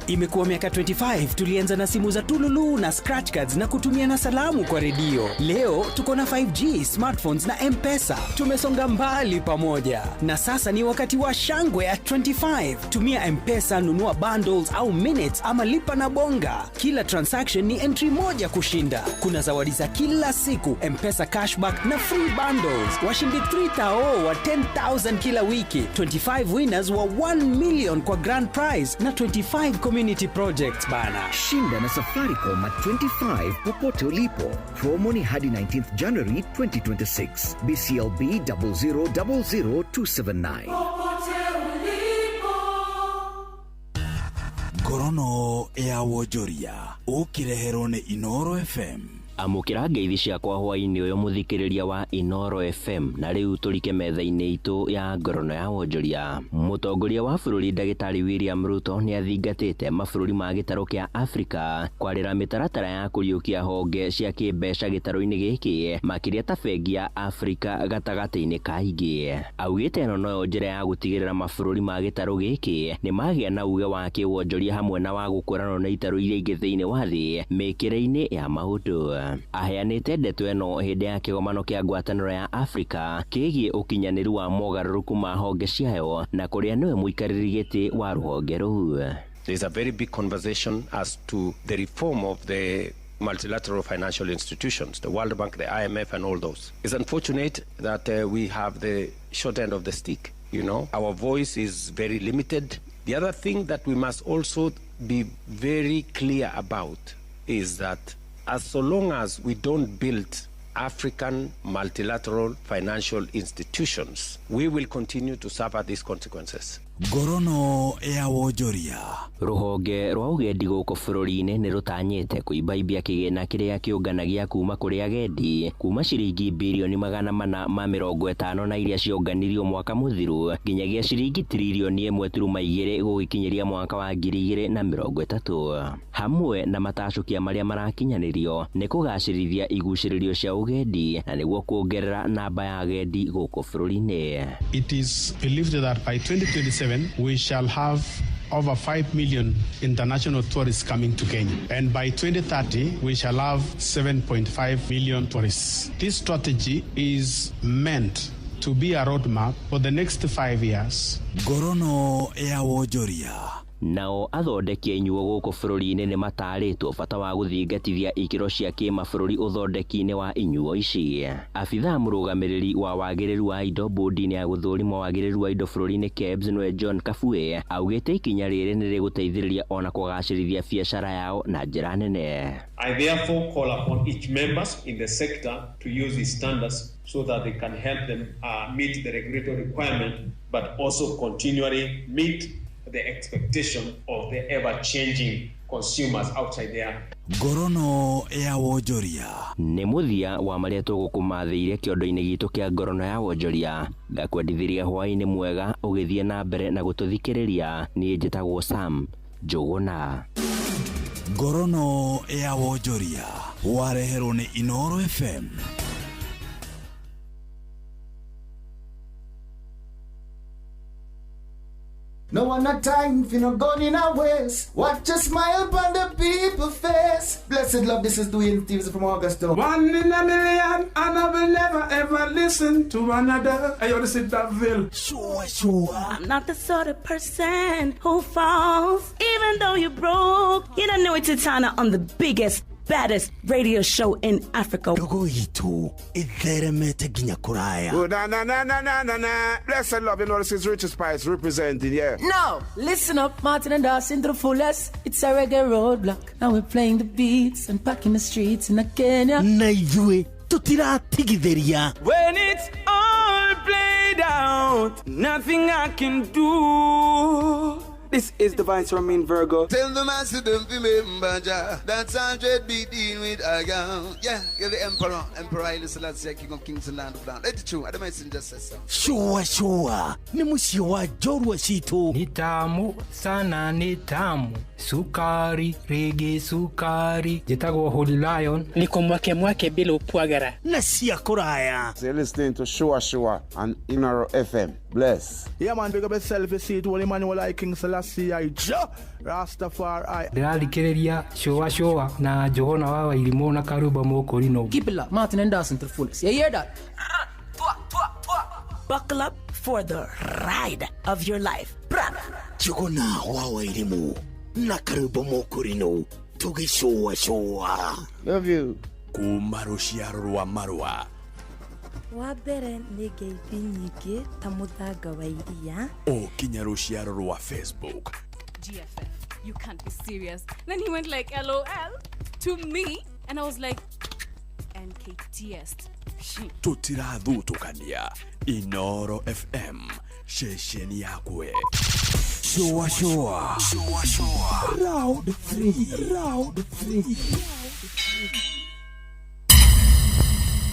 Imekuwa miaka 25 tulianza na simu za tululu na scratch cards na kutumia na salamu kwa redio. Leo tuko na 5G, smartphones na M-Pesa. Tumesonga mbali pamoja. Na sasa ni wakati wa shangwe at 25. Tumia M-Pesa, nunua bundles au minutes ama lipa na bonga. Kila transaction ni entry moja kushinda. Kuna zawadi za kila siku, M-Pesa cashback na free bundles. Washindi 3,000 wa 10,000 kila wiki. 25 winners wa 1 million kwa grand prize na 25 community projects bana. Shinda na Safaricom at 25 popote ulipo. Promo ni hadi 19th January 2026. BCLB 0000279. Gorono ya Wojoria ukirehero ni Inoro FM. Amukira ngeithi ciakwa hwaini uyu muthikiriria wa Inoro FM na riu turike metha-ini itu ya ngorono ya Wonjoria. Mutongoria wa bururi Ndagitari William Ruto ni athingatite mabururi ma gitaro kia Afrika kwarira mitaratara ya kuriukia honge cia kimbeca gitaro-ini giki makiria ta bengi ya Afrika gatagati-ini kaingi. Augite eno no njira ya gutigirira mabururi ma gitaro giki ni magia na uge wa kiwonjoria hamwe na wa gukurana na itaro iria ingi thiini wa thi mikire-ini ya mahutu. Aheanite ndeto eno hindi ya kigomano kia ngwataniro ya Afrika kigie ukinyaniru wa mogaruruku ma honge ciayo na kuria niwe muikariri giti wa ruhonge ruu. There's a very big conversation as to the reform of the multilateral financial institutions, the World Bank, the IMF, and all those. It's unfortunate that we have the short end of the stick. Our voice is very limited. The other thing that we must also be very clear about is that as so long as we don't build African multilateral financial institutions, we will continue to suffer these consequences. Ngorono ya wonjoria. Ruhonge rwa ugendi guku bururi-ini ni rutanyite kuibaibia kigina kiria kiunganagia kuma kuri agendi kuma ciringi bilioni 450 na iria ciunganirio mwaka muthiru nginyagia ciringi trilioni 1.2 gugikinyiria mwaka wa 2030 hamwe na matacukia maria marakinyanirio ni kugacirithia iguciririo cia ugendi na niguo kuongerera namba ya agendi guku bururi-ini. It is believed that by 2027 we shall have over 5 million international tourists coming to Kenya. And by 2030, we shall have 7.5 million tourists. This strategy is meant to be a roadmap for the next 5 years. Ngorono ya wonjoria. Nao athondeki a inyuo guku bururi-ini ni mataritwo bata wa guthingatithia ikiro cia kimabũrũri uthondeki-ini wa inyuo ici. Abitha murugamiriri wa wagiriru wa indo bodi-ini ya guthũrima wagiriru wa indo bururi-ini KEBS nwe John Kafue augite ikinya riri ni riguteithĩrĩria ona kugacĩrithia biacara yao na njĩra nene. I therefore call upon each members in the sector to use these standards so that they can help them meet the regulatory requirement, but also continually meet the expectation of the ever-changing consumers outside there. Ngorono ya wonjoria. Ni muthia wa maria tugukumathiire kiondo-ini gitu kia ngorono ya wonjoria ngakwendithiria hwaini mwega ugithie na mbere na gututhikiriria ni njitagwo Sam Njuguna. Ngorono ya wonjoria wareherwo ni Inoro FM. No one a time if you not gone in our ways. Watch a smile upon the people's face. Blessed love, this is Dwayne Stevens from Augusta. 1 in a million, and I will never ever listen to another. I ought to sit that Ville. Sure. I'm not the sort of person who falls. Even though you broke, you don't know it's Tana on the biggest, baddest radio show in Africa. Dogo itu itheremete ginya kuraya. Oh, na. Blessed love, you know this is Richard Spice representing, yeah. No, listen up, Martin and Dawson to the fullest. It's a reggae roadblock. Now we're playing the beats and packing the streets in Kenya. Naijue tutiratigithiria. When it's all played out, nothing I can do. This is Divine Sermon Virgo. Tell them I see them remember that's 100 BD with Aga. Yeah, give the Emperor Haile Selassie, King of Kings and Land of Down. Let it true, the messenger says so. Sure. Ni musio wa jorwa situ. Ni tamu sana ni tamu. Sukari, reggae sukari. Jitagwo Holy Lion. Niko mwake bila upwagara. Na siya kuraya. So you're listening to Shua on Inoro FM. Bless. Yeah man, big up yourself, you see it, Holy Emmanuel I King Selassie I Rastafari. Ndĩrathikĩrĩria Shua na Johona wa Irimo na Karuba Mokorino. Keep it up, Martin and Dawson to the fullest. You hear that? Buckle up for the ride of your life. Johona wa Irimo na Karuba Mokorino. Tugi Shua. Love you. Kumarushia rwa marwa. Wa mbere nĩ ngeithi nyingĩ ta mũthanga wa iria. Kinya ruciaro rwa Facebook. GFF, you can't be serious. Then he went like LOL to me and I was like NKTS. Tutirathutukania Inoro FM shesheni yakwe. Shua. Round 3.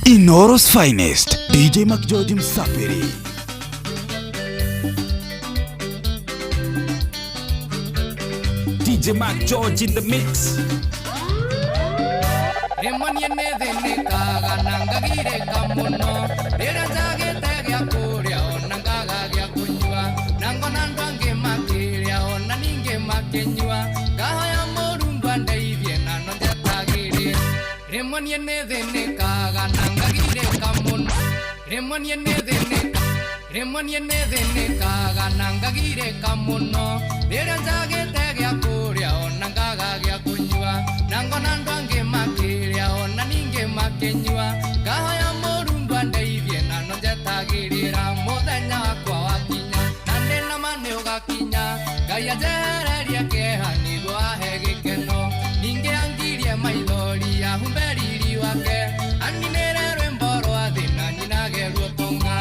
Inoro's finest, DJ McGeorge Msafiri. DJ McGeorge in the mix. Nango nandwange humberiri wake aninere rwimbo rwa thina nyinage ruotonga.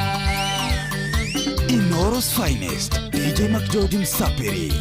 Inoro's finest, DJ McGeorge Msapiri.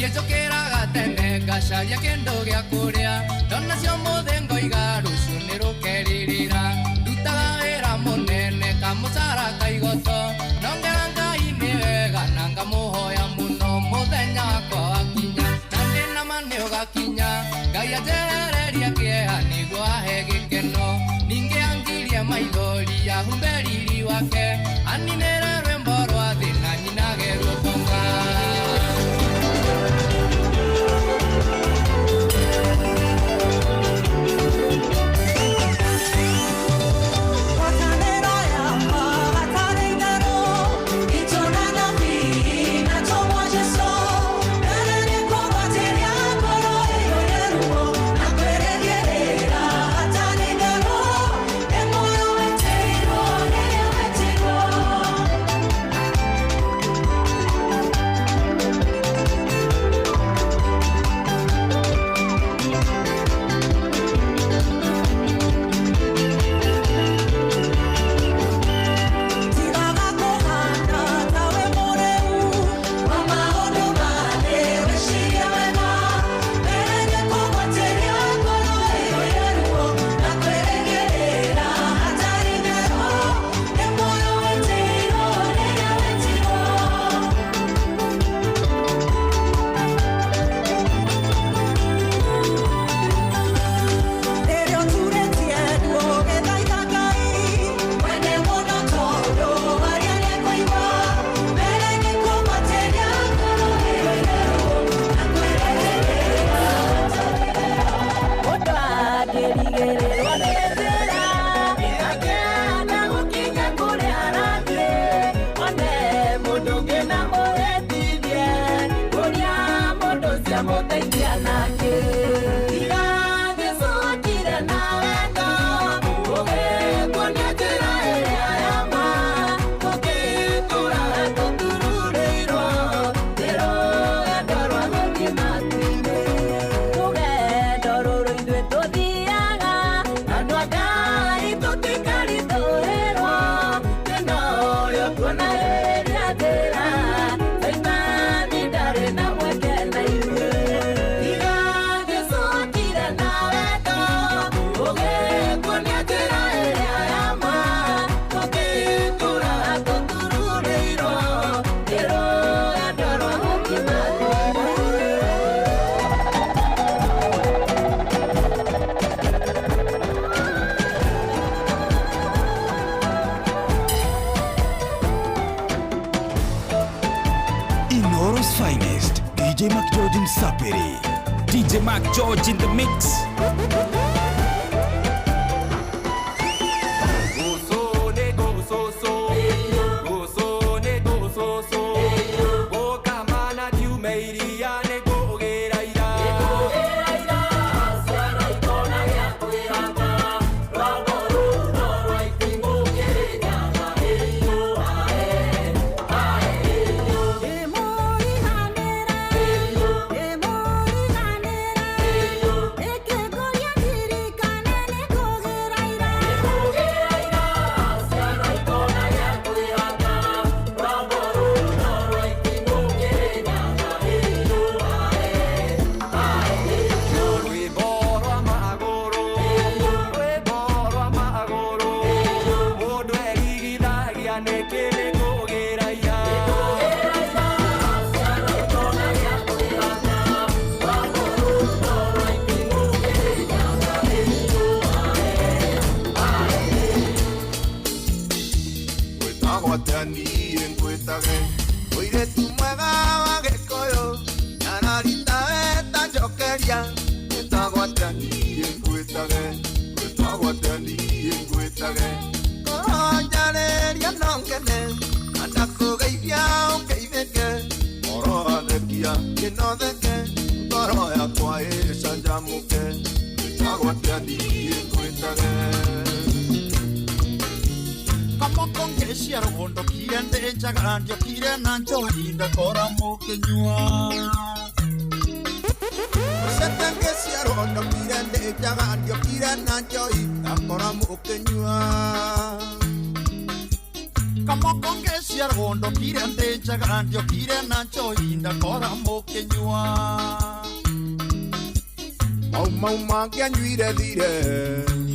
Yechokeraga tene ngacaria kĩndũ gĩa kũrĩa ndona cio mũthĩ ngoiga rũciũ nĩ rũkeririra ndutaga wĩra mũnene kamũcara kaigoto nongera Ngai nĩ wega na ngamũhoya mũno mũthenya wakwa wakinya na ndĩna ma nĩ ũgakinya Ngai anjehereria kĩeha nĩguo ahe gĩkeno ningĩ angirie maithori ahumberiri wake aninĩre rwĩmbo rwa thĩna nyinage ruotonga. DJ McGeorge Msapiri. DJ McGeorge in the mix. Omotenge siarondo kirende jagandio kirena joy akora mukenywa. Kamokonge siarondo kirende jagandio kirena joy akora mukenywa. Mau mangia nyuire thire.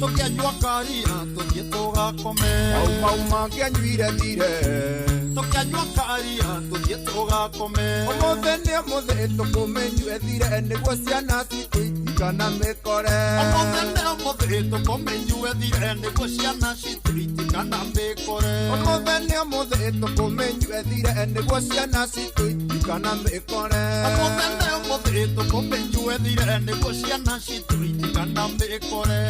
Tokia nyua karia tokie toga kome. Mau mangia nyuire thire. Tokia nyua karia tokie toga kome. Omothe omothe tokumenyue thire niguo ciana cituitikana mikore. Omothe tokumenyue thire niguo ciana cituitikana mikore. Omothe tokumenyue thire niguo ciana cituitikana mikore. Omothe tokumenyue thire niguo ciana cituitikana mikore.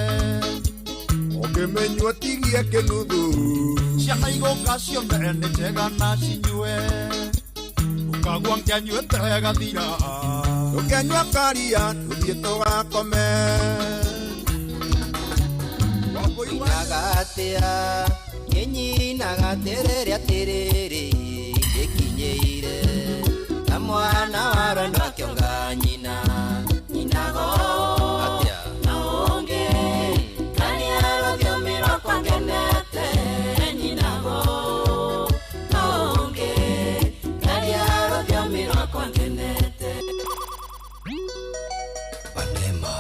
Okimenyua tigie kinuthu. Ciana igoka ciothe nĩ njega na cinyue. Ukagua ngĩanyue tega thira. Ũkĩanyua karia tũthiĩ tũgakome. Inagatea nyenyinaga terere aterere ngekinyĩire na mwana wa rwendo akĩonga nyina nyinago atia na ũngĩ karia rũthiomi rwakwa ngenete nyinago na ũngĩ karia rũthiomi rwakwa ngenete Panema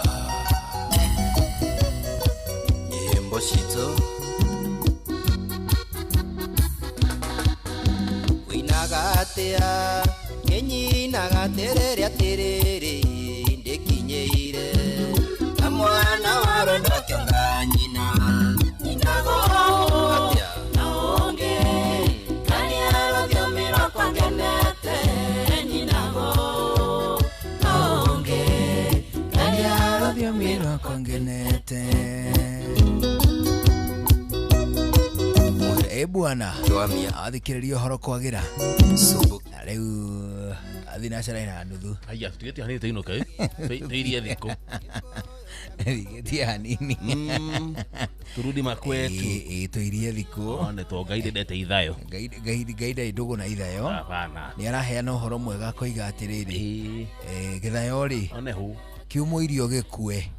nyimbo citũ Winagatea nyenyinaga terere aterere ndekinyĩire na mwana wa rwendo akĩonga nyina nyinago atia na ũngĩ karia rũthiomi rwakwa ngenete nyinago na ũngĩ karia rũthiomi rwakwa ngenete bwana Joamia athikiririo horo kwagira na riu athina cara ina nuthu aya tutigete hanite ino kai teirie thiko tigia hanini turudi makwetu tuirie thiko one to gaide dete ithayo gaide ndugu na ithayo hapana ni araheana uhoro mwega koiga atiriri githayo ri one hu kiumo irio gikue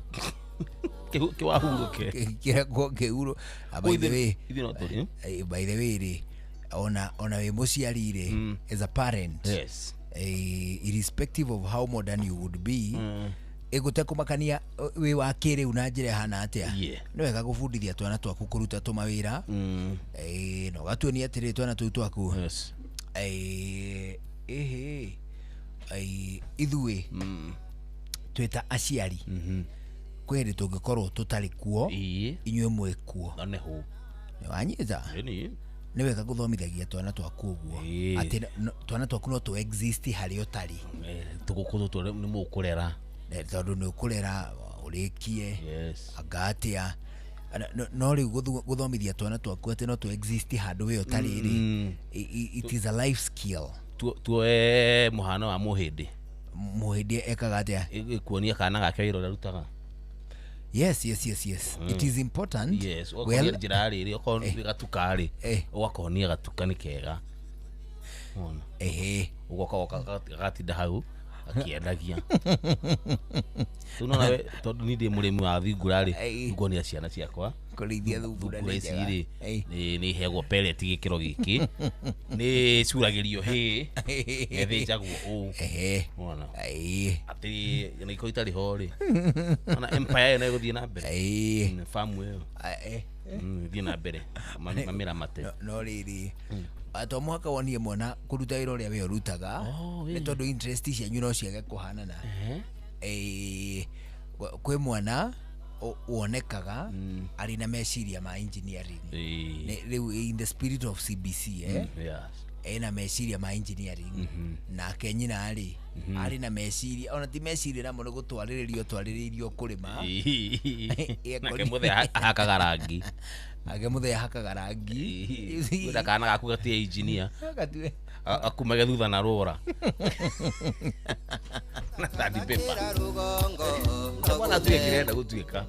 kiwahuruke kira ko keuro by the way ri ona we muciari ri as a parent yes irrespective of how modern you would be egute kumakania we wa kire una njira hana atia no wega gubundithia twana twaku kuruta tumawira no gatuonia atiri twana tu twaku yes ithue tweta aciari kwere tungikorwo tutari kuo inywe mwe kuo none hu wanyita ni wega guthomithagia twana twaku uguo ati twana twaku no to exist hari utari tugukuzo tu ni mukurera tondu ni ukurera urikie agatia no ri guthomithia twana twaku ati no to exist handu we utari ri it is a life skill tuwe muhano wa muhindi ekaga atia kuonia kana gake irora rutaga yes it is important well jirari ri okon gatukari ugakonia gatuka ni kega ona ugoka gatinda hau akiendagia tunaona we tondu ni ndi murimi wa thingurari ngonia ciana ciakwa kurithia thungura ni njega ni hegwo pellet gikiro giki ni curagirio hi ethijagwo u ona ati ni ko itari hori ona empire na guthie na mbere farm we thie na mbere mamira mate no riri ato mwaka wonie mwana kuruta wira uria we urutaga ni tondu interest cianyu no ciage kuhanana kwe mwana wonekaga ari na meciria ma engineering in the spirit of CBC ena meciria ma engineering na kenyina ari na meciria ona ti meciria na mono gutwariririo kurima nake muthe hakaga rangi hakaga rangi ura kana gaku gatie engineer akumage thutha na rora na tadi pepa mwana tuye kirenda gutuika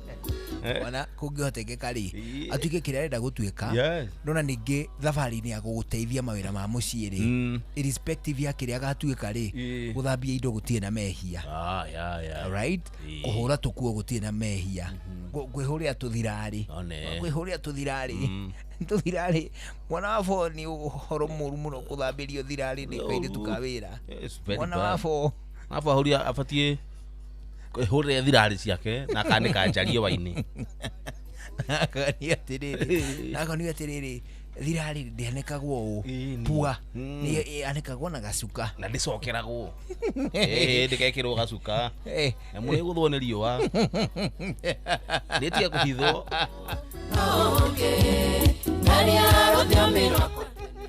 wana kungĩhotekeka rĩ atuĩke kĩrĩa arenda gũtuĩka Yes. ndona ningĩ thabarĩ-inĩ ya gũgũteithia mawĩra ma mũciĩ rĩ irrespective ya kĩrĩa agatuĩka rĩ gũthambia indo gũtirĩ na mehia right kũhũra tũkuo gũtirĩ na mehia kwĩhũrĩra tũthirarĩ kwĩhũrĩra tũthirarĩ tũthirarĩ mwana wa bo nĩ ũhoro mũru mũno kũthambĩrio thirarĩ nĩ kairĩ tukawĩra mwana wa bo abahuria abatie kwĩhũrĩra thirarĩ ciake na akanĩka njario waini nakoni atĩrĩrĩ thirarĩ ndĩanĩkagwo ũũ pua nĩ anĩkagwo na gacuka na ndĩcokeragwo ndĩgekĩrwo gacuka na mũrĩ gũthwo nĩ riũa ndĩtiga kũhithwo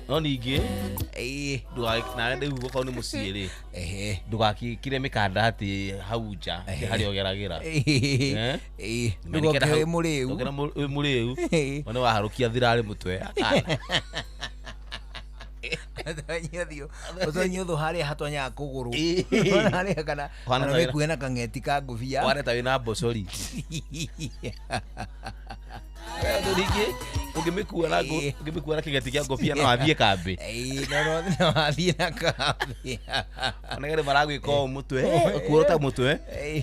no ningĩ nawe ndĩu gũkorwo nĩ mũciĩ rĩ ndũgakĩkire mĩkanda atĩ hau nja harĩa ũgeragĩra ndũgokĩre mũrĩu one waharũkia thirarĩ mũtwe akana ũtonyi ũthũ harĩa hatonyaga kũgũrũ harĩa kana wĩkuhe na kang'eti ka ngũbia wareta wĩna mbocori rĩngĩ ũngĩmĩkua na kĩgeti kĩa ngũbia no athiĩ kambĩ no athiĩ na kambĩ onagere maragwĩka ũũ mũtwe kuorota mũtwe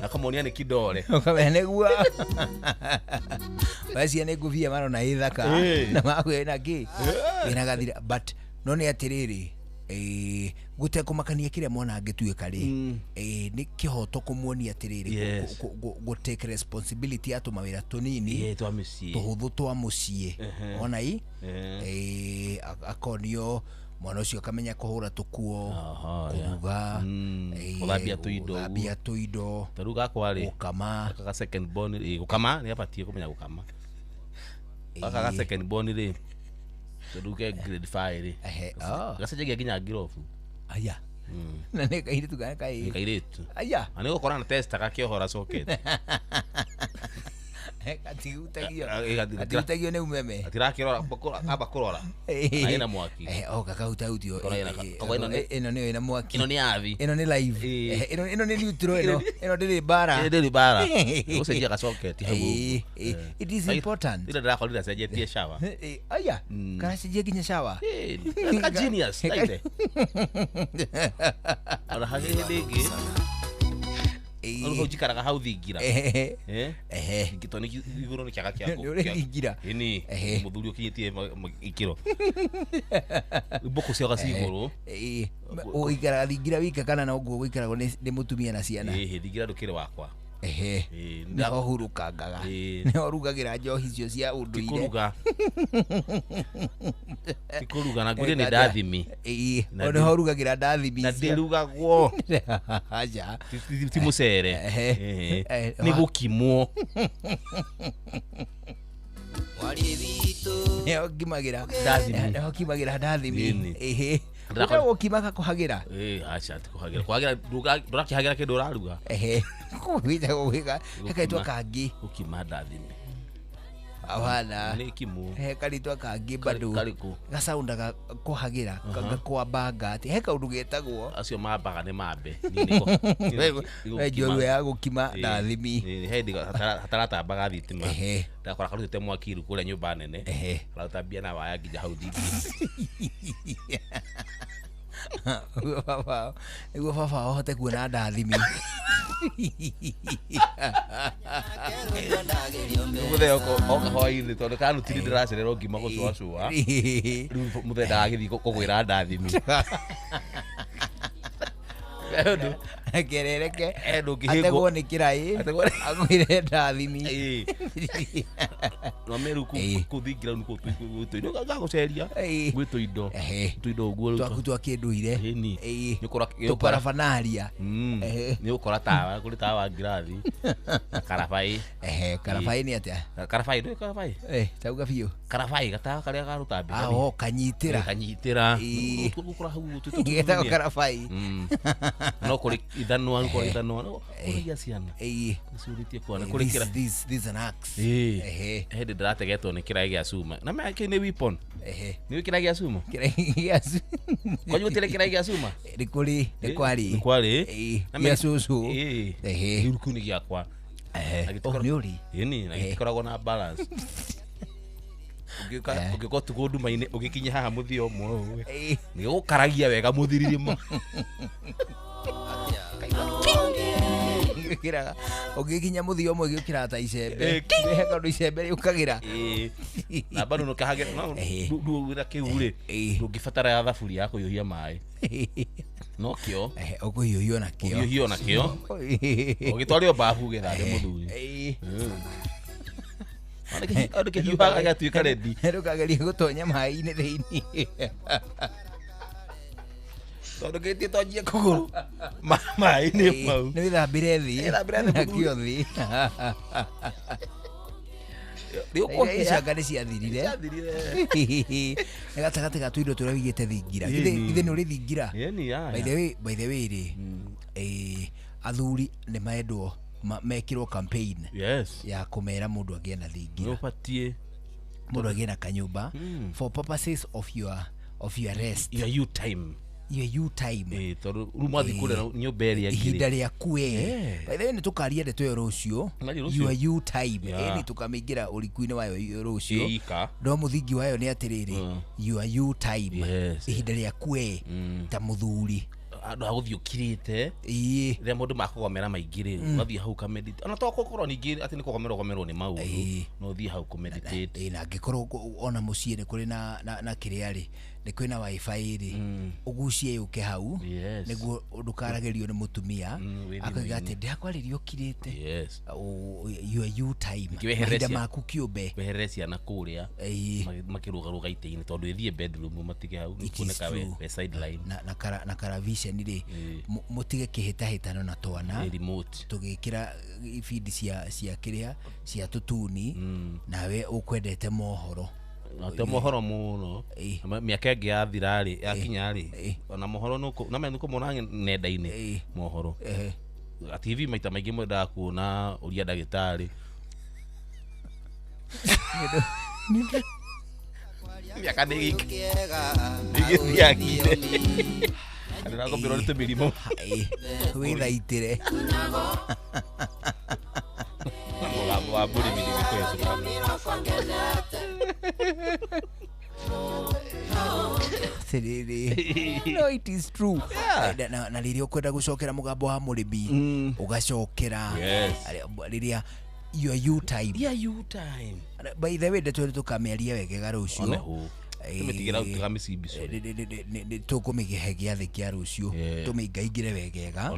akamonia nĩ kidole ũkamenya nĩguo wacia nĩ ngũbia marona ĩ thaka na makwĩ na kĩ wĩna gathira but no nĩ atĩrĩrĩ gutekũmakania kĩrĩa mwana angĩtuĩka rĩ nĩ kĩhoto kũmuonia atĩrĩrĩ gũtake responsibility ya tũmawĩra tũnini tũhũthũ twa mũciĩ ona akonio mwana ũcio akamenya kũhũra tũkuo kũruga gũthambia tũindo tarĩu gakwa rĩ gũkama ga second born gũkama nĩ abatie kũmenya gũkama ga second born rĩ tuduke grade 5 rĩ gacenjagia nginya ngirobu aya na nĩ kairĩtu kana kairĩtu aya na nĩ gũkorana na testa gakĩohora socket gatigutagio nĩ umeme atirakĩrora amba kũrora aina mwaki kakahutahutio ĩno nĩyo ĩna mwaki ĩno nĩ yathi ĩno nĩ live ĩno nĩ neutral ĩno ndĩrĩ bara gũcenjia ga socket hau it is important ĩrĩa ndĩrakorire acenjetie shower aya karacenjia nginya shower ka genius like ona hagĩ rĩngĩ njikaraga hau thingira ngitoni igũrũ nĩ kĩaga kĩa mũthuri ũkinyĩtie ikĩro mbũkũ ciaga ci igũrũ ũikaraga thingira wika kana no nguo gũikaragwo nĩ mũtumia na ciana thingira ndũkĩrĩ wakwa nĩho hurukangaga nĩho rugagĩra njohi icio cia ũndũire tikũruga na ngũrĩ nĩ ndathimi nĩho rugagĩra ndathimi na ndĩrugagwo ti mũcere nĩ gũkimwo nĩho ngimagĩra ndathimi gũkima gakũhagĩra aca tikũhagĩra kwagĩra ndũrakĩhagĩra kĩndũ ũraruga gwĩtagwo gwĩka hekaitwa kangi gũkima ndathimi awana nĩ kimu hekaritwa kangi bado gacaundaga kũhagĩra gakwambanga atĩ he kaũndũ getagwo acio mambaga nĩ mambe njorua ya gũkima ndathimi hendi hataratambaga thitima ndakora karutĩte mwaki iru kũrĩa nyũmba nene karatambia na waya nginya hau thingi nĩguo baba ahote kuona ndathimi mũthenya oka hwainĩ tondũ kana nutiri ndĩracererwo ngima gũcũacũa rĩu mũthenya ndagagĩthiĩ kũgwĩra ndathimi kerereke ategwo nĩ kĩraĩ agwĩre ndathimi no meru kũthingira nĩkũtũindo gagũceria gwĩ tũindo ũguo twaku twa kĩndũire tũbarabanaria nĩ ũkora tawa kũrĩ tawa wa ngirathi karabaĩ karabaĩ nĩ atĩa karabaĩ ndũĩ karabaĩ tauga biũ karabaĩ gatawa karĩa ga rũtambi kanyitĩra gũkora hau getagwo karabaĩ no kũrĩ ithanwa kũrĩ ithanwa kũrĩa ciana curitie kwana kũrĩ kĩra this an axe hĩndĩ ndĩrategetwo nĩ kĩraĩ gĩa cuma na meke nĩ weapon nĩ kĩraĩ gĩa cuma kwanyu gũtirĩ kĩraĩ gĩa cuma nĩ kwarĩ na gĩa cũcũ rĩu kĩu nĩ gĩakwa Nĩ ũri. Ĩni, na gĩtikoragwo na balance. Ũngĩkorwo tuko nduma-inĩ ũgĩkinya haha mũthia ũmwe nĩ gũkaragia wega mũthiririmo. Ũgĩkinya mũthia ũmwe gĩũkĩra ta icembe. Rĩheka ũndũ icembe rĩũkagĩra. Na bado nũkahage ndũwĩra kĩu rĩ ndũngĩbatara ya thaburi ya kũhiũhia maĩ. No kĩo ũkũhiũhio nakĩo ũgĩtwarĩo babu gĩthande mũthuri. Andũ kĩhiũhaga gĩatuĩka rendi. Ndũkagerie gũtonya maĩ-inĩ thĩinĩ. Tondũ gĩthiĩ tonjie kũgũrũ maĩ-inĩ mau. Nĩ wĩthambĩre thĩ nakĩo thĩ. Icanga nĩ ciathirire. Nĩ gatagatĩ ga tũindo tũrĩa wĩigĩte thingira. Ithe nĩ ũrĩ thingira. By the way rĩ athuri nĩ maendwo mekĩrwo campaign ya kũmera mũndũ agĩe na thingira. Mũndũ agĩe na kanyũmba for purposes of your rest. Your you time. Tondũ rumathi kũrĩa nyũmba ĩrĩa ngĩrĩ. Ihinda rĩaku by the way nĩ tũkaria ndeto ĩyo rũciũ. Your time. Ĩni tũkamĩingĩra ũriku-inĩ wayo rũciũ. No mũthingi wayo nĩ atĩrĩrĩ. Your time. Ihinda rĩaku ta mũthuri. Andũ agũthiĩ ũkirĩte rĩrĩa mũndũ makũgomera maingĩ rĩ ũgathiĩ hau kameditate ona to gũkorwo ningĩ atĩ nĩ kũgomerwo nĩ maũndũ no ũthiĩ hau kũmeditate. Na angĩkorwo ona mũciĩ nĩ kũrĩ na kĩrĩa rĩ nĩ kwĩna wifi rĩ ũgucie yũke hau nĩguo ndũkaragĩrio nĩ mũtumia akoiga atĩ ndakwarĩrio ũkirĩte. You time mahinda maku kĩũmbe weherere ciana kũrĩa makĩrũgarũga itĩ-inĩ tondũ ĩthiĩ bedroom matige hau nĩkuoneka we sideline na karavision rĩ mũtige kĩhĩtahĩtano na twana tũgĩkĩra ibindi cia kĩrĩa cia tũtuni nawe ũkwendete mohoro. Nĩ mohoro mũno mĩaka ĩngĩ yathira rĩ yakinya rĩ ona mohoro nĩ kũmona nenda-inĩ mohoro. TV maita maingĩ mwendaga kuona ũria ndagĩtarĩ. Mĩaka nĩ gĩthiakire andũ nakombĩrwo nĩ tũmĩrimũ wĩthaitĩre. Mũgambo wa mũrĩmi nĩ gĩkũyecũka. No, it is true. Na rĩrĩa ũkwenda gũcokera mũgambo wa mũrĩmi ũgacokera rĩrĩa you time. By the way ndeto tũkamĩaria wegega rũciũ. Tũkũmĩgehe gĩathĩ kĩa rũciũ tũmĩingaingĩre wegega.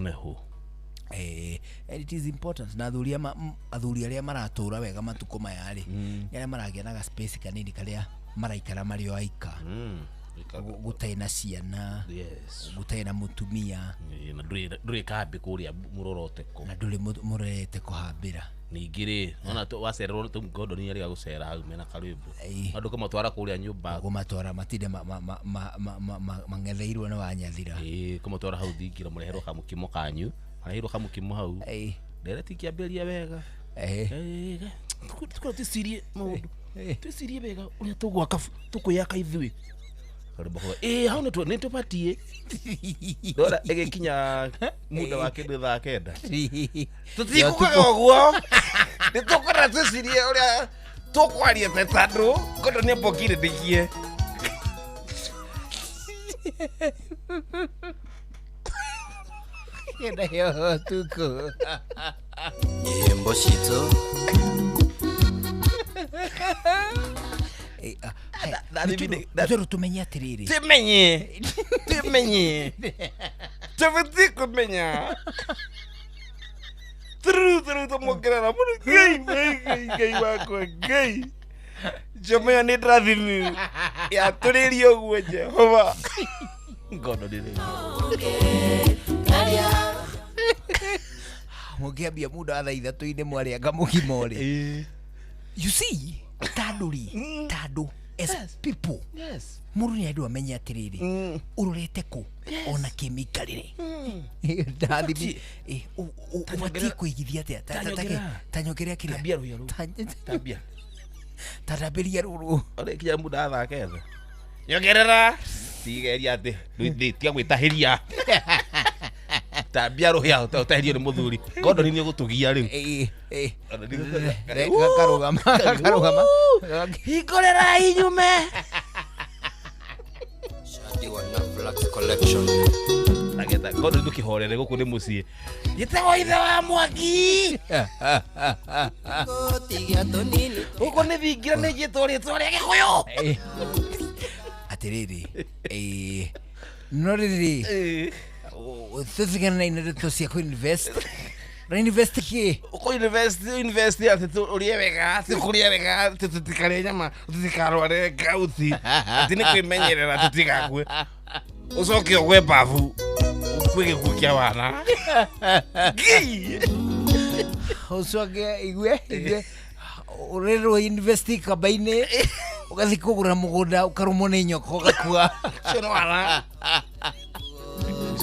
And it is important na athuri arĩa maratũra wega matukũ maya rĩ arĩa maragĩa na space kanini karĩa maraikara marĩ o aika gũtarĩ na ciana gũtarĩ na mũtumia na ndũrĩ kambĩ kũrĩa mũroroteko na ndũrĩ mũrorete kũhambĩra. Ningĩ rĩ ona wacererwo nĩ tũmũkondo nĩ arĩga gũcera hau mena karwĩmbo andũ kũmatwara kũrĩa nyũmba kũmatwara matinde mang'etheirwo nĩ wanyathira kũmatwara hau thingira mũreherwo kamũkimo kanyu arahirwo kamũkimo hau ndereti kĩambĩrĩria wega twĩcirie maũndũ twĩcirie wega ũrĩa tũgwaka tũkwĩyaka ithuĩ hau nĩ tũbatiĩ ndora ĩgĩkinya muda wa kĩndũ thaa kenda tũtikũkaga ũguo nĩ tũkorera twĩcirie ũrĩa tũkwaria petandũ kondo nĩ mbokire ndĩkie Kenda yo tuko nyimbo citũ tumenye atĩrĩrĩ tumenye tũbatiĩ kũmenya tũmũkĩrana mũno ngai wakwa ngai njomenya nĩ ndrathimu yatũrĩrie ũguo Jehova ngono nĩ mũngĩambia muda wa thaa ithatũ-inĩ mwarĩanga mũgima ũrĩ. You see tandũ as people mũndũ nĩ andũ amenya atĩrĩrĩ ũrorete kũ ona kĩmĩikarĩre ndathimi ũbatiĩ kũigithia atĩa tanyogerea kĩrĩa tatambĩria rũrũ ũrĩkinya muda wa thaa kenda nyongerera tigeria atĩ tia gwĩtahĩria tabia roho yao utahirio ni muthuri Gordon ni gutugia riu karugama hikorera inyume Shadi wana Flax collection ageta Gordon ndukihorere guku ni mucie yitego ithe wa mwaki tigia tonini uko ni thingira ni jitwo ritwa ria gikuyu atiriri noriri tuthigana ina to cia ku invest ki uko invest ati urie wega ati kuria wega ati tutikare nyama tutikarware gauti ati ni kwimenyerera tutigakwe ucoke ogwe bavu ukwige kukia wana ucoke igwe urero invest kabaine ugathi kugura mugunda ukarumwo ni nyoko gakua ciono wana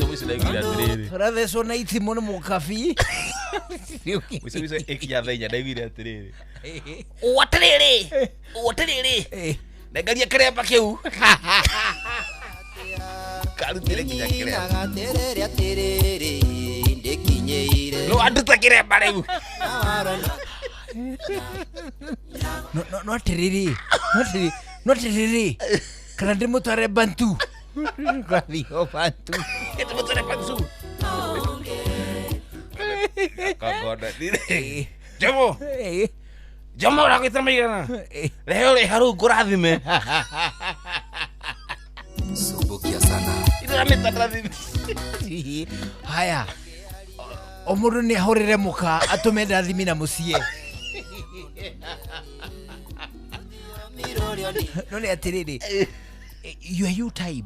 Mwisho ndagira atiriri. Rather so na itimo ni mukafi. Mwisho ekia thenya ndagira atiriri. Watiriri. Ndageria kiremba kiu. Karutire kinya kiremba. Atiriri ndekinyeire. No anduta kiremba riu. No atiriri. No atiriri. Kana ndimutware bantu. Kwathio bantu. Itu mutare pansu. Kagoda dire. Jomo ora kwita maigana. Leo le haru kurathime. Subukia sana. Ira metatrathime. Haya. Omuru ni ahorere muka atume ndathimi na mucie. No ni atiriri. You time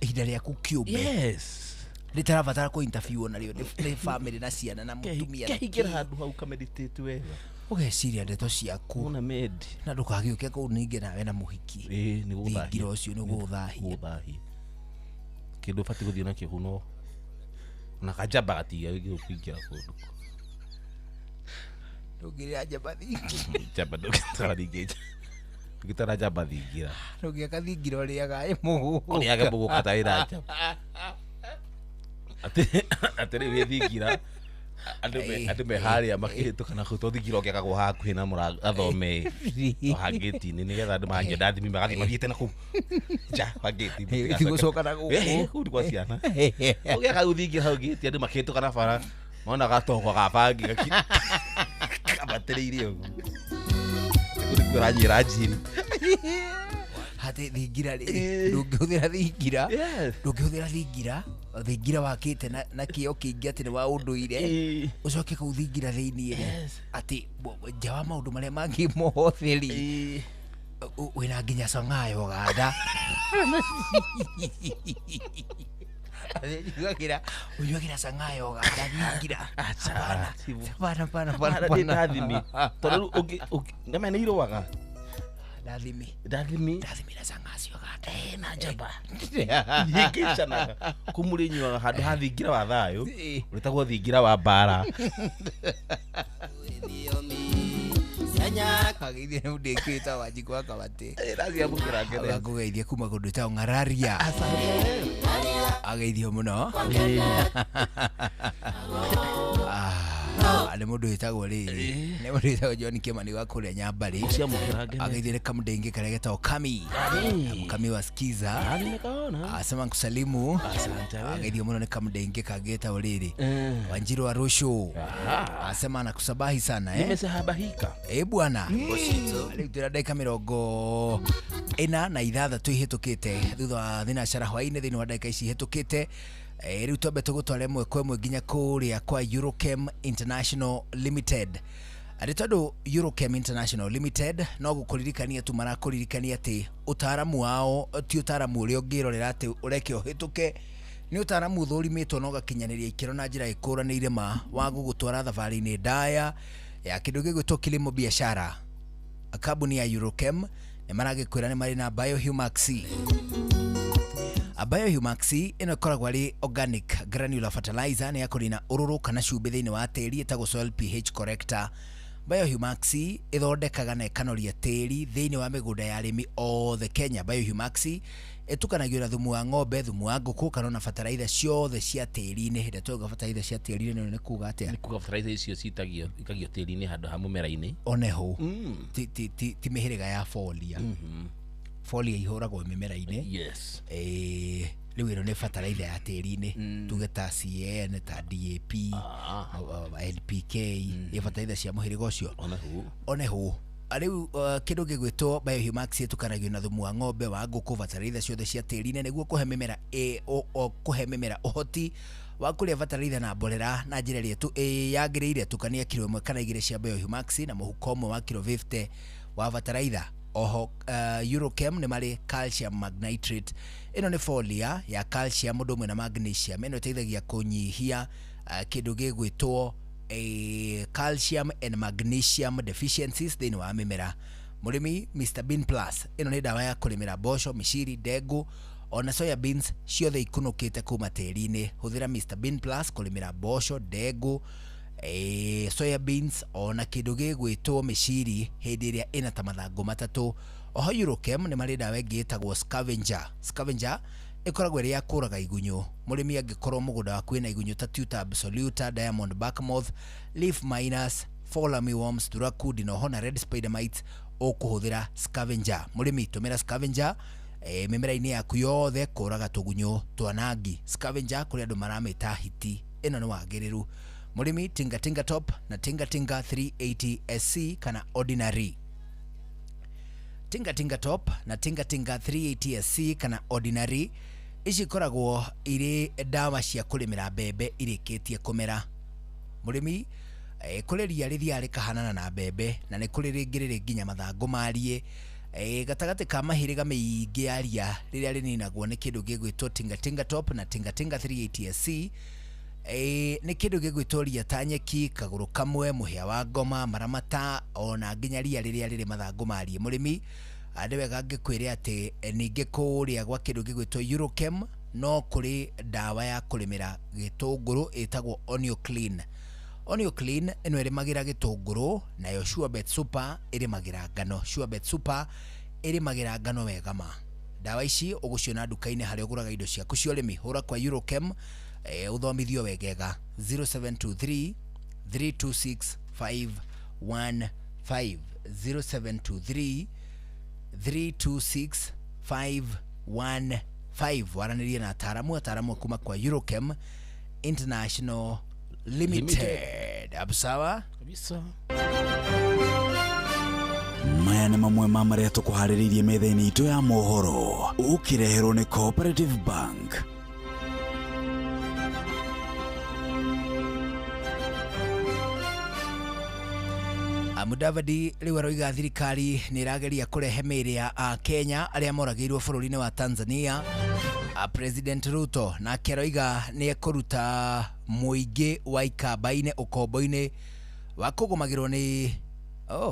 ihinda rĩaku kĩũmbe yes rĩtarabatara ku interview na rĩo nĩ family na ciana na mũtumia kĩhingĩra handũ hau ka meditate wega ũgeciria ndeto ciaku una med na ndũkagĩũke kũu ningĩ nawe na mũhiki nĩ gũthahia ngira ũcio nĩ gũthahia kĩndũ bati gũthiĩ na kĩhuno na kajamba gatiga gĩkũingĩra kũndũ ndũngĩrĩa njamba njamba ndũngĩtara Gitara jamba thingira. Ndugia kathingira ria gae mugu. Oni age mugu kataira jamba. Ate we thingira. Andu me haria makihituka na gutothingira oke kagwo hakuhi na athome. Hageti ni nigetha andu mahanje ndathimi magathi mathiete na ku. Ja hageti. Tigucoka na guku. Ku kwa ciana. Oke ka uthingira hau geti andu makihituka na bara. Mona gatoko gabangi gaki. Kabatereire ugu. Kuranyira jini hate thingira ndungihũthĩra thingira ndungihũthĩra thingira wakĩte na kĩo kĩingĩ atĩ nĩ wa ũndũire ũcoke kũu thingira thĩiniĩ atĩ nja wa maũndũ marĩa mangĩ mohotheri wĩna nginya cong'ayo ganda unyuagira sangayo ganda thingira bana ndathimi tondu ngame nĩ iroaga ndathimi na sangacio ganda na njamba yikicana kumuri nyuaga handu hathingira wa thayo ũrĩtagwo thingira wa mbara Ageithia nĩ ndĩkĩta wanjikũ wa kabate ragia mũkĩra ngene akũgeithia kuma kũndũ ta ng'araria ageithio mũno nĩ mũndũ wĩtagwo rĩrĩ nĩ mũndũ wĩtagwo John Kimani wa kũrĩa Nyambarĩ ageithio nĩ kamũndengĩ karĩa getagwo Kami wa Skiza asema kusalimu ageithio mũno nĩ kamũndengĩ kangĩ getagwo rĩrĩ Wanjiru wa Rũciũ asema anakusabahi sana nimesahabahika bwana rĩu tũrĩ ndagĩka 46 ihĩtũkĩte thutha wa thinacara hwaĩ-inĩ thĩinĩ wa ndagĩka ici ihĩtũkĩte rĩu twambe tũgũtwara ĩmwe kwa ĩmwe nginya kũrĩa kwa Eurochem International Limited arĩ tondũ Eurochem International Limited no gũkũririkania tu marakũririkania atĩ ũtaaramu wao ti ũtaaramu ũrĩa ũngĩrorera atĩ ũreke ũhĩtũke nĩ ũtaaramu ũthũrimĩtwo na ũgakinyanĩria ikĩro na njĩra ĩkũranĩire ma wa gũgũtwara thabarĩ-inĩ ndaya ya kĩndũ gĩgwĩtwo kilimo biashara kambuni ya Eurochem nĩ maragĩkwĩra nĩ marĩ na Biohumax Biohumax ĩno ĩkoragwo arĩ organic granular fertilizer nĩ ya kũnina ũrũrũ kana cumbĩ thĩinĩ wa tĩri ĩtagwo soil pH corrector Biohumax ithondekaga na ikanoria tĩri thĩinĩ wa mĩgũnda ya arĩmi othe Kenya. Biohumax ĩtukanagio na thumu wa ng'ombe, thumu wa ngũkũ kana na bataraitha ciothe cia tĩri-inĩ. Hĩndĩ tuoga bataraitha cia tĩri-inĩ nĩ kuga atĩa? Nĩ kuga bataraitha icio ikagio tĩri-inĩ handũ ha mũmera-inĩ. Oneho ti mĩhĩrĩga ya folia. Folia ihũragwo mĩmera-inĩ. Yes. Rĩu ĩno nĩ bataraitha ya tĩri-inĩ, tuge ta CAN, ta DAP, NPK, nĩ bataraitha cia mũhĩrĩga ũcio. Oneho rĩu kĩndũ gĩgwĩtwo Biohumax ĩtukanagio na thumu wa ng'ombe, wa ngũkũ, bataraitha ciothe cia tĩri-inĩ nĩguo kũhe mĩmera ũhoti wa kũrĩa bataraitha na mborera na njĩra ĩrĩa yagĩrĩire. Tukania kilo 1 kana 2 cia Biohumax na mũhuko ũmwe wa kilo 50 wa bataraitha. Oho Eurochem nĩ marĩ calcium magnitrate. Ĩno nĩ folia ya calcium ũndũ ũmwe na magnesium. Ĩno ĩteithagia kũnyihia kĩndũ gĩgwĩtwo calcium and magnesium deficiencies thĩinĩ wa mĩmera. Mũrĩmi Mr Bean Plus ĩno nĩ dawa ya kũrĩmĩra mboco, mĩciri, ndengũ ona soya beans ciothe ikunũkĩte kuma tĩri-inĩ. Hũthĩra Mr Bean Plus kũrĩmĩra mboco, ndengũ, soya beans ona kĩndũ gĩgwĩtwo mĩciri hĩndĩ ĩrĩa ĩna ta mathangũ matatũ. Oho Eurochem nĩ marĩ dawa ĩngĩ ĩtagwo Scavenger. Scavenger ĩkoragwo ĩrĩ ya kũraga igunyũ. Mũrĩmi angĩkorwo mũgũnda waku wĩna igunyũ ta tuta absoluta, diamond backmoth, leaf miners, fall armyworms, thuraku, dinoho na red spider mites, ũkũhũthĩra Scavenger. Mũrĩmi tũmĩra Scavenger mĩmera-inĩ yaku yothe kũraga tũgunyũ twanangi. Scavenger kũrĩ andũ maramĩta hiti. Ĩno nĩ wagĩrĩru. Mũrĩmi Tinga Top na Tinga 380 SC kana ordinary. Tinga Top na Tinga 380 SC kana ordinary ici koragwo irĩ dawa cia kũrĩmĩra mbembe irĩkĩtie kũmera. Mũrĩmi kũrĩ ria rĩthia rĩkahanana na mbembe na nĩ kũrĩ rĩngĩ nginya mathangũ mariĩ. Gatagatĩ ka mahĩrĩga mĩingĩ ya ria rĩrĩa rĩninagwo nĩ kĩndũ gĩgwĩtwo Tinga Top na Tinga 380 SC. Nĩ kĩndũ gĩgwĩtwo ria ta nyeki, kagũrũ kamwe, mũhĩa wa ngoma, maramata ona nginya ria rĩrĩa rĩrĩ mathangũ mariĩ. Mũrĩmi nĩ wega ngĩkwĩre atĩ ningĩ kũrĩa gwa kĩndũ gĩgwĩtwo Eurochem no kũrĩ dawa ya kũrĩmĩra gĩtũngũrũ ĩtagwo Onio Clean. Onio Clean ĩno ĩrĩmagĩra gĩtũngũrũ, nayo Sure Bet Super ĩrĩmagĩra ngano. Sure Bet Super ĩrĩmagĩra ngano wega ma. Dawa ici ũgũciona duka-inĩ harĩa ũgũraga indo ciaku cia ũrĩmi. Hũra kwa Eurochem uthomithio wegega 0723 326 515 0723 326 515. Waranĩrie na ataaramu kuma kwa Eurochem International Limited. Absawa kabisa. Maya nĩ mamwe ma marĩa tũkũharĩrĩirie metha-inĩ itũ ya mohoro ũkĩreherwo nĩ Cooperative Bank. Mudavadi rĩu aroiga thirikari nĩ ĩrageria kũrehe mĩĩrĩ ya Kenya arĩa moragĩirwo bũrũri-inĩ wa Tanzania. President Ruto nake aroiga nĩ ekũruta mũingĩ wa ikamba-inĩ ũkombo-inĩ wa kũgũmagĩrwo nĩ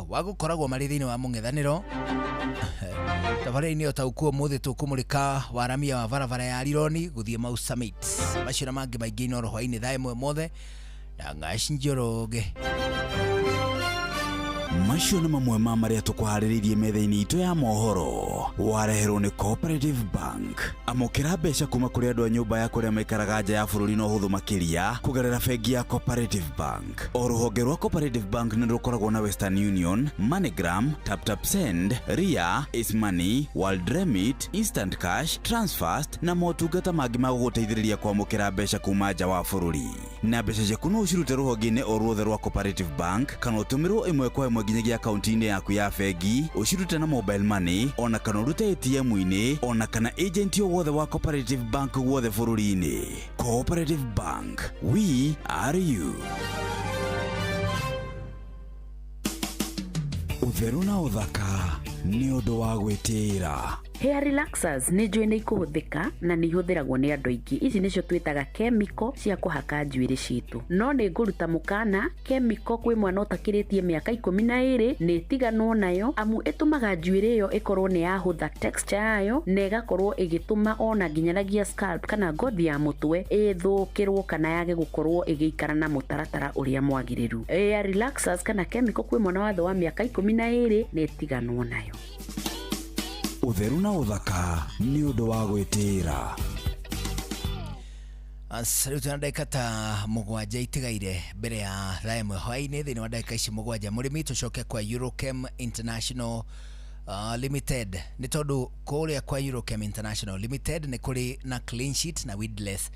wa gũkoragwo marĩ thĩinĩ wa mũng'ethanĩro. Tabarĩra-inĩ ũtaũkuo mũthĩ tũkũmũrĩka waramia wa barabara ya Rironi gũthiĩ Mau Summit. Macio na mangĩ maingĩ Inooro hwainĩ thaa ĩmwe mothe na Ng'aci Njoroge. Macio nĩ mamwe ma marĩa tũkũharĩrĩirie metha-inĩ itũ ya mohoro wareherwo nĩ Cooperative Bank. Amũkĩra mbeca kuma kũrĩ andũ a nyũmba ya kũrĩa maikaraga nja ya bũrũri na ũhũthũ makĩria kũgerera bengi ya Cooperative Bank. O rũhonge rwa Cooperative Bank nĩ rũkoragwo na Western Union, MoneyGram, TapTapSend, Ria, Ismoney, World Remit, Instant Cash, Transfast na motungata mangĩ ma gũgũteithĩrĩria kwamũkĩra mbeca kuma nja wa bũrũri. Na mbeca ciaku no ũcirute rũhonge-inĩ o ruothe rwa Cooperative Bank kana ũtũmĩrwo ĩmwe kwa ĩmwe nginyagia akaunti-inĩ yaku ya bengi, ũcirute na mobile money ona kana ũrute ATM-inĩ ona kana agent o wothe wa Cooperative Bank wothe bũrũri-inĩ. Cooperative Bank, we are you. Ũtheru na ũthaka nĩ ũndũ wa gwĩtĩĩra. Hair relaxers nĩ njũĩ nĩ ikũhũthĩka na nĩ ihũthĩragwo nĩ andũ aingĩ. Ici nĩcio twĩtaga chemical cia kũhaka njuĩrĩ citũ. No nĩ ngũruta mũkana, chemical kwĩ mwana ũtakĩrĩtie mĩaka 12 nĩ ĩtiganwo nayo amu ĩtũmaga njuĩrĩ ĩyo ĩkorwo nĩ yahũtha texture yayo na ĩgakorwo ĩgĩtũma ona nginyaragia scalp kana ngothi ya mũtwe ĩthũkĩrwo kana yage gũkorwo ĩgĩikara na mũtaratara ũrĩa mwagĩrĩru. Hair relaxers kana chemical kwĩ mwana wa thĩ wa mĩaka 12 nĩ ĩtiganwo nayo. Utheru na uthaka ni undu wa gwitira. Rĩu tũna ndagĩka ta mũgwanja itigaire mbere ya thaa ĩmwe hwaĩ-inĩ. Thĩinĩ wa ndagĩka ici mũgwanja mũrĩmi tũcoke kwa Eurochem International Limited. Nĩ tondũ kũrĩa kwa Eurochem International Limited nĩ kũrĩ na clean sheet na weedless.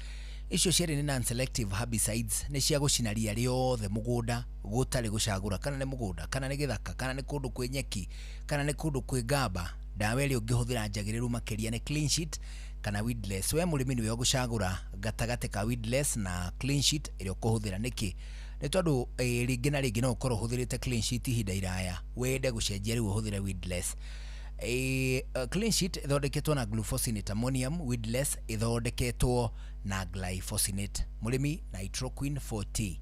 Icio ciarĩ nĩ non-selective herbicides, nĩ cia gũcina ria rĩothe mũgũnda gũtarĩ gũcagũra kana nĩ mũgũnda kana nĩ gĩthaka kana nĩ kũndũ kwĩ nyeki kana nĩ kũndũ kwĩ ngamba. Dawa ĩrĩa ũngĩhũthĩra njagĩrĩru makĩria nĩ clean sheet kana weedless. We mũrĩmi nĩwe ũgũcagũra gatagatĩ ka weedless na clean sheet ĩrĩa ũkũhũthĩra. Nĩkĩ? Nĩ tondũ rĩngĩ na rĩngĩ no ũkorwo ũhũthĩrĩte clean sheet ihinda iraya, wende gũcenjia rĩu ũhũthĩre weedless. Clean sheet ĩthondeketwo na glufosinate ammonium, weedless ĩthondeketwo na glyphosate. Mũrĩmi nitroquin 40.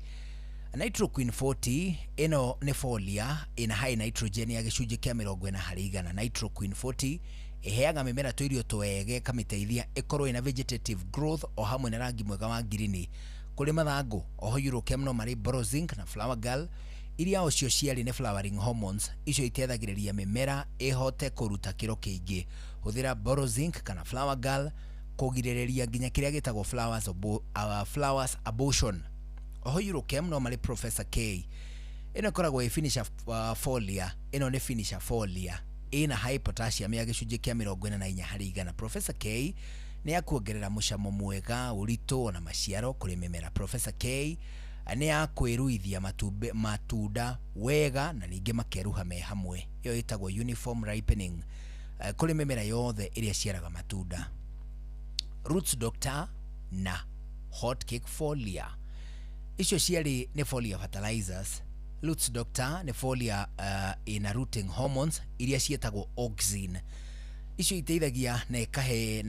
Nitroquin 40 ino nĩ foliar ina high nitrogen ya gĩcunjĩ kĩa 40%. Nitroquin 40 iheaga mĩmera tũirio twege kamĩteithia ĩkorwo ina vegetative growth o hamwe na rangi mwega wa ngirini. Kũrĩ mathangũ oho Eurochem no marĩ Borozinc na Flower Girl iria ocio ciarĩ nĩ flowering hormones. Icio iteithagĩrĩria mĩmera ĩhote kũruta kĩro kĩingĩ. Hũthĩra Borozinc kana Flower Girl kũgirĩrĩria nginya kĩrĩa gĩtagwo flowers abortion. Oho Eurochem no marĩ Professor K. Ĩno ĩkoragwo ĩ finisher foliar. Ĩno nĩ finisher foliar ĩna high potassium ya gĩcunjĩ kĩa 44%. Professor K nĩ ya kuongerera mũcamo mwega, ũritũ na maciaro kũrĩ mĩmera. Professor K nĩ ya kwĩruithia matunda wega na ningĩ makeruha me hamwe. Ĩyo ĩtagwo uniform ripening kũrĩ mĩmera yothe ĩrĩa ciaraga matunda. Roots Doctor na Hot Cake Foliar. Icio ciarĩ nĩ foliar fertilizers. Roots Doctor nĩ foliar ina rooting hormones iria cietagwo auxin. Icio iteithagia na ikahe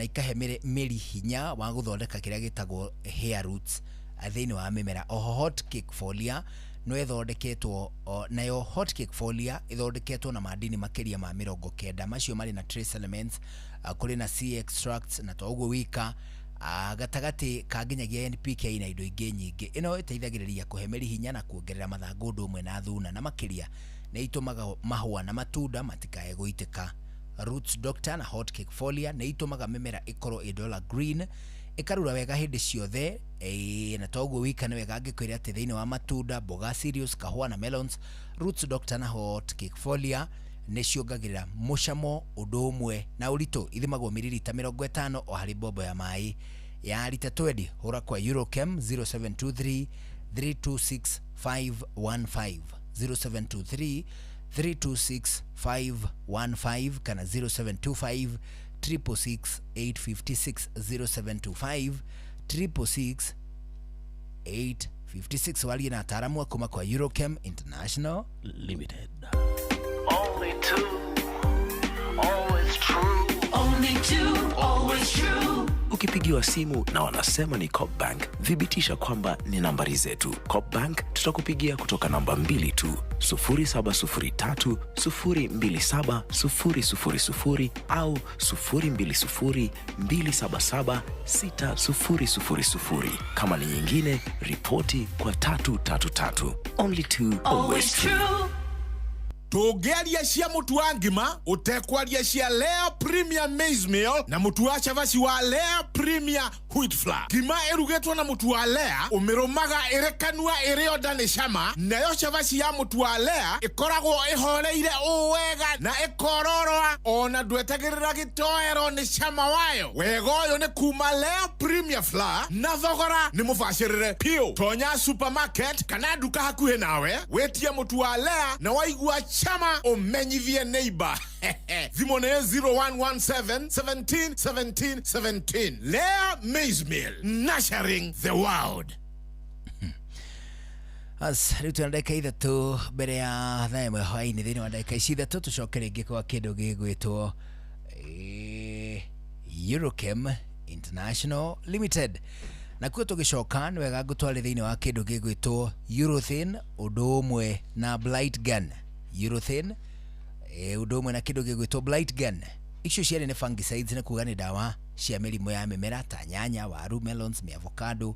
mĩri hinya wa gũthondeka kĩrĩa gĩtagwo hair roots thĩinĩ wa mĩmera. Oho Hot Cake Foliar no ĩthondeketwo nayo Hot Cake Foliar ĩthondeketwo na madini makĩria ma 90 macio marĩ na trace elements kũrĩ na C extracts na to ũguo wika gatagatĩ ka nginyagia NPK na indo ingĩ nyingĩ. Ĩno ĩteithagĩrĩria kũhe mĩri hinya na kuongerera mathangũ ũndũ ũmwe na thuna na makĩria nĩ itũmaga mahũa na matunda matikae gũitĩka. Roots Doctor na Hot Cake Foliar nĩ itũmaga mĩmera ĩkorwo ĩdola green, ĩkarura wega hĩndĩ ciothe. Na to ũguo wika nĩ wega angĩkwĩra atĩ thĩinĩ wa matunda, mboga, cereals, kahũa na melons, Roots Doctor na Hot Cake Foliar nĩ ciongagĩrĩra mũcamo ũndũ ũmwe na ũritũ. Ithimagwo mililita 50 o harĩ bombo ya maĩ ya lita 20. Hũra kwa Eurochem 0723 326 515 0723 326 515 kana 0725 366 856 0725 366 856. Walie na ataalamu kuma kwa Eurochem International Limited. Only two, always true. Only two, always true. Ukipigiwa simu na wanasema ni Copbank, thibitisha kwamba ni nambari zetu. Copbank tutakupigia kutoka namba 2 tu, 0703 027 000 au 020 277 6000. Kama ni nyingine, ripoti kwa 333. Only two, always true. Tũngĩaria cia mũtu wa ngima ũtekwaria cia Lea Premium Maize Meal na mũtu wa chavaci wa Lea Premium Wheat Flour. Ngima ĩrugĩtwo na mũtu wa Lea ũmĩrũmaga ĩrekanua ĩrĩ onda nĩ cama, nayo chavaci ya mũtu wa Lea ĩkoragwo ĩhoreire wega na ĩkororoa ona ndwetagĩrĩra gĩtoero nĩ cama wayo. Wega ũyũ nĩ kuma Lea Premium Flour na thogora nĩ mũbacĩrĩre piũ. Tonya supermarket kana duka hakuhĩ nawe wetie mũtu wa Lea na waigua chama umenyithie neighbor. Thimo nĩ 0117 17 17 17. Lea Maize Meal, nurturing the world. Rĩu tũna ndagĩka ithatũ mbere ya thaa ĩmwe hwaĩ-inĩ. Thĩinĩ wa ndagĩka ici ithatũ tũcoke rĩngĩ kwa kĩndũ gĩgwĩtwo Eurochem International Limited. Na kuo tugicoka ni wega ngutware thiini wa kindu gigwitwo urethane undu umwe na blight gun. Urethane undu umwe na kindu gigwitwo blight gun. Icio ciari ni fungicides na kuga ni dawa cia mirimu ya mimera ta nyanya, waru, melons, avocado,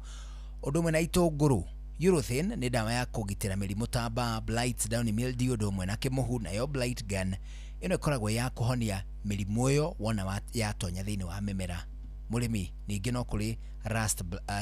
undu umwe na itunguru. Urethane ni dawa ya kugitira mirimu ta mbaa, blights, down mildew, undu umwe na kimuhu. Nayo blight gun ino ikoragwo ya kuhonia mirimu yo wona yatonya thiini wa mimera. Murimi ningi no kuri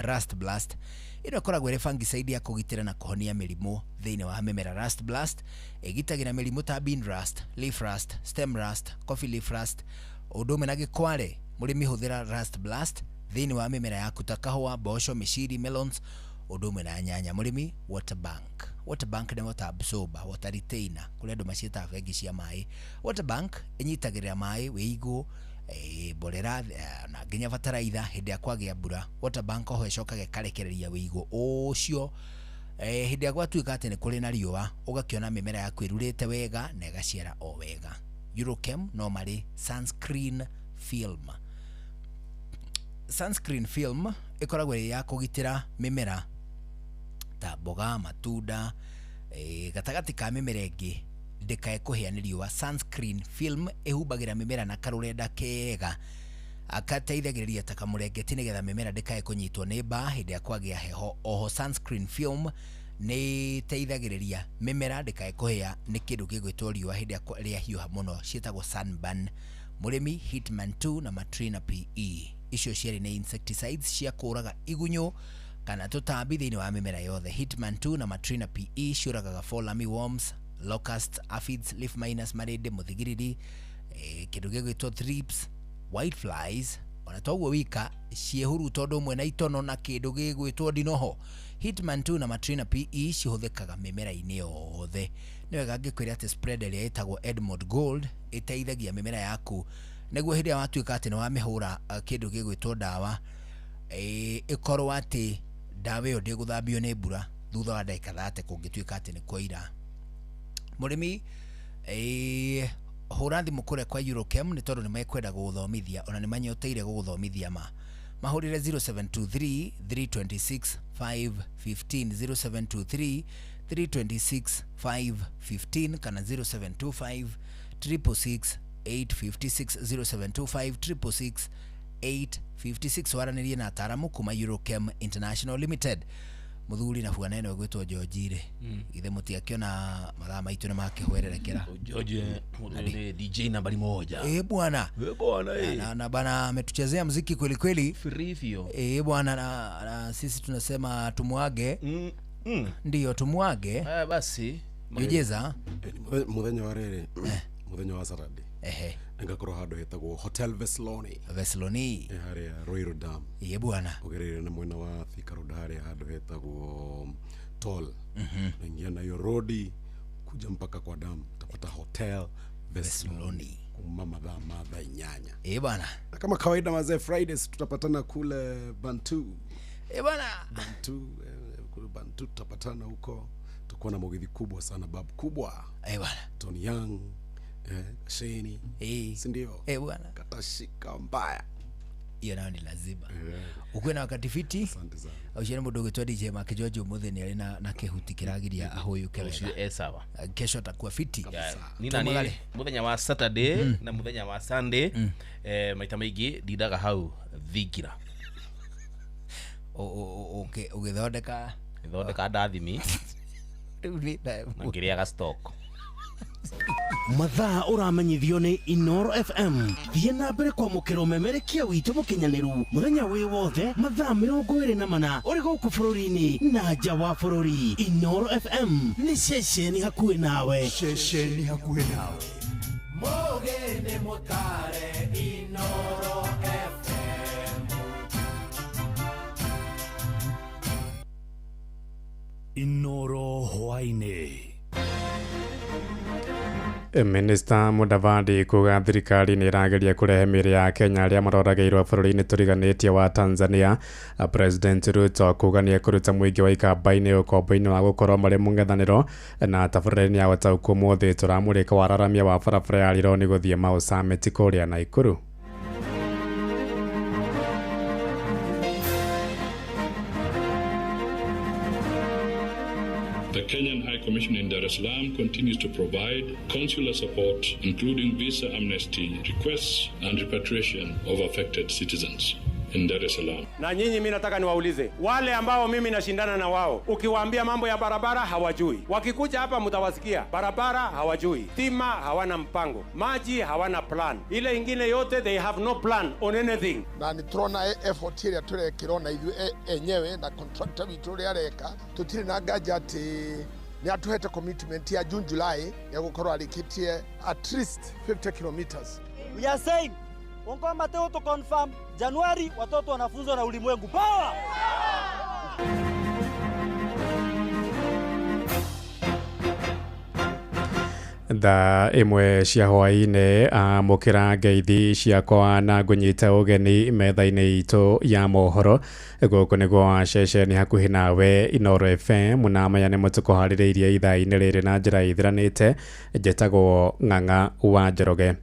rust blast ino ikoragwo iri fungicide ya kugitira na kuhonia mirimu thiini wa mimera. Rust blast igitagira mirimu ta bean rust, leaf rust, stem rust, coffee leaf rust, undu umwe na gikware. Murimi huthira rust blast thiini wa mimera yaku ta kahua, mboco, miciri, melons, undu umwe na nyanya. Murimi water bank ni water absorber, water retainer kuria andu macieta bengi cia mai. Water bank inyitagirira mai wiigu borera na nginya bataraitha hindi ya kwagia mbura. Water bank ho icokaga ikarekereria wiigu ucio hindi ya gwatuika ati ni kuri na riua ugakiona mimera yaku irurite wega na igaciara o wega. Eurochem no mari sunscreen film ikoragwo ya kugitira mimera ta mboga, matunda gatagati ka mimera ingi ndikae kuhia ni riua. Sunscreen film ihumbagira mimera na karurenda kega akateithagiriria ta kamurengeti nigetha mimera ndikae kunyitwo ni mbaa hindi ya kwagia heho. Oho sunscreen film ni teithagiriria mimera ndikae kuhia ni kindu gigwitwo riua hindi ya hiuha muno, cietagwo sunburn. Murimi Hitman 2 na Matrina PE icio ciari ni insecticides cia kuraga igunyo kana tutambi thiini wa mimera yothe. Hitman 2 na Matrina PE ciuragaga fall armyworms, locusts, aphids, leaf miners, marinde, muthigiriri, kindu gigwitwo thrips, white flies, ona toguo wika ciehuru tondu umwe na itono na kindu gigwitwo ndinoho. Hitman 2 na Matrina PE cihuthikaga mimera-ini yothe. Ni wega ngikwira ati spread ria itagwo Edmond Gold iteithagia mimera yaku niguo hindi ya watuika ati ni wa mihura kindu gigwitwo dawa ikorwo ati dawa iyo ndiguthambio ni mbura thutha wa ndagika 30 kungituika ati ni kwaira. Murimi hura thimu kure kwa Eurochem ni tondu ni mekwenda guthomithia ona ni manyoteire guthomithia mahurire 0723 326 515 0723 326 515 kana 0725 666 856 0725 666 856. waranirie na ataramu kuma Eurochem International Limited. Muthuri na huana eno gwitwo George ithe mutiakiona mathaa maitu ni makihwererekera. George ni DJ nambari moja. Bwana na bana ametuchezea muziki kweli kweli Frivio. Bwana na sisi tunasema tumwage. Ndio tumwage. Basi Yujeza muthenya wa rere muthenya wa Saturday ngakorwo handu hetagwo Hotel Vesloni haria Royal Dam. Bwana ugerere na mwena wa Thika Road haria handu hetagwo Toll ingia nayo road kuja mpaka kwa dam utapata Hotel Vesloni kuma mathaa inyanya. Bwana kama kawaida mazee Fridays tutapatana kule Bantu. Bwana Bantu kule Bantu tutapatana huko, tutakuwa na mogithi kubwa sana, babu kubwa. Bwana Tony Young Sheni si ndio? Bwana katashika mbaya hiyo nayo ni lazima ukwe na wakati fiti. Asante sana. Ushene mudogo twa DJ Mark George umuthi ni ari na kehuti kiragiria ahoyuke wega. Sawa. Kesho atakuwa fiti. Ni nani muthenya wa Saturday na muthenya wa Sunday maita maingi ndidaga hau Thigira. Ugithondeka ndathimi ngiriaga stock. Mathaa uramenyithio ni Inoro FM. Thie na mbere kwa mukiro memerekia witu mukinyaniru muthenya wi wothe mathaa 24 uri guku bururi-ini na nja wa bururi. Inoro FM ni ceceni hakuhi nawe. Mogene motare Inoro FM. Inoro hwaine. Minister Mudavadi kuga thirikari ni irageria kurehe mĩĩrĩ ya Kenya arĩa marorageirwo bũrũri-inĩ tũriganĩtie wa Tanzania. President Ruto kuga nĩ ekũruta mũingĩ wa ikamba-inĩ ũkombo-inĩ wa gũkorwo marĩ mũng'ethanĩro na tabarĩra-inĩ ya gũtaũkwo ũmũthĩ tũramũrĩka wararamia wa barabara ya Rironi gũthiĩ Mau Summit kũrĩa Naikuru. Kenyan High Commission in Dar es Salaam continues to provide consular support, including visa amnesty requests and repatriation of affected citizens in Dar es Salaam. Na nyinyi mimi nataka niwaulize wale ambao mimi nashindana na wao, ukiwaambia mambo ya barabara hawajui, wakikuja hapa mtawasikia barabara hawajui, stima hawana mpango, maji hawana plan, ile ingine yote they have no plan on anything. Na nitrona effort ile turekirona ithu enyewe na contractor witu ri areka tutiri na gajati ni atuhete commitment ya June July ya gukorwa alikitie at least 50 kilometers. We are saying Ongo Mateo to confirm Januari watoto wanafunzwa na ulimwengu. Power! Tha imwe cia hwaine amukira ngeithi ciakwa na ngunyita ugeni metha-ini itu ya mohoro guku niguo ceceni hakuhi nawe Inoro FM na maya ni mutuko haririirie ithaa-ini riri na njira ithiranite njitagwo Ng'ang'a wa Njoroge.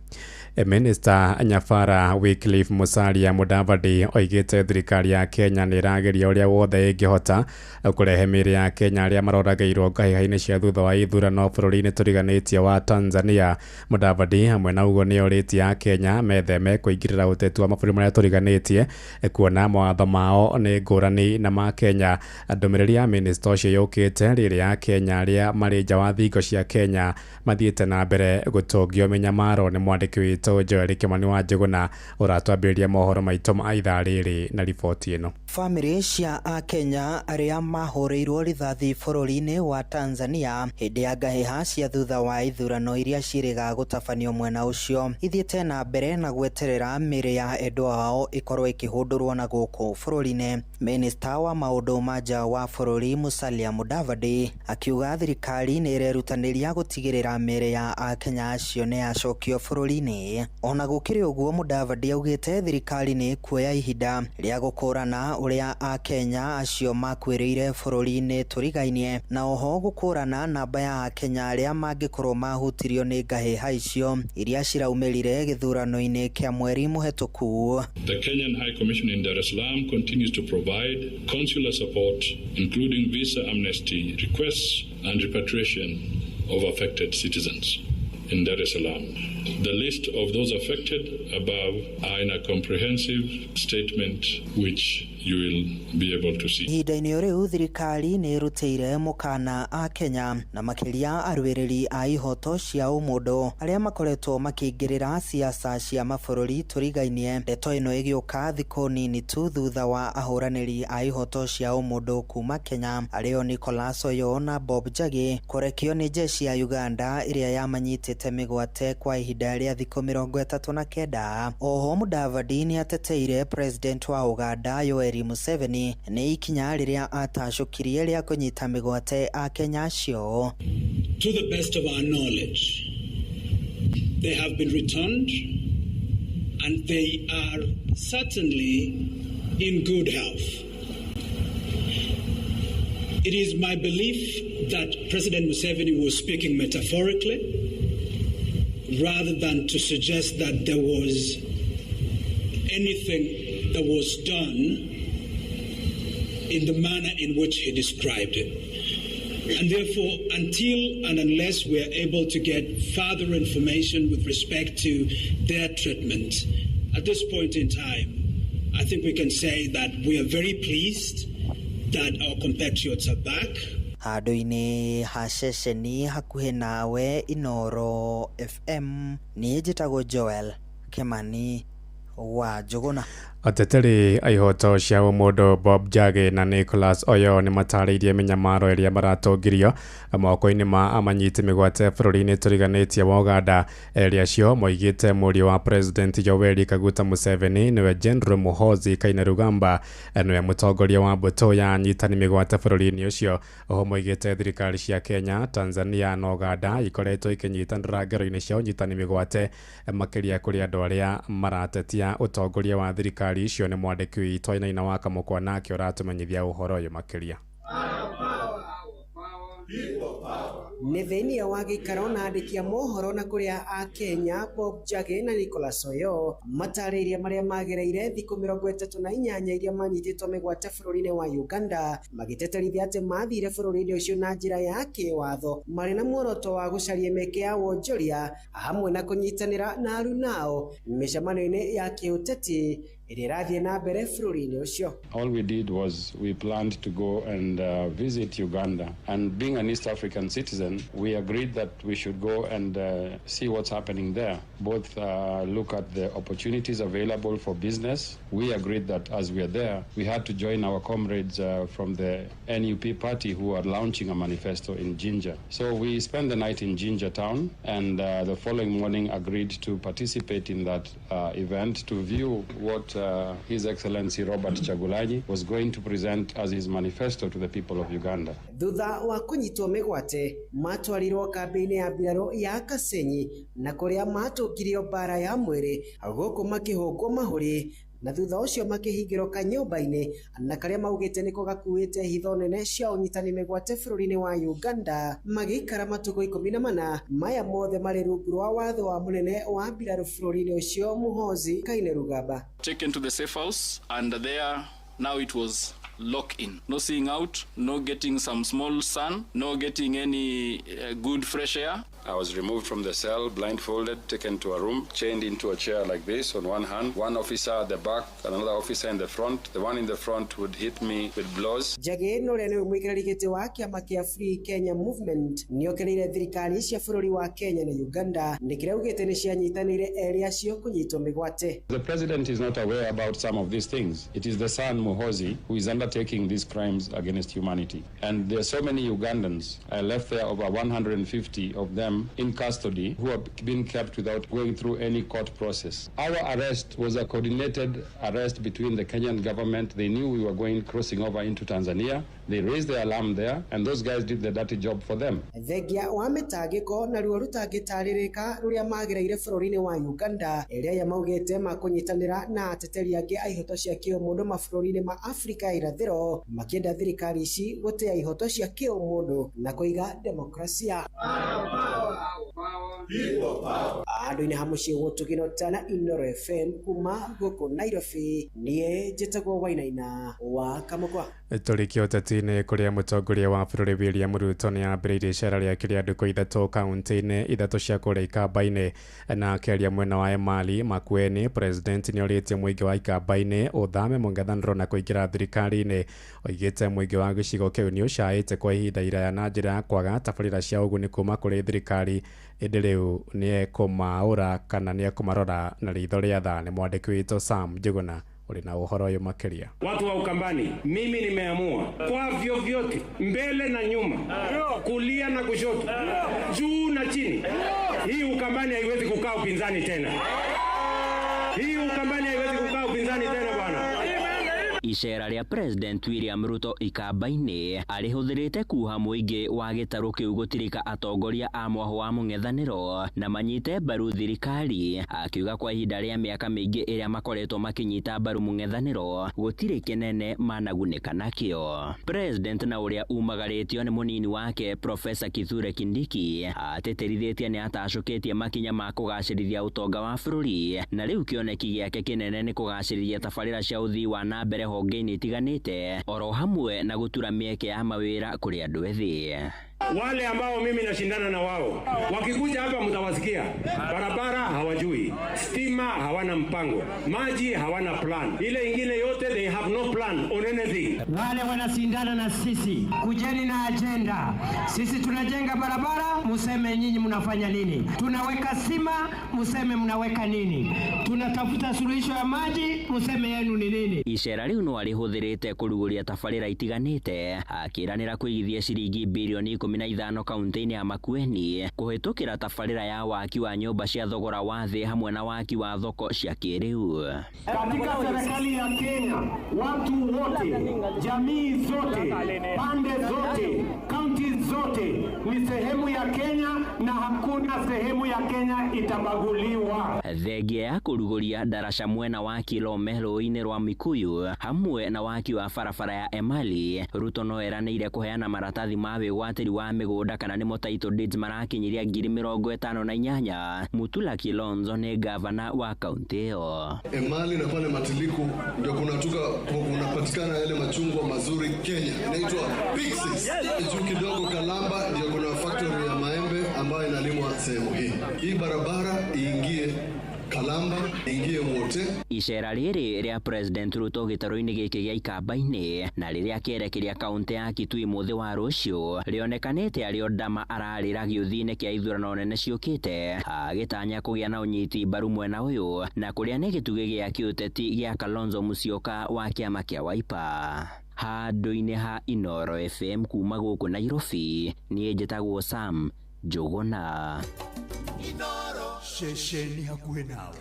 Minister Nyafara Wycliffe Musalia Mudavadi oigite thirikari ya Kenya ni irageria uria wothe ingihota kurehe mĩĩrĩ ya Kenya aria marorageirwo ngahĩha-inĩ cia thutha wa ithurano bũrũri-inĩ tũriganĩtie wa Tanzania. Mudavadi hamwe na uguo nĩ orĩtie a Kenya metheme kũingĩrĩra ũteti wa mabũrũri marĩa tũriganĩtie kuona mawatho mao nĩ ngũrani na ma Kenya. Ndũmĩrĩri ya minister ũcio yũkĩte rĩrĩ ya Kenya arĩa marĩ nja wa thingo cia Kenya mathiĩte na mbere gũtũngio mĩnyamaro nĩ mwandĩki witũ Joel Kimani wa Njuguna uratwambĩrĩria mohoro maitũ ma ithaa rĩrĩ na riboti ĩno. Family cia a Kenya arĩa mahũrĩirwo rithathi bũrũri-inĩ wa Tanzania hĩndĩ ya ngahĩha cia thutha wa ithurano iria cirĩga gũtabanio mwena ũcio ithiĩte na mbere na gweterera mĩĩrĩ ya endwa ao ĩkorwo ĩkĩhũndũrwo na gũkũ bũrũri-inĩ. Minister wa maũndũ ma nja wa bũrũri Musalia Mudavadi akiuga thirikari nĩ ĩrerutanĩria gũtigĩrĩra mĩĩrĩ ya a Kenya acio nĩ yacokio bũrũri-inĩ. Ona gũkĩrĩ ũguo Mudavadi augĩte thirikari nĩ kuoya ihinda rĩa gũkũrana ũrĩa a Kenya acio makuĩrĩire bũrũri-inĩ tũrigainie na oho gũkũrana namba ya a Kenya arĩa mangĩkorwo mahutirio nĩ ngahĩha icio iria ciraumĩrire gĩthurano-inĩ kĩa mweri mũhetũku. The Kenyan High Commission in Dar es Salaam continues to provide consular support, including visa amnesty requests and repatriation of affected citizens in Dar es Salaam. The list of those affected above are in a comprehensive statement which you will be able to see. Ihinda-inĩ rĩu thirikari nĩ ĩrutĩire mũkana a Kenya na makĩria arũĩrĩri a ihoto cia ũmũndũ arĩa makoretwo makĩingĩrĩra siasa cia mabũrũri tũrigainie. Ndeto ĩno ĩgĩũka thikũ nini tu thutha wa ahũranĩri a ihoto cia ũmũndũ kuma Kenya arĩo Nicholas Oyo na Bob Njagi kũrekio nĩ jeshi ya Uganda ĩrĩa yamanyitĩte mĩgwate kwa ihinda rĩa thikũ 39. Oho Mudavadi nĩ ateteire president wa Uganda Yoweri Museveni nĩ ikinya rĩrĩa atacũkirie rĩa kũnyita mĩgwate a Kenya acio. To the best of our knowledge, they have been returned and they are certainly in good health. It is my belief that President Museveni was speaking metaphorically rather than to suggest that there was anything that was done in the manner in which he described it. And therefore, until and unless we are able to get further information with respect to their treatment, at this point in time, I think we can say that we are very pleased that our compatriots are back. Handũ-inĩ ha ceceni hakuhĩ nawe Inoro FM nĩ njĩtagwo Joel Kimani wa Njuguna. Ateteri a ihoto cia ũmũndũ Bob Njagi na Nicholas Oyo nĩ matarĩirie mĩnyamaro ĩrĩa maratongirio moko-inĩ ma amanyiti mĩgwate bũrũri-inĩ tũriganĩtie wa Uganda. Erĩ acio moigĩte mũriũ wa President Yoweri Kaguta Museveni nĩwe General Muhoozi Kainerugamba nĩwe mũtongoria wa mbũtũ ya anyitani mĩgwate bũrũri-inĩ ũcio. Oho moigĩte thirikari cia Kenya, Tanzania na Uganda ikoretwo ikĩnyitanĩra ngero-inĩ cia ũnyitani mĩgwate makĩria kũrĩ andũ arĩa maratetia ũtongoria wa thirikari icio. Nĩ mwandĩki witũ Ainaina wa Kamũkwa nake ũratũmenyithia ũhoro ũyũ makĩria. nĩ thĩinĩ wa gĩikaro na andĩki a mohoro na kũrĩa a Kenya Bob Njagi na Nicholas Oyo matarĩirie marĩa magereire thikũ 38 iria manyitĩtwo mĩgwate bũrũri-inĩ wa Uganda, magĩteterithia atĩ mathire bũrũri-inĩ ũcio na njĩra ya kĩwatho marĩ na muoroto wa gũcaria mĩeke ya wonjoria hamwe na kũnyitanĩra na arunao mĩcemanio-inĩ ya kĩũteti ĩrĩa ĩrathiĩ na mbere bũrũri-inĩ ũcio. All we did was we planned to go and visit Uganda, and being an East African citizen, we agreed that we should go and see what's happening there, both look at the opportunities available for business. We agreed that as we are there, we had to join our comrades from the NUP party who are launching a manifesto in Jinja. So we spent the night in Jinja town, and the following morning agreed to participate in that event to view what His Excellency Robert Chagulanyi was going to present as his manifesto to the people of Uganda. Thutha wa kũnyitwo mĩgwate matwarirwo kambĩ-inĩ ya mbirarũ ya Kasenyi na kũrĩa matũngirio bara ya mwĩrĩ gũkũ makĩhũngwo mahũri, na thutha ũcio makĩhingĩrwo kanyũmba-inĩ na karĩa maugĩte nĩko gakuĩte hitho nene cia ũnyitani mĩgwate bũrũri-inĩ wa Uganda, magĩikara matukũ 14 maya mothe marĩ rungu rwa watho wa mũnene wa mbirarũ bũrũri-inĩ ũcio Muhoozi Kainerugaba. Taken to the safe house, and there now it was lock in, no seeing out, no getting some small sun, no getting any good fresh air. I was removed from the cell, blindfolded, taken to a room, chained into a chair like this on one hand, one officer at the back, another officer in the front. The one in the front would hit me with blows. Njagi no rene mwikirari giti wa kiama kia Free Kenya Movement niokereire thirikari cia bũrũri wa Kenya na Uganda nikiraugite ni cianyitanire area cio kunyitwo mĩgwate. The president is not aware about some of these things. It is the son Muhoozi who is undertaking these crimes against humanity. And there are so many Ugandans. I left there over 150 of them in custody who have been kept without going through any court process. Our arrest was a coordinated arrest between the Kenyan government. They knew we were crossing over into Tanzania. They raised the alarm there, and those guys did the dirty job for them. Thegia wa mitangiko na ruo rutangitaririka ruria magereire bũrũri-inĩ wa Uganda ĩrĩa yamaugĩte makũnyitanĩra na ateteri angĩ a ihoto cia kĩũmũndũ mabũrũri-inĩ ma Afrika ya irathĩro makĩenda thirikari ici gũtĩa ihoto cia kĩũmũndũ na kũiga demokrasia. Andũ-inĩ ha mũciĩ gũtũkĩno tana Inooro FM kuma gũkũ Nairobi, niĩ njĩtagwo Wainaina wa Kamũkwa. Tũrĩkia ũteti-inĩ kũrĩa mũtongoria wa bũrũri William Ruto nĩ ambĩrĩirie icera rĩa kĩrĩa andũ ithatũ kaunti-inĩ ithatũ cia kũrĩa ikamba-inĩ na akĩaria mwena wa Emali Makueni. President nĩ orĩtie mũingĩ wa ikamba-inĩ ũthame mũng'ethanĩro na kũingĩra thirikari-inĩ. Oigĩte mũingĩ wa gĩcigo kĩu nĩ ũcaĩte kwa ihinda iraya na njĩra ya kwaga tabarĩra cia ũguni kuma kũrĩ thirikari, ĩndĩ rĩu nĩ ekũmaũra kana nĩ ekũmarora na ritho rĩa tha. Nĩ mwandĩki witũ Sam Njuguna uri na uhoro uyu makiria. Watu wa Ukambani, mimi nimeamua kwa vyovyote, mbele na nyuma, kulia na kushoto, juu na chini, hii Ukambani haiwezi kukaa upinzani tena. Hii Ukambani haiwezi kukaa upinzani tena bwana. Icera rĩa President William Ruto ikamba-inĩ arĩhũthĩrĩte kuha mũingĩ wa gĩtarũ kĩu gũtirika atongoria a mwaho wa mũng'ethanĩro na manyite mbaru thirikari, akiuga kwa ihinda rĩa mĩaka mĩingĩ ĩrĩa makoretwo makĩnyita mbaru mũng'ethanĩro gũtirĩ kĩnene managunĩka nakĩo. President na ũrĩa umagarĩtio nĩ mũnini wake Professor Kithure Kindiki atĩtĩrithĩtie nĩ atacũkĩtie makinya ma kũgacĩrithia ũtonga wa bũrũri, na rĩu kĩoneki gĩake kĩnene nĩ kũgacĩrithia tabarĩra cia ũthii wa na mbere honge-inĩ itiganĩte, oro hamwe na gũtura mĩeke ya mawĩra kũrĩ andũ ethĩ. Wale ambao mimi nashindana na wao wakikuja hapa mtawasikia, barabara hawajui, stima hawana mpango, maji hawana plan, ile ingine yote they have no plan on anything. Wale wanashindana na sisi, kujeni na agenda. Sisi tunajenga barabara, museme nyinyi mnafanya nini? Tunaweka stima, museme mnaweka nini? Tunatafuta suluhisho ya maji, museme yenu ni nini? Icera rĩu no arĩhũthĩrĩte kũrugũria tabarĩra itiganĩte, akĩranĩra kũigithia ciringi bilioni 15 kaunti-inĩ ya Makueni kũhĩtũkĩra tabarĩra ya waki wa nyũmba cia thogora wa thĩ hamwe na waki wa thoko cia kĩrĩu. Katika serikali ya Kenya, watu wote, jamii zote, pande zote, kaunti zote zote ni sehemu ya Kenya na hakuna sehemu ya Kenya itabaguliwa. Thegia ya kuruguria daraca mwena wa Kilome rũĩ-inĩ rwa Mikuyu hamwe na waki wa barabara ya Emali, Ruto no eranĩire kuheana maratathi ma wĩgwatĩri wa mĩgũnda kana nĩmo title deeds marakinyiria 58,000. Mutula Kilonzo ni gavana wa kaunti hiyo. Emali na pale Matiliku ndio kunapatikana yale machungwa mazuri Kenya, inaitwa Pixis. Juu kidogo Kalamba ndio kuna factory ya maembe ambayo inalimwa sehemu hii. Hii barabara iingie Kalamba, ingie Mwote. Icera rĩrĩ rĩa President Ruto gĩtaro-inĩ gĩkĩ gĩa Ikamba-inĩ na rĩrĩa kĩerekeria kaunti ya Kitui mũthĩ wa rũciũ rĩonekanĩte arĩ Ondama ararĩra gĩũthi-inĩ kĩa ithurano nene ciũkĩte agĩtanya kũgĩa na ũnyiti mbaru mwena ũyũ na kũrĩa nĩ gĩtugĩ gĩa kĩũteti gĩa Kalonzo Musyoka wa kĩama kĩa Wiper. Handũ-inĩ ha Inoro FM kuma gũkũ Nairobi, niĩ njĩtagwo Sam Njũgũna. Inoro shesheni hakuhĩ nawe.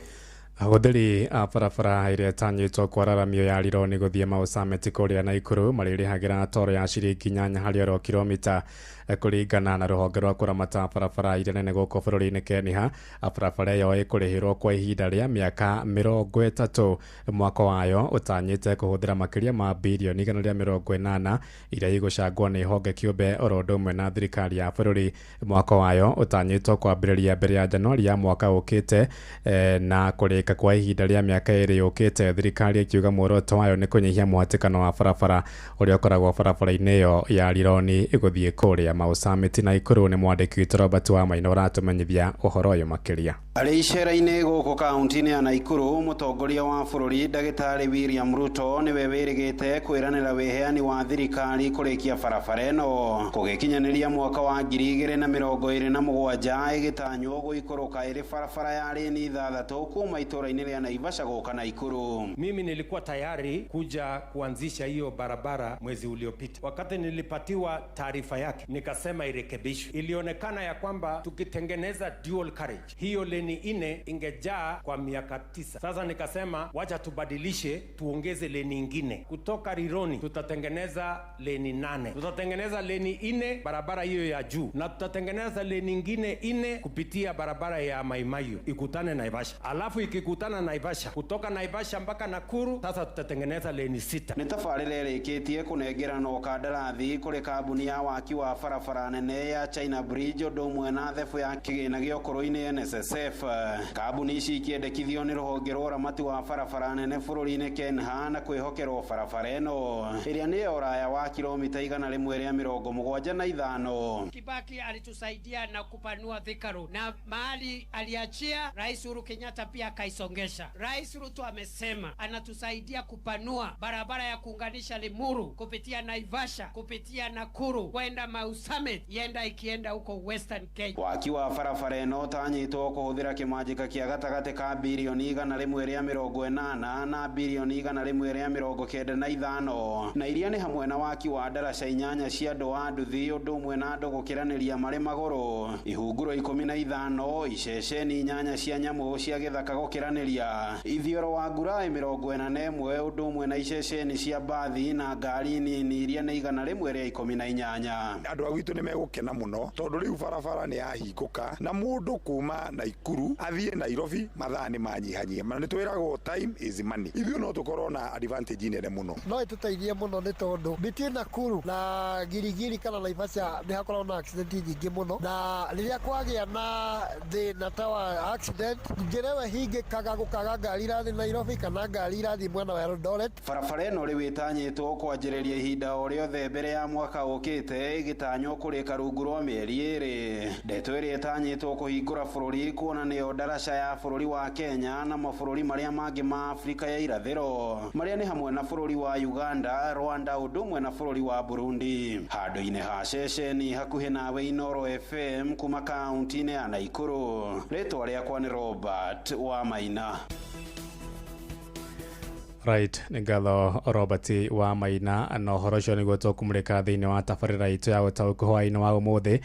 Ahũthĩri a barabara ĩrĩa ĩtanyĩtwo kwararamio ya Rironi gũthiĩ Mau Summit kũrĩa Naikuru marĩrĩhagĩra toro ya ciringi 8 harĩ oro kilomita kũringana na rũhonge rwa kũramata barabara iria nene gũkũ bũrũri-inĩ Kenya. Barabara ĩyo ĩkũrĩhĩrwo kwa ihinda rĩa mĩaka 30. Mwaka wayo ũtanyĩte kũhũthĩra makĩria ma bilioni 180 iria igũcangwo nĩ honge kĩũmbe oro ũndũ ũmwe na thirikari ya bũrũri. Mwaka wayo ũtanyĩtwo kwambĩrĩria mbere ya Januari ya mwaka ũkĩte na kũrĩka kwa ihinda rĩa mĩaka 2 yũkĩte. Thirikari ikiuga muoroto wayo nĩ kũnyihia mũhatĩkano wa barabara ũrĩa ũkoragwo barabara-inĩ ĩyo ya Rironi gũthiĩ kũrĩa Mau Summit. Naikuru nĩ mwandĩki witũ Robert Wamaina ũratũmenyithia ũhoro ũyũ makĩria. Arĩ icera-inĩ gũkũ kaunti-inĩ ya Naikuru, mũtongoria wa bũrũri Ndagĩtarĩ William Ruto nĩwe wĩrĩgĩte kwĩranĩra wĩheani wa thirikari kũrĩkia barabara ĩno kũgĩkinyanĩria mwaka wa 2027 ĩgĩtanywo gũikũrũka ĩrĩ barabara ya rĩni 6 kuma itũra-inĩ rĩa Naivasha gũka Naikuru. Mimi nilikuwa tayari kuja kuanzisha hiyo barabara mwezi uliopita. Wakati nilipatiwa taarifa yake nikasema irekebishwe. Ilionekana ya kwamba tukitengeneza dual carriage hiyo leni 4 ingejaa kwa miaka 9. Sasa nikasema wacha tubadilishe, tuongeze leni nyingine. Kutoka Rironi tutatengeneza leni 8. Tutatengeneza leni 4 barabara hiyo ya juu na tutatengeneza leni nyingine 4 kupitia barabara ya Maimayu ikutane Naivasha. Alafu ikikutana Naivasha, kutoka Naivasha mpaka Nakuru sasa tutatengeneza leni 6. Nĩtabarĩra ĩrĩkĩtie kũnengerana kandarathi kũrĩ kambuni ya waki wa barabara nene ya China Bridge ũndũ ũmwe na thebu ya kĩgĩna gĩa ũkũrũ-inĩ NSSF. Kambuni ici ikĩendekithio nĩ rũhonge rwa ũramati wa barabara nene bũrũri-inĩ KENHA na kwĩhokerwo barabara ĩno ĩrĩa nĩ ũraya wa kilomita 175. Kibaki alitusaidia na kupanua Thika Road na mahali aliachia Rais Uhuru Kenyatta pia kaisongesha. Rais Ruto amesema anatusaidia kupanua barabara ya kuunganisha Limuru kupitia Naivasha kupitia Nakuru kwenda Mau Summit yenda ikienda huko Western Kenya. Waki wa barabara ĩno tanyĩtwo kũhũthĩra kĩmanjĩka kĩa gatagatĩ ka bilioni 180 na bilioni 195 na iria nĩ hamwe na waki wa daraca 8 cia andũ a nduthi ũndũ ũmwe na andũ gũkĩranĩria marĩ magũrũ, ihunguro 15, iceceni 8 cia nyamũ cia gĩthaka gũkĩranĩria, ithioro wa nguraĩ 41 ũndũ ũmwe na iceceni cia bathi na ngari nini iria nĩ 118. Andũ a gwitũ nĩ megũkena mũno tondũ rĩu barabara nĩ yahingũka na mũndũ kuma Naikuru athiĩ Nairobi mathaa nĩ manyihanyia. Nĩ twĩragwo time is money. Ithuĩ no tũkorwo na advantage nene mũno. No ĩtũteithie mũno nĩ tondũ bitie Nakuru na Girigiri kana Naivasha nĩ hakoragwo na accident nyingĩ mũno, na rĩrĩa kwagĩa na thĩna ta wa accident ngerewe hingĩkaga gũkaga ngari irathiĩ Nairobi kana ngari irathiĩ mwena wa Eldoret. Barabara ĩno rĩu ĩtanyĩtwo kwanjĩrĩria ihinda o rĩothe mbere ya mwaka ũkĩte ĩgĩtanywo kũrĩka rungu rwa mĩeri 2. Ndeto ĩrĩa ĩtanyĩtwo kũhingũra bũrũri kuona nĩyo daraca ya bũrũri wa Kenya na mabũrũri marĩa mangĩ ma Afrika ya irathĩro marĩa nĩ hamwe na bũrũri wa Uganda, Rwanda ũndũ ũmwe na bũrũri wa Burundi. Handũ-inĩ ha ceceni hakuhĩ nawe Inoro FM kuma kaunti-inĩ ya Naikuru, rĩtwa rĩakwa nĩ Robert Wamaina. Right, nĩ ngatho Robert Wamaina na ũhoro ũcio nĩguo tũkũmũrĩka thĩinĩ wa tabarĩra itũ ya ũtaũkũ hwaĩ-inĩ wa ũmũthĩ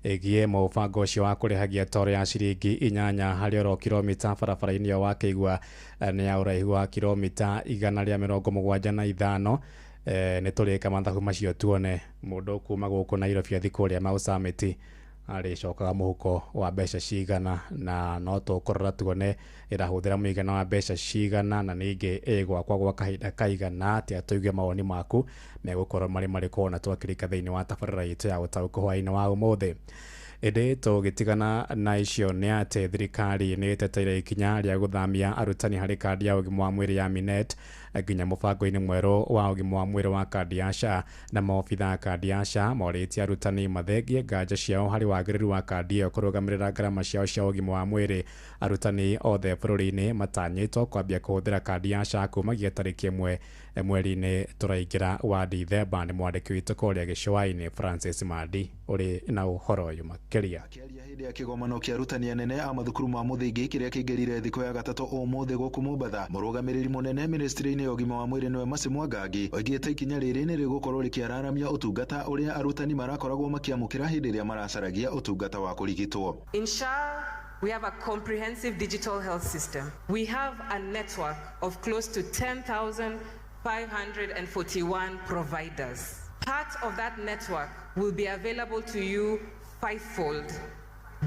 ĩgiĩ mũbango ũcio wa kũrĩhagia toro ya ciringi 8 harĩ oro kilomita barabara-inĩ wa Kĩigua nĩ ya ũraihu wa kilomita 175 nĩ tũrĩka mathabu macio tuone mũndũ kuma gũkũ Nairobi athi kũrĩa Mau Summit arĩcokaga mũhuko wa mbeca cigana, na no tũkũrora tuone ĩrahũthĩra mũigana wa mbeca cigana, na ningĩ ĩgwakwa gwa kahinda kaigana atĩa. Tũigue mawoni maku megũkorwo marĩ kona twakĩrĩka thĩinĩ wa tabarĩra itũ ya gũtaũkwo hwaĩ-inĩ wa ũmũthĩ. Ĩndĩ tũgĩtigana na icio nĩ atĩ thirikari nĩ ĩteteire ikinya rĩa gũthamia arutani harĩ kandi ya ũgima wa mwĩrĩ ya Minet nginya mũbango-inĩ mwerũ wa ũgima wa mwĩrĩ wa kandi ya SHA, na maobitha a kandi ya SHA morĩtie arutani mathengie nganja ciao harĩ wagĩrĩru wa kandi ĩyo kũrũgamĩrĩra ngarama ciao cia ũgima wa mwĩrĩ. Arutani othe bũrũri-inĩ matanyĩtwo kwambia kũhũthĩra kandi ya SHA kumagia tarĩki 1 mweri-inĩ tũraingĩra wa Dithemba. Nĩ mwandĩki witũ kũrĩa gĩcũa-inĩ Francis Madi ũrĩ na ũhoro ũyũ makĩria. Akĩaria hĩndĩ ya kĩgomano kĩa arutani anene a mathukuru ma mũthingi kĩrĩa kĩngĩrire thikũ ya gatatũ ũmũthĩ gũkũ Mombatha, mũrũgamĩrĩri mũnene ministry-inĩ ya ũgima wa mwĩrĩ nĩwe Mercy Mwangangi oigĩte ikinya rĩrĩ nĩ rĩgũkorwo rĩkĩararamia ũtungata ũrĩa arutani marakoragwo makĩamũkĩra hĩndĩ ĩrĩa maracaragia ũtungata wa kũrigitwo. In SHA, we have a comprehensive digital health system. We have a network of close to 10,541 providers. Part of that network will be available to you fivefold.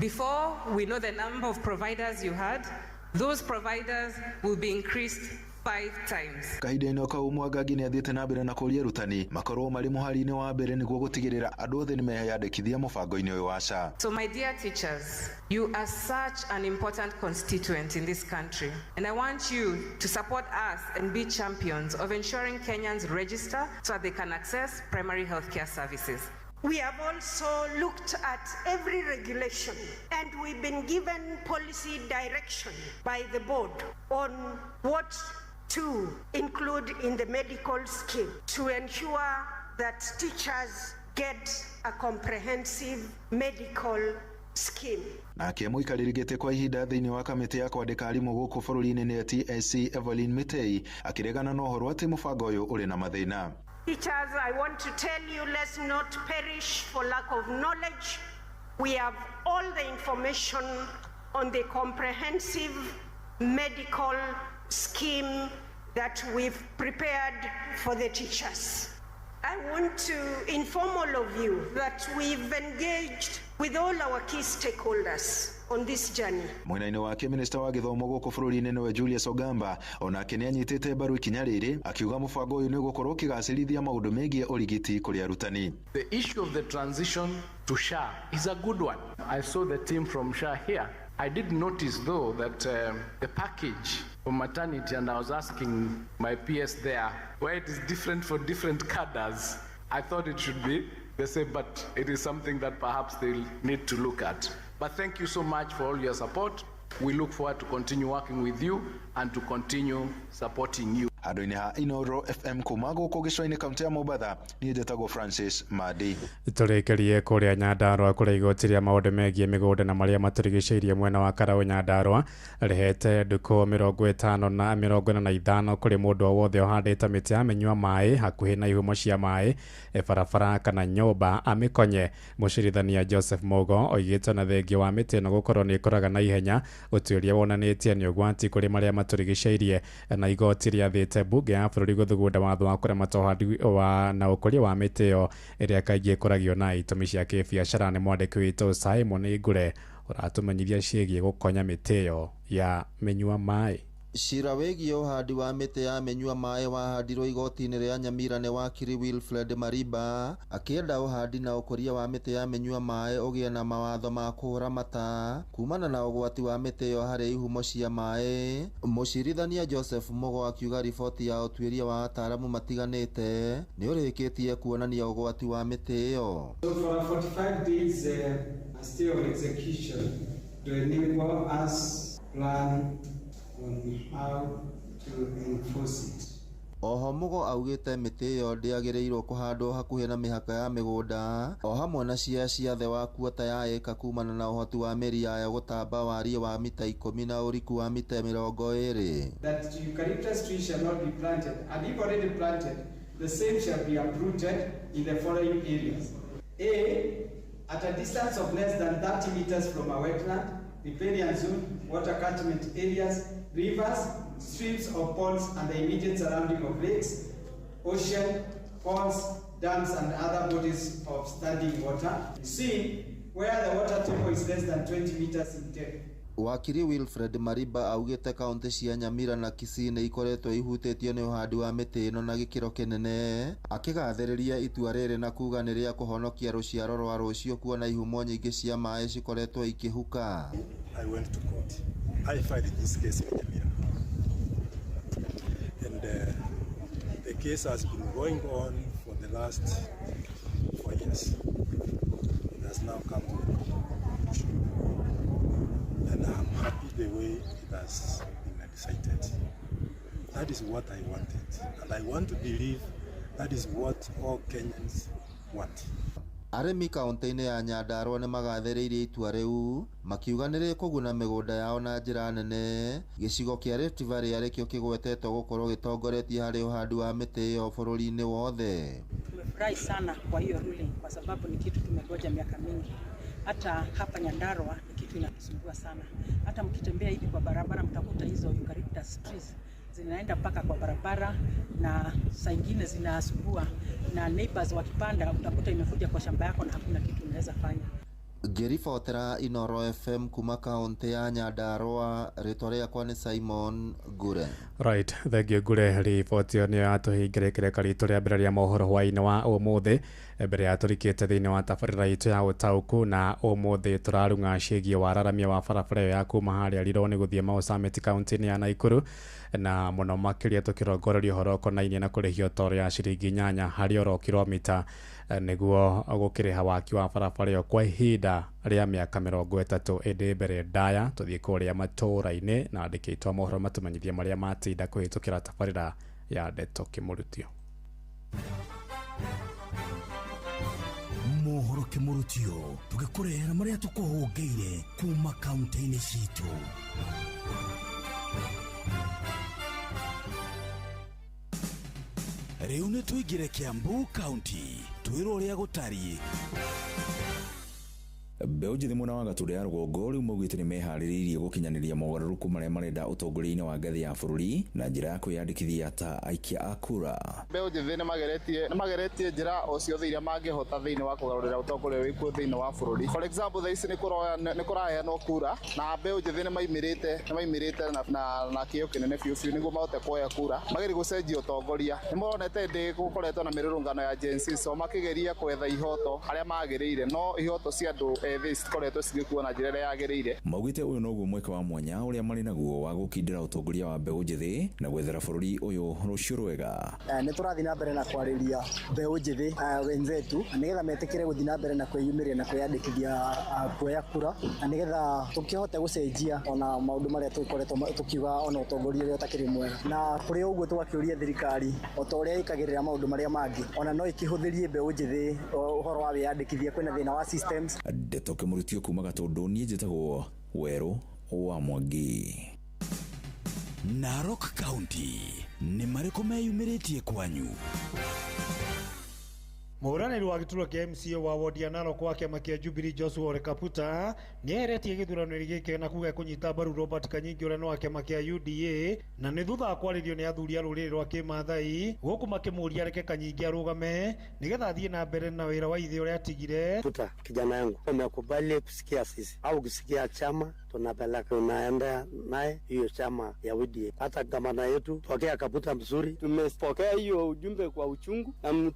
Before we know the number of providers you had, those providers will be increased 5 times. Kahinda-inĩ kau Mwangangi nĩ athiĩte na mbere na kũria arutani makorwo marĩ mũhari-inĩ wa mbere nĩguo gũtigĩrĩra andũ othe nĩ meyandĩkithia mũbango-inĩ ũyũ wa SHA. So my dear teachers, you are such an important constituent in this country, and I want you to support us and be champions of ensuring Kenyans register so that they can access primary healthcare services. We have also looked at every regulation, and we've been given policy direction by the board on what to include in the medical scheme to ensure that teachers get a comprehensive medical scheme. Nake mũikarĩri gĩtĩ kwa ihinda thĩinĩ wa kamĩtĩ ya kwandĩka arimũ gũkũ bũrũri-inĩ nĩ TSC Evelyn Mitei akĩregana na ũhoro atĩ mũbango ũyũ ũrĩ na mathĩna. Teachers, I want to tell you, let's not perish for lack of knowledge. We have all the information on the comprehensive medical scheme that we've prepared for the teachers. I want to inform all of you that we've engaged with all our key stakeholders on this journey. Mwena-inĩ wake minista wa gĩthomo gũkũ bũrũri-inĩ nĩwe Julius Ogamba onake nĩ anyitĩte mbaru ikinya rĩrĩ akiuga mũbango ũyũ nĩ ũgũkorwo ũkĩgacĩrithia maũndũ megiĩ ũrigiti kũrĩ arutani. The issue of the transition to SHA is a good one. I saw the team from SHA here. I did notice though that the package for maternity, and I was asking my PS there why it is different for different cadres. I thought it should be the same, but it is something that perhaps they'll need to look at. But thank you so much for all your support. We look forward to continue working with you and to continue supporting you. Handũ-inĩ ha Inooro FM kuma gũkũ gĩcũa-inĩ kaunti ya Mombatha, niĩ njĩtagwo Francis Madi. Tũrĩkĩrie kũrĩa Nyandarua kũrĩa igoti rĩa maũndũ megiĩ mĩgũnda na marĩa matũrigicĩirie mwena wa Karaũ Nyandarua rĩhete ndukũ 50 kũrĩ mũndũ o wothe ũhandĩte mĩtĩ ya mĩnyua maĩ hakuhĩ na ihumo cia maĩ barabara kana nyũmba amĩkonye. Mũcirithania Joseph Mogo oigĩte na thengia wa mĩtĩ ĩno gũkorwo nĩ ĩkũraga na ihenya ũtuĩria wonanĩtie nĩ ũgwati kũrĩ marĩa matũrigicĩirie, na igoti rĩathĩte mbunge ya bũrũri gũthugunda watho wa kũramata ũhandi wa na ũkũria wa mĩtĩ ĩyo ĩrĩa kaingĩ ĩkũragio na itũmi cia kĩbiacara. Nĩ mwandĩki witũ Simon Ngure ũratũmenyithia ciĩgiĩ gũkonya mĩtĩ ĩyo ya mĩnyua maĩ. Cira wĩgiĩ ũhandi wa mĩtĩ ya mĩnyua maĩ wahandirwo igoti-inĩ rĩa Nyamira nĩ wakiri Wilfred Mariba akĩenda ũhandi na ũkũria wa mĩtĩ ya mĩnyua maĩ ũgĩe na mawatho ma kũramata kumana na ũgwati wa mĩtĩ ĩyo harĩ ihumo cia maĩ. Mũcirithania Joseph Mogo akiuga riboti ya ũtuĩria wa ataaramu matiganĩte nĩ ũrĩkĩtie kuonania ũgwati wa mĩtĩ ĩyo. So for 45 days still on execution to enable us plan on how to enforce it. Oho Mugo augĩte mĩtĩ ĩyo ndĩagĩrĩirwo kũhandwo hakuhĩ na mĩhaka ya mĩgũnda o hamwe na ciathe wa kuota ya eka kumana na ũhoti wa mĩri yayo gũtamba wariĩ wa mita 10 na ũriku wa mita 20. That eucalyptus tree shall not be planted, and if already planted, the same shall be uprooted in the following areas. A, at a distance of less than 30 meters from a wetland, riparian zone, water catchment areas, rivers, streams or ponds, and the immediate surrounding of lakes, ocean, ponds, dams, and other bodies of standing water. C, where the water table is less than 20 meters in depth. Wakiri Wilfred Mariba augite kaunti cia Nyamira na Kisii nĩ ikoretwo ihutĩtio nĩ ũhandi wa mĩtĩ ĩno na gĩkĩro kĩnene, akĩgathĩrĩria itua rĩrĩ na kuga nĩ rĩa kũhonokia rũciaro rwa rũciũ kuona ihumo nyingĩ cia maĩ cikoretwo ikĩhuka. I went to court. I filed this case in Nyamira. And the case has been going on for the last 4 years. It has now come to conclusion. And I'm happy the way it has been decided. That is what I wanted. And I want to believe that is what all Kenyans want. Arĩmi kaunti-inĩ ya Nyandarua nĩ magathĩrĩirie itua rĩu makiuga nĩ rĩkũguna mĩgũnda yao na njĩra nene. Gĩcigo kĩa Rift Valley arĩkĩo kĩgwetetwo gũkorwo gĩtongoretie harĩ ũhandi wa mĩtĩ ĩyo bũrũri-inĩ wothe. Tumefurahi sana kwa hiyo ruling kwa sababu ni kitu tumegoja miaka mingi. Hata hapa Nyandarua ni kitu inatusumbua sana. Hata mkitembea hivi kwa barabara mtakuta hizo eucalyptus trees zinaenda mpaka kwa barabara na saa nyingine zinasumbua na neighbors wakipanda utakuta imefuja kwa shamba yako na hakuna kitu unaweza fanya. Ngĩribotera Inooro FM kuma kaunti ya Nyandarua, rĩtwa rĩakwa nĩ Simon Gure. Right, thengio Gure, riboti ĩyo nĩyo yatũhingĩrĩkĩrĩka ritũ rĩa mbere rĩa mohoro hwaĩ-inĩ wa ũmũthĩ mbere ya tũrikĩte thĩinĩ wa tabarĩra itũ ya ũtaũku na ũmũthĩ tũrarung'a ciĩgiĩ wararamia wa barabara ĩyo ya kuma harĩa Rironi gũthiĩ Mau Summit kaunti-inĩ ya Naikuru na mũno makĩria tũkĩrongoreria ũhoro ũkonainie na kũrĩhio toro ya ciringi 8 harĩ oro kilomita nĩguo gũkĩrĩha waki wa barabara ĩyo kwa ihinda rĩa mĩaka 30 ĩndĩ mbere ndaya tũthiĩ kũrĩa matũũra-inĩ na andĩki aitũ a mohoro matũmenyithie marĩa matinda kũhĩtũkĩra tabarĩra ya Ndeto Kĩmũrutio. Mohoro Kĩmũrutio tũgĩkũrehera marĩa tũkũhũngĩire kuma kaunti-inĩ citũ. Rĩu nĩ tũingĩre Kiambu County twĩrwo ũrĩa gũtariĩ. Mbeũ njĩthĩ mwena wa Gatũndũ ya rũgongo rĩu maugĩte nĩ meharĩrĩirie gũkinyanĩria mogarũrũku marĩa marenda ũtongoria-inĩ wa ngathĩ ya bũrũri na njĩra ya kwĩyandĩkithia ta aikia a kura. Mbeũ njĩthĩ nĩ mageretie njĩra o ciothe iria mangĩhota thĩinĩ wa kũgarũrĩra ũtongoria wĩkuo thĩinĩ wa bũrũri. For example, thaa ici nĩ kũraheanwo kura na mbeũ njĩthĩ nĩ maimĩrĩte na kĩyo kĩnene biũ nĩguo mahote kuoya kura magerie gũcenjia ũtongoria. Nĩ muonete ndĩ gũkoretwo na mĩrũrũngano ya Gen Z so makĩgeria kwetha ihoto arĩa magĩrĩire no ihoto cia andũ koretwo cigĩkuo na njĩra ĩrĩa yagĩrĩire. Maugĩte ũyũ noguo mweke wa mwanya ũrĩa marĩ naguo wa gũkindĩra ũtongoria wa mbeũ njĩthĩ na gwethera bũrũri ũyũ rũciũ rwega. Nĩ tũrathiĩ na mbere na kwarĩria mbeũ njĩthĩ wenzetu nĩgetha metĩkĩre gũthiĩ na mbere na kwĩyumĩria na kwĩyandĩkithia kuoya kura na nĩgetha tũkĩhote gũcenjia ona maũndũ marĩa tũkoretwo tũkiuga ona ũtongoria ũrĩa ũtakĩrĩ mwega. Na kũrĩ ũguo tũgakĩũria thirikari o ta ũrĩa ĩkagĩrĩra maũndũ marĩa mangĩ ona no ĩkĩhũthĩrie mbeũ njĩthĩ ũhoro wa wĩyandĩkithia kwĩna thĩna wa systems. Ndeto Kĩmũrutio kuma Gatũndũ, niĩ njĩtagwo Werũ wa Mwangi. Narok County nĩ marĩkũ meyumĩrĩtie kwanyu? Mũhũranĩri wa gĩturwa kĩa MCA wa wodi ya Narok wa kĩama kĩa Jubilee Joshua Ole Kaputa nĩeheretie gĩthurano gĩkĩ na kuga kũnyita mbaru Robert Kanyingi ũrĩa nĩ wa kĩama kĩa UDA na nĩ thutha wa kwarĩrio nĩ athuri a rũrĩrĩ rwa Kĩmathai gũkũ makĩmũria reke Kanyingi arũgame nĩgetha athiĩ na mbere na wĩra wa ithe ũrĩa atigire. Puta, kijana yangu umekubali kusikia sisi au kusikia chama tunapeleka unaenda naye hiyo chama ya UDA. Hata gavana yetu pokea Kaputa mzuri, tumepokea hiyo ujumbe kwa uchungu na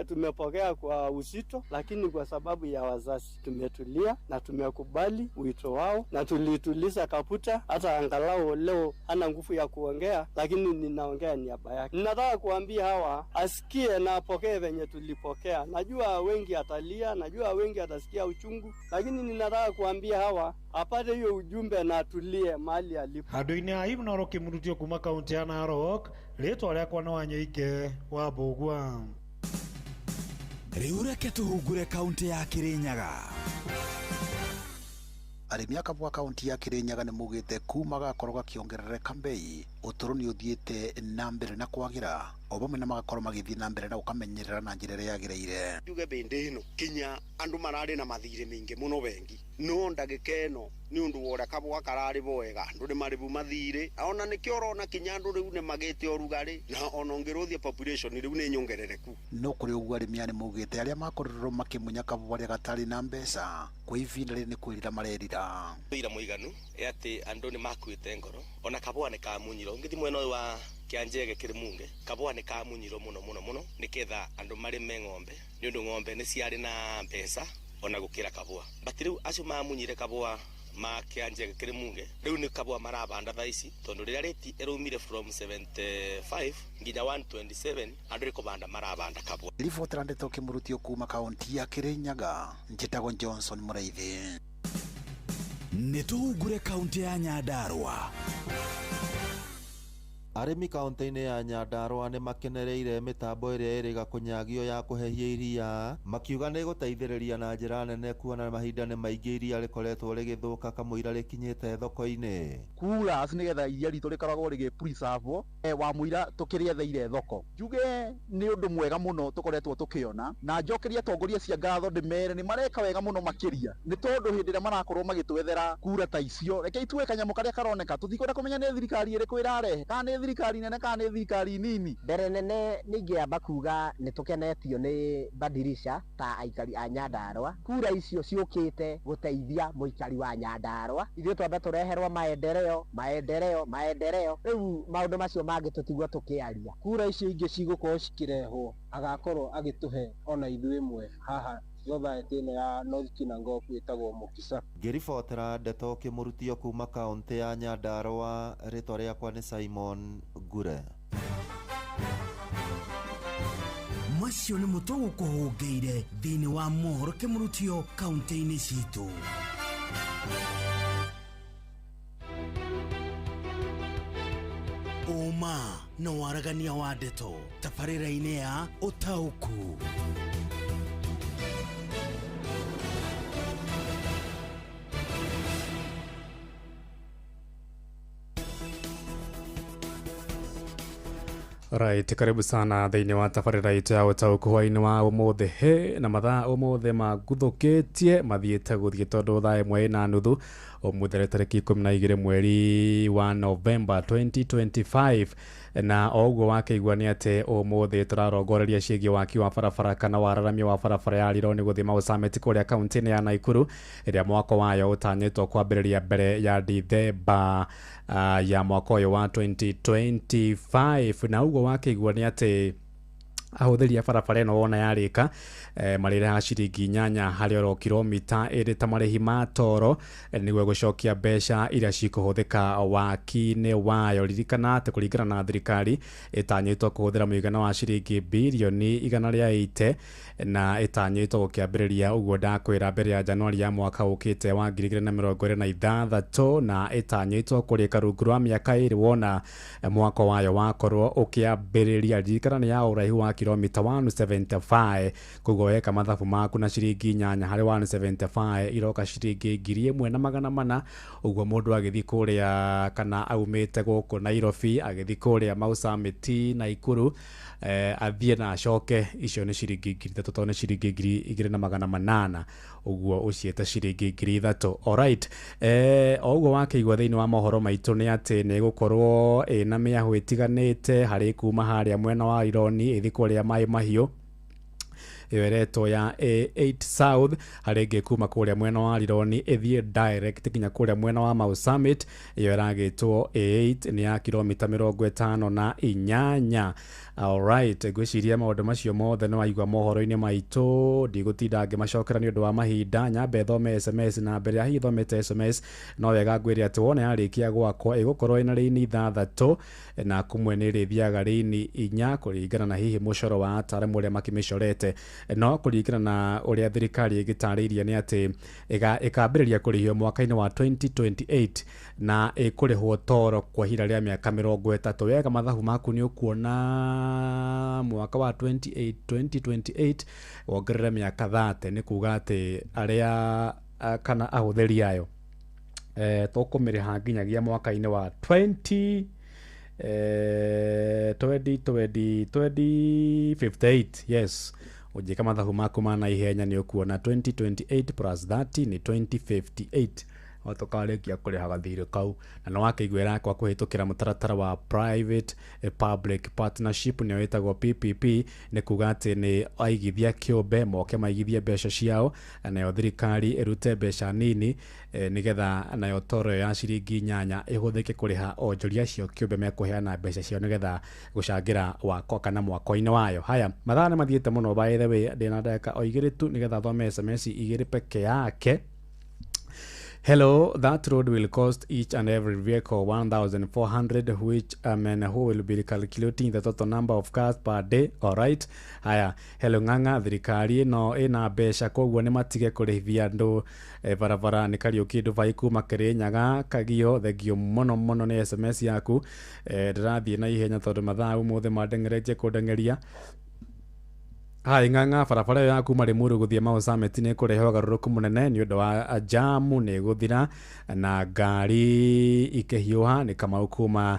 tumepokea kwa uzito, lakini kwa sababu ya wazazi tumetulia na tumekubali wito wao na tulituliza Kaputa. Hata angalau leo hana nguvu ya kuongea, lakini ninaongea niaba yake. Ninataka kuambia hawa asikie na apokee venye tulipokea. Najua wengi atalia, najua wengi atasikia uchungu, lakini ninataka kuambia hawa apate hiyo ujumbe na atulie mahali alipo. Handũ-inĩ ha Inooro Kĩmũrutio kuma kaunti ya Narok, rĩtwa rĩakwa nĩ Wanyoike wa Mbũgua. Rĩu reke tũhungũre kaunti ya Kĩrĩnyaga. Arĩmi a Kabua kaunti ya Kĩrĩnyaga nĩ mugĩte kuma gakorwo gakĩongerereka mbei ũtũro nĩ ũthiĩte na mbere na kwagĩra o bamwe na magakorwo magithii na mbere na ukamenyerera na njira ĩrĩa yagĩrĩire. Tuge bende ĩno kinya andu mararĩ na mathire mingi muno bengi no ndagĩka ĩno ni undu wora kabwa kararĩ boega andu nĩ marĩ bu mathire ona nĩkĩo ũrona kinya andu rĩu nĩ magĩte ũrugarĩ na ona ngĩrũthia population rĩu nĩ nyongerereku. No kũrĩ ũguo arĩmi nĩ maugĩte arĩa makorirwo makĩmunya kabũa rĩa gatarĩ na mbeca kwa ivinda rĩrĩ nĩ kwĩrira marerira. Ira mũiganu ati andu nĩ makuĩte ngoro ona kabũa nĩ kamunyiro ngĩthi mwena ũyũ wa Kĩanjege Kĩrĩmunge kabũa nĩ kamunyiro muno nĩketha andu marĩme ng'ombe nĩ ũndũ ng'ombe nĩ ciarĩ na mbeca ona gũkĩra kabũa but rĩu acio mamunyire kabũa ma Kĩanjege Kĩrĩmunge rĩu nĩ kabũa marabanda thaa ici tondũ rĩrĩa rĩti ĩraumire from 75 nginya 127 andu rĩkũbanda marabanda kabũa. Riboti Ndeto Kĩmurutio kuma kaunti ya Kĩrĩnyaga njĩtagwo Johnson Mũraithi. Nĩtũhungure kaunti ya Nyandarua. Arĩmi kaunti-inĩ ya Nyandarua nĩ makenereire mĩtambo ĩrĩa ĩrĩga kũnyagio ya kũhehia iria makiuga nĩ gũteithĩrĩria na njĩra nene kuona mahinda nĩ maingĩ iria rĩkoretwo rĩgĩthũka kamũira rĩkinyĩte thoko-inĩ. Kuras nĩgetha iria ritũ rĩkoragwo rĩgĩ-preserve wa mũira tũkĩrĩetheire thoko. Njuge nĩ ũndũ mwega mũno tũkoretwo tũkĩona na njokeria atongoria cia ngatho ndĩmere nĩ mareka wega mũno makĩria nĩ tondũ hĩndĩ ĩrĩa marakorwo magĩtwethera kura ta icio reke itue kanyamũ karĩa karoneka tũtikwenda kũmenya nĩ thirikari ĩrĩkũ ĩrarehe kana nĩ thirikari nene kana nĩ thirikari nini. Mbere nene nĩingĩamba kuga nĩ tũkenetio nĩ Badirisha ta aikari a Nyandarua. Kura icio ciũkĩte gũteithia mũikari wa Nyandarua. Ithuĩ twambe tũreherwo maendeleo. Rĩu maũndũ macio mangĩ tũtigua tũkĩaria. Kura icio ingĩ cigũkorwo cikĩrehwo agakorwo agĩtũhe ona ithuĩ ĩmwe haha society ĩno ya North Kinangop ĩtagwo Mukisa. Ngĩribotera Ndeto Kĩmurutio kuma kaunti ya Nyandarua, rĩtwa rĩakwa nĩ Simon Ngure. Macio nĩ mũtugo kũhũngĩire thĩinĩ wa mohoro Kĩmurutio kaunti-inĩ citũ. Uma na waragania wa ndeto tabarĩra-inĩ ya ũtaũku. Right, karibu sana thĩinĩ wa tabarĩra itũ ya ũtaũku hwainĩ wa ũmũthĩ he na mathaa ũmũthĩ maguthũkĩtie mathiĩte gũthiĩ tondũ thaa 1:30 ũmũthĩ tarĩki 12 mweri wa November 2025 na oguo wakĩigua nĩ atĩ ũmũthĩ tũrarongoreria ciĩgiĩ waki wa barabara kana wararamia wa barabara ya Rironi gũthiĩ Mau Summit kũrĩa kaunti-inĩ ya Naikuru ĩrĩa mwaka wayo ũtanyĩtwo kwambĩrĩria mbere ya Dithemba ya mwaka ũyũ wa 2025 na uguo wakĩigua nĩ atĩ ahũthĩri a barabara ĩno wona yarĩka marĩrĩhaga ciringi 8 harĩ oro kilomita ĩrĩ ta marĩhi ma toro nĩguo gũcokia mbeca iria cikũhũthĩka waki-inĩ wayo. Ririkana atĩ kũringana na thirikari ĩtanyĩtwo kũhũthĩra mũigana wa ciringi birioni 180 na ĩtanyĩtwo gũkĩambĩrĩria ũguo ndakwĩra mbere ya Januari ya mwaka ũkĩte wa 2026 na ĩtanyĩtwo kũrĩka rungu rwa mĩaka 2 wona mwaka wayo wakorwo ũkĩambĩrĩria. Ririkana nĩ ya ũraihu wa kilomita 175 koguo weka mathabu maku na ciringi 8 harĩ 175 iroka ciringi 1,400 ũguo mũndũ agĩthiĩ kũrĩa kana aumĩte gũkũ Nairobi agĩthiĩ kũrĩa Mau Summit Naikuru athiĩ na acoke icio nĩ ciringi 3,000 tondũ nĩ ciringi 2,800 ũguo ũciĩte ciringi 3,000. Alright, ũguo wakĩigua thĩinĩ wa mohoro maitũ nĩ atĩ nĩ gũkorwo na mĩahũ ĩtiganĩte harĩ kuma harĩa mwena wa Ironi ĩthi kũrĩa Maĩ Mahiũ ĩweretwo ya A8 South harĩ ĩngĩ kuma kũrĩa mwena wa Rironi ĩthiĩ direct kinya kũrĩa mwena wa Mau Summit ĩyo ĩragĩtwo A8 nĩ ya kilomita 58. Alright, ngwĩciria maũndũ macio mothe nĩ waigua mohoro-inĩ maitũ ndigũtinda ngĩmacokera nĩ ũndũ wa mahinda. Nyambe thome SMS na mbere ya hihi thomete SMS no wega ngwĩre atĩ wona yarĩkia gwakwa ĩgũkorwo ĩna raini 6 na kumwe nĩ ĩrĩthiaga raini 4 kũringana na hihi mũcoro wa ataaramu ũrĩa makĩmĩcorete, no kũringana na ũrĩa thirikari ĩgĩtarĩirie nĩ atĩ ĩkambĩrĩria kũrĩhio mwaka-inĩ wa 2028 na ĩkũrĩhwo toro kwa ihinda rĩa mĩaka 30. Wega mathabu maku nĩ ũkuona mwaka wa 2028 wongerere mĩaka 30 nĩ kuga atĩ arĩa kana ahũthĩri ayo tũkũmĩrĩha nginyagia mwaka-inĩ wa 20 2058 yes ujika mathabu maku mana ihenya ni ukuona 2028 plus 30 ni 2058 otokalekia kuriha gathirĩ kau na no wakeiguĩra kwa kuhitukira mutaratara wa private public partnership ni wetagwo PPP ni kuga ati ni aigithia kiumbe moke maigithie mbeca ciao nayo thirikari irute mbeca nini nigetha nayo toro ya ciringi 8 ihuthike kuriha onjoria cio kiumbe mekuheana mbeca ciao nigetha gucangira wako kana mwako-ini wayo. Haya mathaa ni mathiete muno by the way ndina ndeka o igiri tu nigetha thome SMS igiri peke yake. Hello, that road will cost each and every vehicle 1,400, which who will be calculating the total number of cars per day. Alright. Haya, hello nganga thirikari no ina mbeca koguo ni matige kurihithia andu barabara ni Kariuki Nduvai kuma Kirinyaga Kagio thegio mono ni SMS yaku ndirathie na ihenya tondu mathaa umuthe mandengeretie kundengeria. Hai nganga barabara yaku mari muru guthia Mau Summit ni kurehe garuruku munene ni undu wa jamu ni guthira na ngari ikehiuha ni kama kuma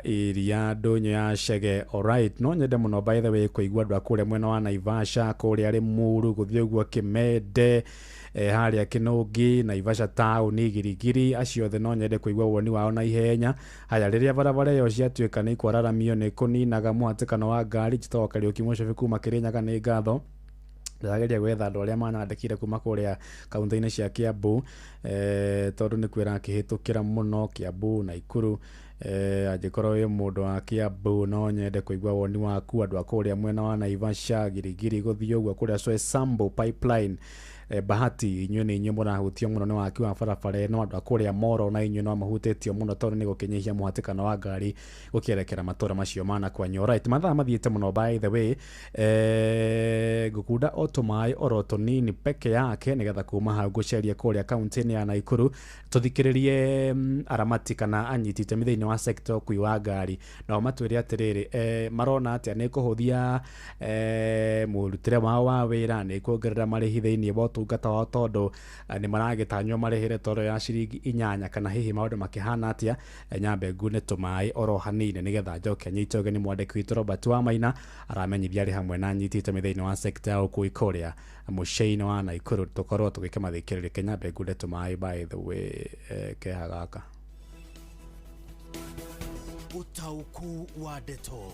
iria ndonyo ya Chege. Alright, no nyende muno by the way kuigua andu akure mwena wa Naivasha kuria ari muru guthia uguo Kimende haria Kinungi Naivasha town Girigiri aciothe no nyende kuigua woni wao na ihenya. Haya riria barabara yo ciatuika ni kwararamio ni kuninaga mwatikano wa ngari jitoka Kariuki Mucobi kuma Kirinyaga ni ngatho ndageria gwetha andu aria manandikire kuma kuria kaunti-ini cia Kiambu tondu ni kwira kihitukira muno Kiambu na Ikuru angikorwo wi mundu wa Kiambu no nyende kuigua woni waku andu akuria mwena wa Naivasha Girigiri guthio uguo kuria Sambo pipeline bahati inywe ni inywe murahutio muno ni waki wa barabara no andu akuria Moro na inywe no mahutitio muno tondu ni gukinyihia muhatikano wa ngari gukierekera matura macio mana kwanyu. Alright, mathaa mathiete muno by the way gukunda otomai oroto nini peke yake nigetha kuma hau guceria kuria kaunti-ini ya Naikuru tuthikiririe aramati kana anyitite mithiini wa sector kui wa ngari no matwire atiriri marona atia ni kuhuthia murutire wao wa wira ni kuongerera marihi thiini wa utungata wa tondu ni maragitanywo marihire toro ya ciringi 8 kana hihi maundu makihana atia nyambe ngune tumai oro hanini nigetha njoke nyite ugeni mwandiki witu Robert wa Maina aramenyithia ari hamwe na nyitite mithiini wa sector ya ukui kuria muceini wa Naikuru tukorwo tugike mathikiriria kenyambe ngune tumai by the way kehagaka utauku wa Deto.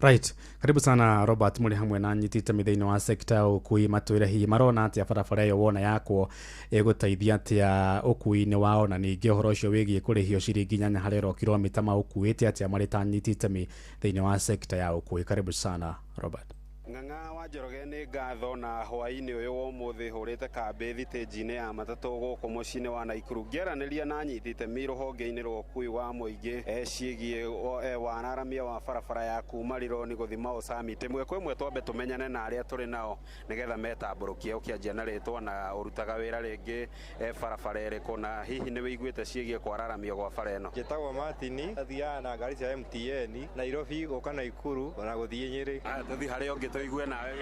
Right, karibu sana Robert muri hamwe na nyitite mithiini wa sector ukui matwire hi marona atia barabara yo wona yakwo egutaithia atia ukui-ini wao na ningi uhoro ucio wigie kurihio ciringi 8 harĩ kilomita ma ukuite atia mari ta nyitite mithiini wa sector ya ukui. Karibu sana Robert. Ng'ang'a wa Njoroge ni ngatho na hwaini uyu wa umuthi hurite kambi thitĩnji-inĩ ya matatu guku muciĩ-inĩ wa Naikuru ngĩaranĩria na nyitite rũhonge-inĩ rwa ũkui wa mũingĩ ciĩgiĩ wararamia wa barabara ya kuma Rironi gũthiĩ Mau Summit. Ĩmwe kwa ĩmwe twambe tũmenyane na arĩa tũrĩ nao nĩgetha metambũrũkie ũkĩanjia na rĩtwa na ũrutaga wĩra rĩngĩ barabara ĩrĩkũ na hihi nĩ wĩiguĩte ciĩgiĩ kwararamio gwa bara ĩno. Njĩtagwo Martin, athiaga na ngari cia MTN Nairobi gũka Naikuru ona gũthiĩ Nyĩrĩ. Tũthiĩ harĩa ũngĩ tũigue nawe wĩ.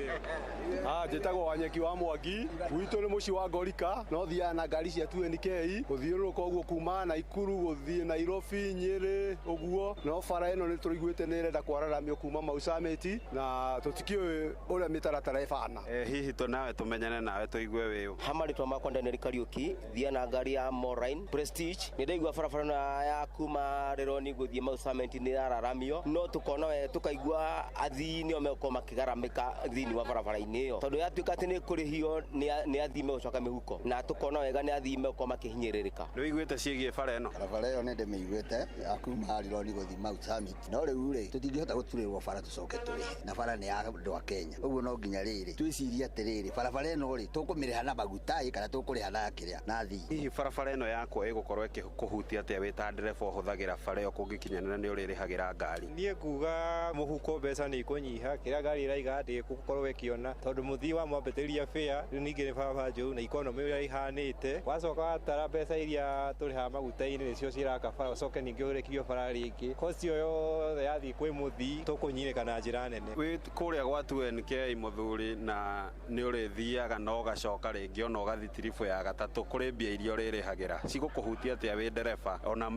Njĩtagwo Wanyeki wa Mwangi, gwitũ nĩ mũciĩ wa Ngorika, no thiaga na ngari cia 2NK gũthiũrũrũka ũguo kuma Naikuru gũthiĩ Nairobi Nyĩrĩ ũguo, no bara ĩno nĩ tũiguĩte nĩ ĩrenda kwararamio kuma Mau Summit na tũtikĩũĩ ũrĩa mĩtaratara ĩbana. Hihi nawe tũmenyane nawe tũigue wĩ. Hamarĩtwa makwa Daniel Kariuki, thia na ngari ya Moraine Prestige. Nĩ ndaigua barabara ya kuma Rironi gũthiĩ Mau Summit nĩ yararamio, no tũkona tũkaigua athii nĩo megũkorwo makĩgaramĩka thĩinĩ wa barabara-inĩ ĩyo tondũ yatuĩka atĩ nĩ kũrĩhio nĩ athii megũcoka mĩhuko na tũkona wega nĩ athii megũkorwo makĩhinyĩrĩrĩka. Nĩ wĩiguĩte ciĩgiĩ bara ĩno? Barabara ĩyo nĩ ndĩmĩiguĩte ya kuma Rironi gũthiĩ Mau Summit, no rĩu rĩ tũtingĩhota gũturĩrwo bara tũcoke tũrĩhe na bara nĩ ya andũ a Kenya, ũguo no nginya rĩrĩ twĩcirie atĩrĩrĩ barabara ĩno rĩ tũkũmĩrĩha na maguta kana tũkũrĩha na kĩrĩa na athii. Hihi barabara ĩno yakwo ĩgũkorwo ĩkĩhutia atĩa wĩ ta ndereba ũhũthagĩra bara ĩyo kũngĩkinyanĩra nĩ ũrĩrĩhagĩra ngari? Niĩ nguga mũhuko mbeca nĩ ikũnyiha, kĩrĩa ngari ĩraiga wega ndi gukorwo ikiona tondu muthii wa mwambikiria fare riu ningi ni baba njuu na economy uria ihanite wacoka watara mbeca iria turiha maguta-ini nicio ciraka bara ucoke ningi urekio bara ringi cost yo yothe yathii kwi muthii tukunyirika na njira nene wi kuria gwa 2NK muthuri na ni urithiaga no gacoka ringi ona ugathi tirifu ya gatatu kuri mbia iria uririhagira cigukuhutia atia wi ndereba ona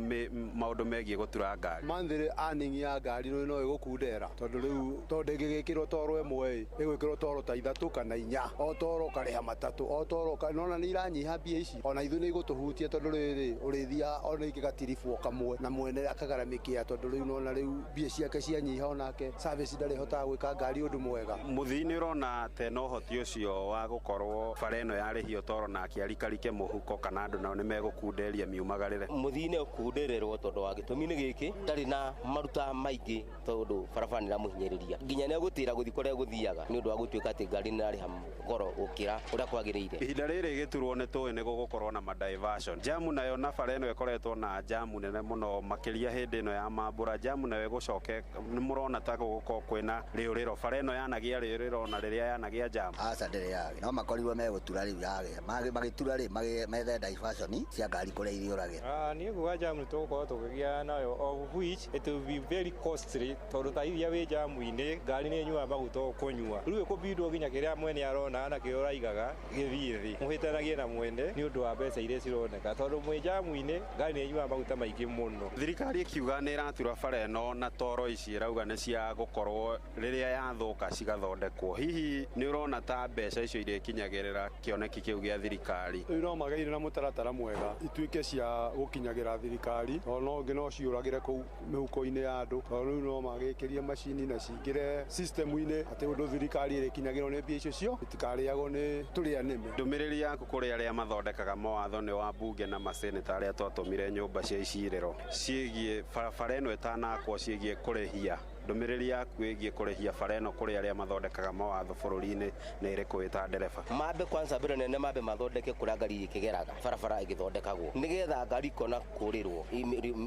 maundu megie gutura ngari manthiri earning ya ngari no igukundera tondu riu tondu ngigikirwo toro imwe igwikirwo toro ta 3 kana 4 o toro kariha matatu o toro nona ni iranyiha mbia ici ona ithu ni igutuhutia tondu riri urithia ona igigatirifu kamwe na mwene akagaramikia tondu riu nona riu mbia ciake cianyiha onake service ndari hotaga gwika ngari undu mwega muthii ni urona teno hoti ucio wa gukorwo bara ino yarihio toro na akiarikarike muhuko kana andu nao ni megukunderia miumagarire muthii ni ukundererwo tondu wa gitumi ni giki ndari na maruta maingi tondu barabara ni ramuhinyiriria nginya ni agutira guthi kuria guthiaga ni undu wa gutuika ati ngari ni ariha goro gukira uria kwagiriire ihinda riri giturwo ni tuwi ni gugukorwo na diversion jamu nayo na bara ino ikoretwo na jamu nene muno makiria hindi ino ya mambura jamu nayo gucoke ni murona ta gugukorwo kwina riuriro bara ino yanagia riuriro na riria yanagia jamu aca ndiri yage no makorirwo megutura riu yage magitura ri methe diversion cia ngari kuria iriuragira ni nguga jamu tugukorwo tukigia nayo of which it will be very costly tondu ta iria wi jamu-ini ngari ni nyua maguta kunyua riu ikubindwo nginya kiria mwene arona na kio raigaga githii thi muhitanagie na mwene ni undu wa mbeca iria cironeka tondu mwi jamu-ini ngari ni nyua maguta maingi muno thirikari ikiuga ni iratura bara ino na toro ici irauga ni cia gukorwo riria yathuka cigathondekwo hihi ni urona ta mbeca icio iria ikinyagirira kioneki kiu gia thirikari no magaire na mutaratara mwega ituike cia gukinyagira thirikari no ngi no ciuragire ku mihuko-ini ya andu riu no magikirie macini na cingire system-ini ati undu thirikari irikinyagirwo ni mbia icio cio itikariagwo ni turia nime ndumiriri yaku kuri aria mathondekaga mawatho ni wa bunge na maseneta aria twatumire nyumba cia iciriro ciegie bara ino itanakwo ciegie kurihia ndumiriri yaku igie kurihia bara ino kuri aria mathondekaga mawatho bururi-ini na iriku ita ndereba mambe kwanza mbere nene mambe mathondeke kuria ngari ikigeraga barabara igithondekagwo nigetha ngari ikona kurirwo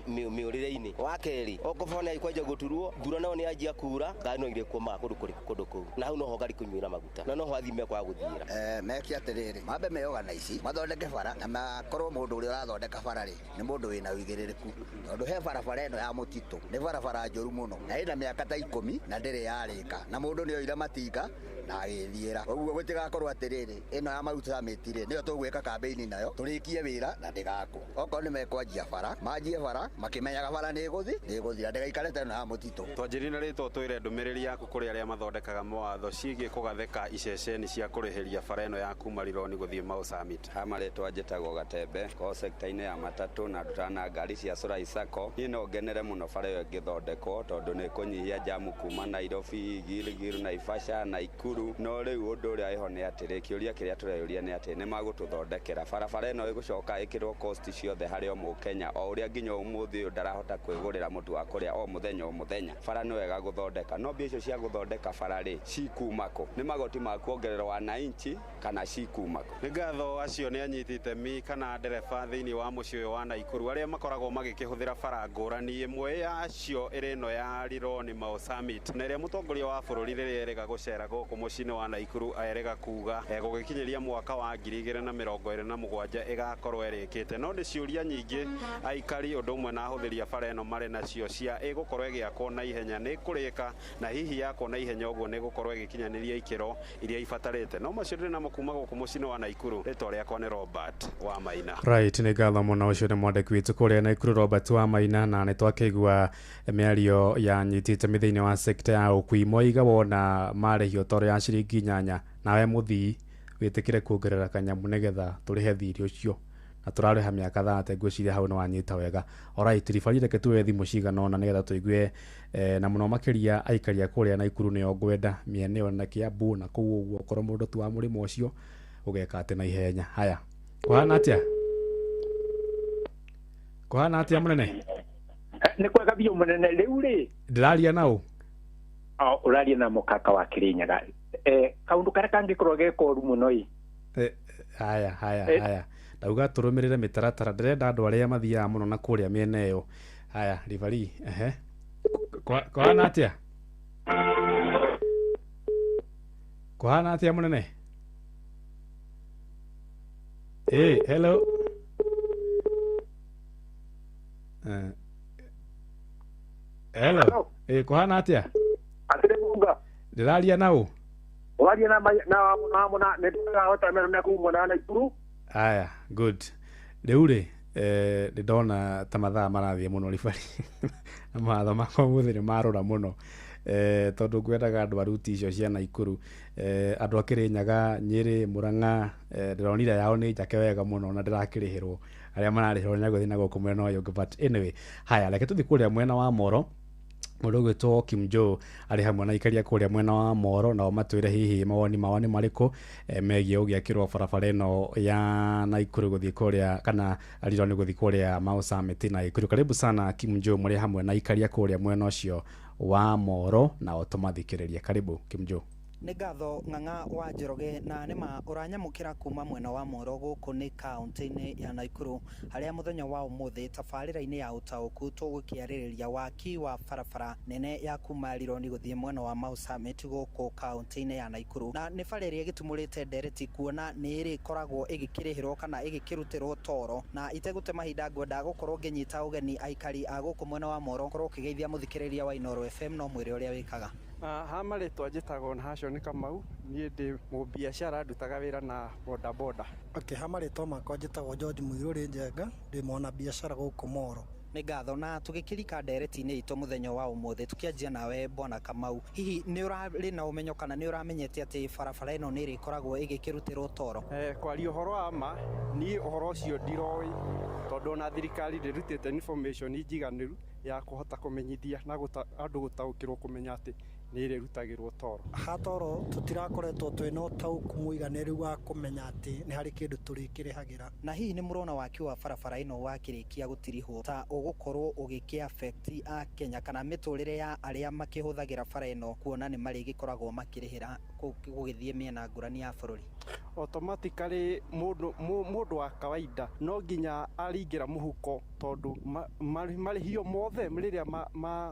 miurire-ini wa keri okobona ikwaje guturwo mbura nayo ni anjia kura ngari no ire kuma kundu kuu na hau noho ngari kunyuira maguta na noho athime kwa guthira meki atiriri mambe meorganize mathondeke bara na makorwo mundu uria urathondeka bara ri ni mundu wina wigiririku tondu he barabara ino ya mutito ni barabara njoru muno na ina miaka ta 10 na ndiri yarika na mundu ni oira matinga na agithiira uguo gutigakorwo atiriri ino ya maruta mitire niyo tugwika campaign nayo turikie wira na ndigako oko ni mekwanjia bara manjie bara makimenyaga bara ni guthira ndigaikare tena ya mutito twanjirina ritwo twire ndumiriri yaku kuri aria mathondekaga mawatho cigie kugatheka iceceni cia kurihiria bara ino ya kuma Rironi guthie Mau Summit amaretwo njitagwo Gatembe ko sector-ini ya matatu na ndutana ngari cia Sura Sacco ni no ngenere muno bara iyo ngithondekwo tondu ni kunyihia jamu kuma Nairobi Gilgil Naivasha na Ikuru no riu undu uria iho ni atiri kiuria kiria tureyuria ni ati ni magututhondekera bara ino igucoka ikirwo cost ciothe hari o Mukenya o uria nginya umuthi uyu ndarahota kwigurira mutu wa kuria o muthenya bara ni wega guthondeka no mbia icio cia guthondeka bara ri cikumako ni magoti ma kuongererwa na inchi kana cikumako ni ngatho acio ni anyitite mi kana ndereba thiini wa mucii uyu wa Naikuru aria makoragwo magikihuthira bara ngurani imwe yacio iri ino ya Rironi Mau Summit na iria mutongoria wa bururi riria erega gucera guku mucii wa Naikuru erega kuga gugikinyiria mwaka wa 2027 igakorwo erikite no ndi ciuria nyingi aikari undu umwe na ahuthiria bara ino mari nacio cia igukorwo igiakwo na ihenya ni kurika na hihi yakwo na ihenya uguo ni gukorwo igikinyaniria ikiro iria ibatarite no macio ndi na makuma guku mucii wa Naikuru ritwa riakwa ni Robert wa Maina right ni ngatho muno ucio ni mwandiki witu kuria Naikuru Robert wa Maina na ni twakigua miario ya nyitite mithiini wa sector ya ukui moiga wona marihio toro ya ciringi 8 nawe muthii witikire kuongerera kanyamu nigetha turihe thiri ucio na turariha miaka 30 ngwiciria hau no wanyita wega alright rifarire ke tuwe thimu cigana ona nigetha tuigue na muno makiria aikaria kuria Naikuru ni ogwenda miene ona Kiambu na kuu uguo korwo mundu tu wa murimo ucio ugeka ati na ihenya haya kuhana atia munene ni kwega bio munene riu ri ndiraria nau uraria na mukaka wa Kirinyaga kaundu karia kangikorwo gekoru muno i haya ndauga turumirire mitaratara ndirenda andu aria mathiaga muno na kuria miene iyo haya rivari kuhana atia Kuhana atia munene? Hello. Hello. Kuhana atia? Atire munga. Ndiraria nau. Waria na mona netoka hota mena kumona na Ikuru. Aya, good. Deure ndona ta mathaa marathie muno ribari. Mathaa makwa muthiri marora muno. Tondu ngwendaga andu aruti icio cia Naikuru. Andu akirinyaga Nyeri, Murang'a, ndironire yao ni njake wega muno na ndirakirihirwo. Aria mararihirwo na guthina guku mwena wa Yonge, but anyway, haya reke tuthi kuria mwena wa Moro. Mundu gwitwo Kim Jo ari hamwe na ikaria kuria mwena wa Moro na matwire hihi mawoni mawani mariko megie ugiakirwo barabara ino ya Naikuru guthii kuria kana aliro ni guthii kuria Mau Summit na Naikuru. Karibu sana Kim Jo, muri hamwe na ikaria kuria mwena ucio wa Moro na otomathikiriria. Karibu Kim Jo. Nĩ ngatho Ng'ang'a wa Njoroge na nĩma ũranyamũkĩra kuma mwena wa Moro gũkũ nĩ kaunti-inĩ ya Naikuru harĩa mũthenya wa ũmũthĩ tabarĩra-inĩ ya ũtaũku tũgũkĩarĩrĩria waki wa barabara nene ya kuma Rironi gũthiĩ mwena wa Mau Summit gũkũ kaunti-inĩ ya Naikuru, na nĩ bara ĩrĩa ĩgĩtumũrĩte ndereti kuona nĩ ĩrĩkoragwo ĩgĩkĩrĩhĩrwo kana ĩgĩkĩrutĩrwo toro, na itegũte mahinda ngwenda gũkorwo ngĩnyita ũgeni aikari a gũkũ mwena wa Moro korwo ũkĩgeithia mũthikĩrĩria wa Inooro FM no mwĩre ũrĩa wĩkaga. Hamarĩtwa njĩtagwo Nahashon Kamau, niĩ ndĩ mũbiacara ndutaga wĩra na boda boda. Okay, hamarĩtwa makwa njĩtagwo George Muirũrĩ Njenga, ndĩ mwana biacara gũkũ Moro. Nĩ ngatho na tũgĩkĩrika ndereti-inĩ itũ mũthenya wa ũmũthĩ tũkĩanjia nawe bwana Kamau, hihi nĩ ũrarĩ na ũmenyo kana nĩ ũramenyete atĩ barabara ĩno nĩ ĩrĩkoragwo ĩgĩkĩrutĩrwo toro? Kwaria ũhoro wa ma niĩ ũhoro ũcio ndiroĩ tondũ ona thirikari ndĩrutĩte information njiganĩru ya kũhota kũmenyithia na andũ gũtaũkĩrwo kũmenya atĩ nĩ ĩrĩrutagĩrwo toro. Toro tũtirakoretwo twĩna ũtaũku mũiganĩru wa kũmenya atĩ nĩ harĩ kĩndũ tũrĩkĩrĩhagĩra. Na hihi nĩ mũrona waki wa barabara ĩno wakĩrĩkia gũtirihwo ta ũgũkorwo ũgĩkĩ-affect a Kenya kana mĩtũrĩre ya arĩa makĩhũthagĩra bara ĩno kuona nĩ marĩgĩkoragwo makĩrĩhĩra gũgĩthiĩ mĩena ngũrani ya bũrũri? Automatically mũndũ wa kawaida no nginya aringĩra mũhuko tondũ marĩhio mothe rĩrĩa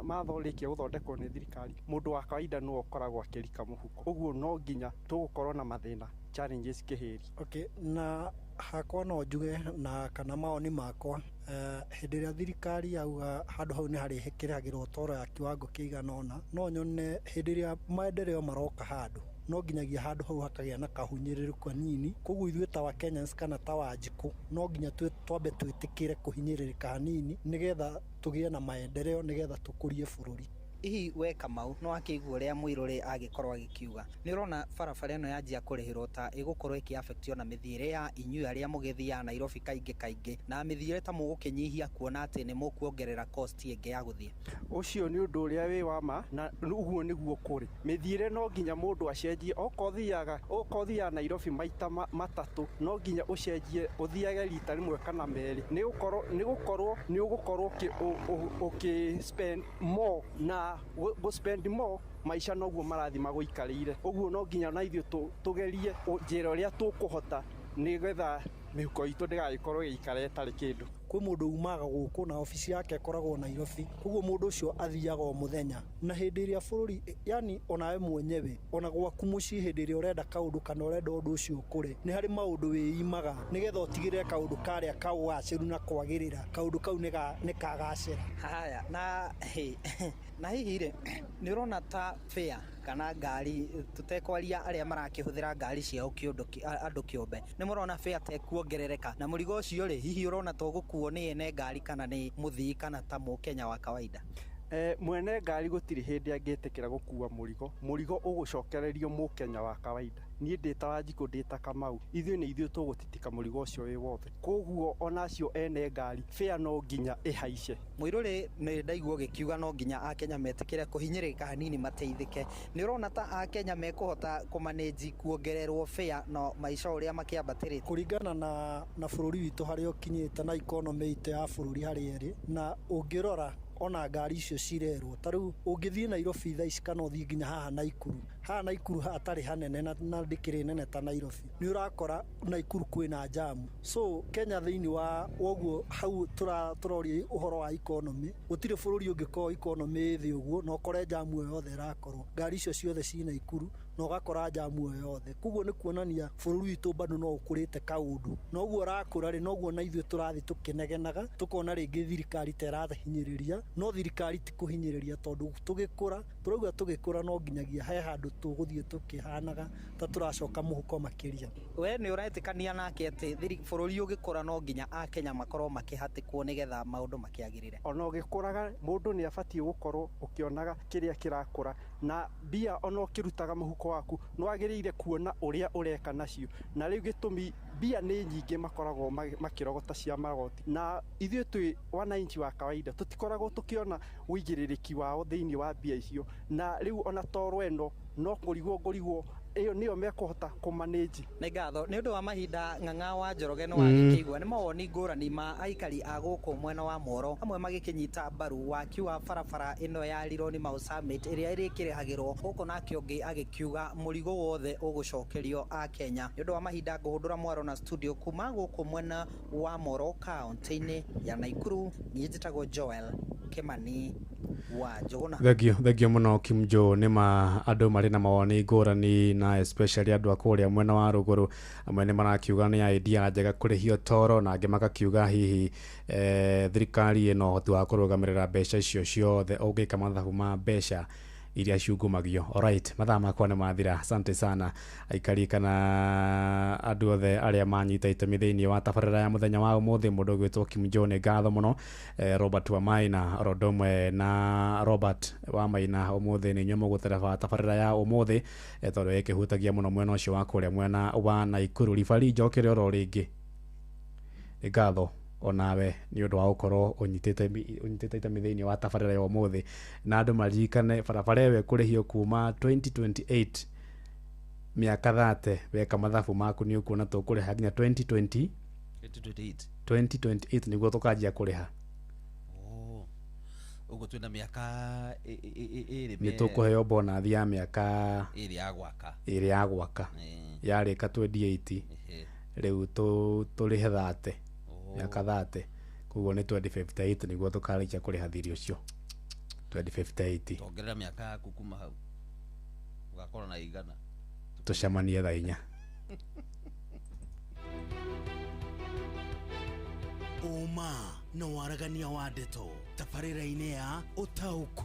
mathorĩkia gũthondekwo nĩ thirikari, mũndũ wa kawaida no ũkoragwo akĩrika mũhuko, ũguo no nginya tũgũkorwo na mathĩna challenges kĩhĩri. Okay, na hakwa no njuge na kana mawoni makwa hĩndĩ ĩrĩa thirikari yauga handũ hau nĩ harĩkĩragĩrwo toro ya kiwango kĩigana ũna, no nyone hĩndĩ ĩrĩa maendeleo maroka handũ no nginyagia handũ hau hakagĩa na kahunyĩrĩru kanini, koguo ithuĩ ta wa Kenyans kana ta wa Njikũ no nginya twambe twĩtĩkĩre kũhinyĩrĩrĩka hanini nĩgetha tũgĩe na maendeleo nĩgetha tũkũrie bũrũri. Hihi we Kamau no akĩigua ũrĩa Mũirũrĩ agĩkorwo agĩkiuga, nĩ ũrona barabara ĩno yanjia kũrĩhĩrwo ta ĩgũkorwo ĩkĩ-affect na mĩthiĩre ya inyuĩ arĩa mũgĩthiaga Nairobi kaingĩ na mĩthiĩre ta mũgũkĩnyihia kuona atĩ nĩ mũkuongerera cost ĩngĩ ya gũthiĩ? Ũcio nĩ ũndũ ũrĩa wĩ wa ma na ũguo nĩguo kũrĩ. Mĩthiĩre no nginya mũndũ acenjie, ũkothiaga Nairobi maita matatũ no nginya ũcenjie ũthiage rita rĩmwe kana merĩ, nĩ ũgũkorwo ũkĩ-spend more na spend more maisha noguo marathi magũikarĩire, ũguo no nginya na ithuĩ tũgerie njĩra ũrĩa tũkũhota nĩgetha mĩhuko itũ ndĩgagĩkorwo ĩgĩikara ĩtarĩ kĩndũ. Kwĩ mũndũ umaga gũkũ na obici yake ĩkoragwo Nairobi, koguo mũndũ ũcio athiaga o mũthenya, na hĩndĩ ĩrĩa bũrũri yani onawe mwenyewe ona gwaku mũciĩ hĩndĩ ĩrĩa ũrenda kaũndũ kana ũrenda ũndũ ũcio ũkũre, nĩ harĩ maũndũ wĩimaga nĩgetha ũtigĩrĩre kaũndũ karĩa kagũgacĩru na kwagĩrĩra, kaũndũ kau nĩ kagacĩra. Haya, na hihi rĩ nĩ ũrona ta fare kana ngari tũtekwaria arĩa marakĩhũthĩra ngari ciao andũ kĩũmbe, nĩ mũrona fare tekuongerereka na mũrigo ũcio rĩ hihi ũrona to gũkuo nĩ ene ngari kana nĩ mũthii kana ta Mũkenya wa kawaida? Mwene ngari gũtirĩ hĩndĩ angĩtĩkĩra gũkua mũrigo ũgũcokererio Mũkenya wa kawaida. Niĩ ndĩ ta Wanjikũ ndĩ ta Kamau, ithuĩ nĩ ithuĩ tũgũtitika mũrigo ũcio wĩ wothe, koguo onacio ene ngari fare no nginya ĩhaice. Mũirũrĩ nĩ ndaigua gĩkiuga no nginya Akenya metĩkĩre kũhinyĩrĩka hanini mateithĩke, nĩ ũrona ta Akenya mekũhota kũmanĩnji kuongererwo fare no maica ũrĩa makĩambatĩrĩte? Kũringana na bũrũri witũ harĩa ũkinyĩte na economy itũ ya bũrũri harĩa ĩrĩ, na ũngĩrora ona ngari icio cirerwo ta rĩu ũngĩthiĩ Nairobi thaa ici kana ũthiĩ nginya haha Naikuru hatarĩ hanene na ndĩkĩrĩ nene ta Nairobi, nĩ ũrakora Naikuru kwĩna jamu. So Kenya thĩinĩ wa ũguo hau tũroria ũhoro wa economy, gũtirĩ bũrũri ũngĩkorwo economy thĩ ũguo na ũkore jamu yothe ĩrakorwo, ngari icio ciothe ci Naikuru na ugakora jamu ĩyo yothe kuguo nĩ kuonania bũrũri witũ bado no ũkũrĩte kaũndũ noguo ũrakũra rĩ noguo na ithuĩ tũrathiĩ tũkenegenaga tukona rĩngĩ thirikari ta ĩrathihinyĩrĩria no thirikari ti kũhinyĩrĩria tondũ tũgĩkũra tũrauga tũgĩkũra no nginyagia he handũ tũgũthiĩ tũkĩhanaga ta tũracoka mũhuko makĩria. We nĩ ũretĩkania nake atĩ bũrũri ũgĩkũra no nginya Akenya makorwo makĩhatĩkwo nĩgetha maũndũ makĩagĩrĩre? Ona ũgĩkũraga mũndũ nĩ abatiĩ gũkorwo ũkĩonaga kĩrĩa kĩrakũra na mbia ona ũkĩrutaga mũhuko waku no agĩrĩire kuona ũrĩa ũreka nacio na rĩu gĩtũmi mbia nĩ nyingĩ makoragwo makĩrogota cia magoti na ithuĩ twĩ wananchi wa kawaida tũtikoragwo tũkĩona ũigĩrĩrĩki wao thĩinĩ wa mbia icio na rĩu ona toro eno no ngũrigwo iyo niyo mekũhota kũmanage. Nĩ ngatho nĩ ũndũ wa mahinda Ng'ang'a wa Njoroge no agĩkĩigua nĩ mawoni ngũrani ma aikari a gũkũ mwena wa Moro amwe magĩkĩnyita mbaru waki wa barabara ĩno ya Rironi Mau Summit ĩrĩa ĩrĩkĩrehagĩrwo gũkũ nake ũngĩ agĩkiuga mũrigo wothe ũgũcokerio Akenya. Nĩ ũndũ wa mahinda ngũhũndũra mwaro na studio kuma gũkũ mwena wa Moro kaunti-inĩ ya Naikuru niĩ njĩtagwo Joel Kimani wa Njũgũna. Thegio mũno Kim Jo nĩ ma andũ marĩ na mawoni ngũrani na especially andũ a kũrĩa mwena wa rũgũrũ amwe nĩ marakiuga nĩ idea njega kũrĩhio toro na angĩ makakiuga hihi thirikari ĩno ũhoti wa kũrũgamĩrĩra mbeca icio ciothe ũngĩka mathabu ma mbeca iria ciungumagio. Alright, mathaa makwa nĩ mathira. Asante sana aikari kana andũ othe arĩa manyita itemi thĩinĩ wa tabarĩra ya mũthenya wa ũmũthĩ. Mũndũ ũgwĩtwo Kim Jo nĩ ngatho mũno. Robert Wamaina Rodomwe na Robert Wamaina ũmũthĩ nĩ inyuĩ mũgũtereba tabarĩra ya ũmũthĩ tondũ ĩkĩhutagia mũno mwena ũcio wa kũrĩa mwena wa Naikuru. Ribari njokere oro rĩngĩ nĩ ngatho onawe nĩ ũndũ wa gũkorwo ũnyitĩte itemi thĩinĩ wa tabarĩra ya ũmũthĩ na andũ maririkane barabara ĩyo ĩkũrĩhio kuma 2028 mĩaka 30 weka mathabu maku nĩ ũkuona tũkũrĩha nginya 2028 nĩguo tũkanjia kũrĩha. Ũguo twĩna mĩaka ĩrĩ nĩ tũkũheo bonathi ya mĩaka ĩrĩ ya gwaka yarĩka 28 rĩu tũrĩhe 30 mĩaka 30 koguo nĩ 2058 nĩguo tũkarĩkia kũrĩha thirĩ ũcio 2058. Tongerera mĩaka yaku kuma hau ũgakorwo na igana tũcemanie thaa 4. Uma na waragania wa ndeto tabarĩra-inĩ ya Ũtaũku.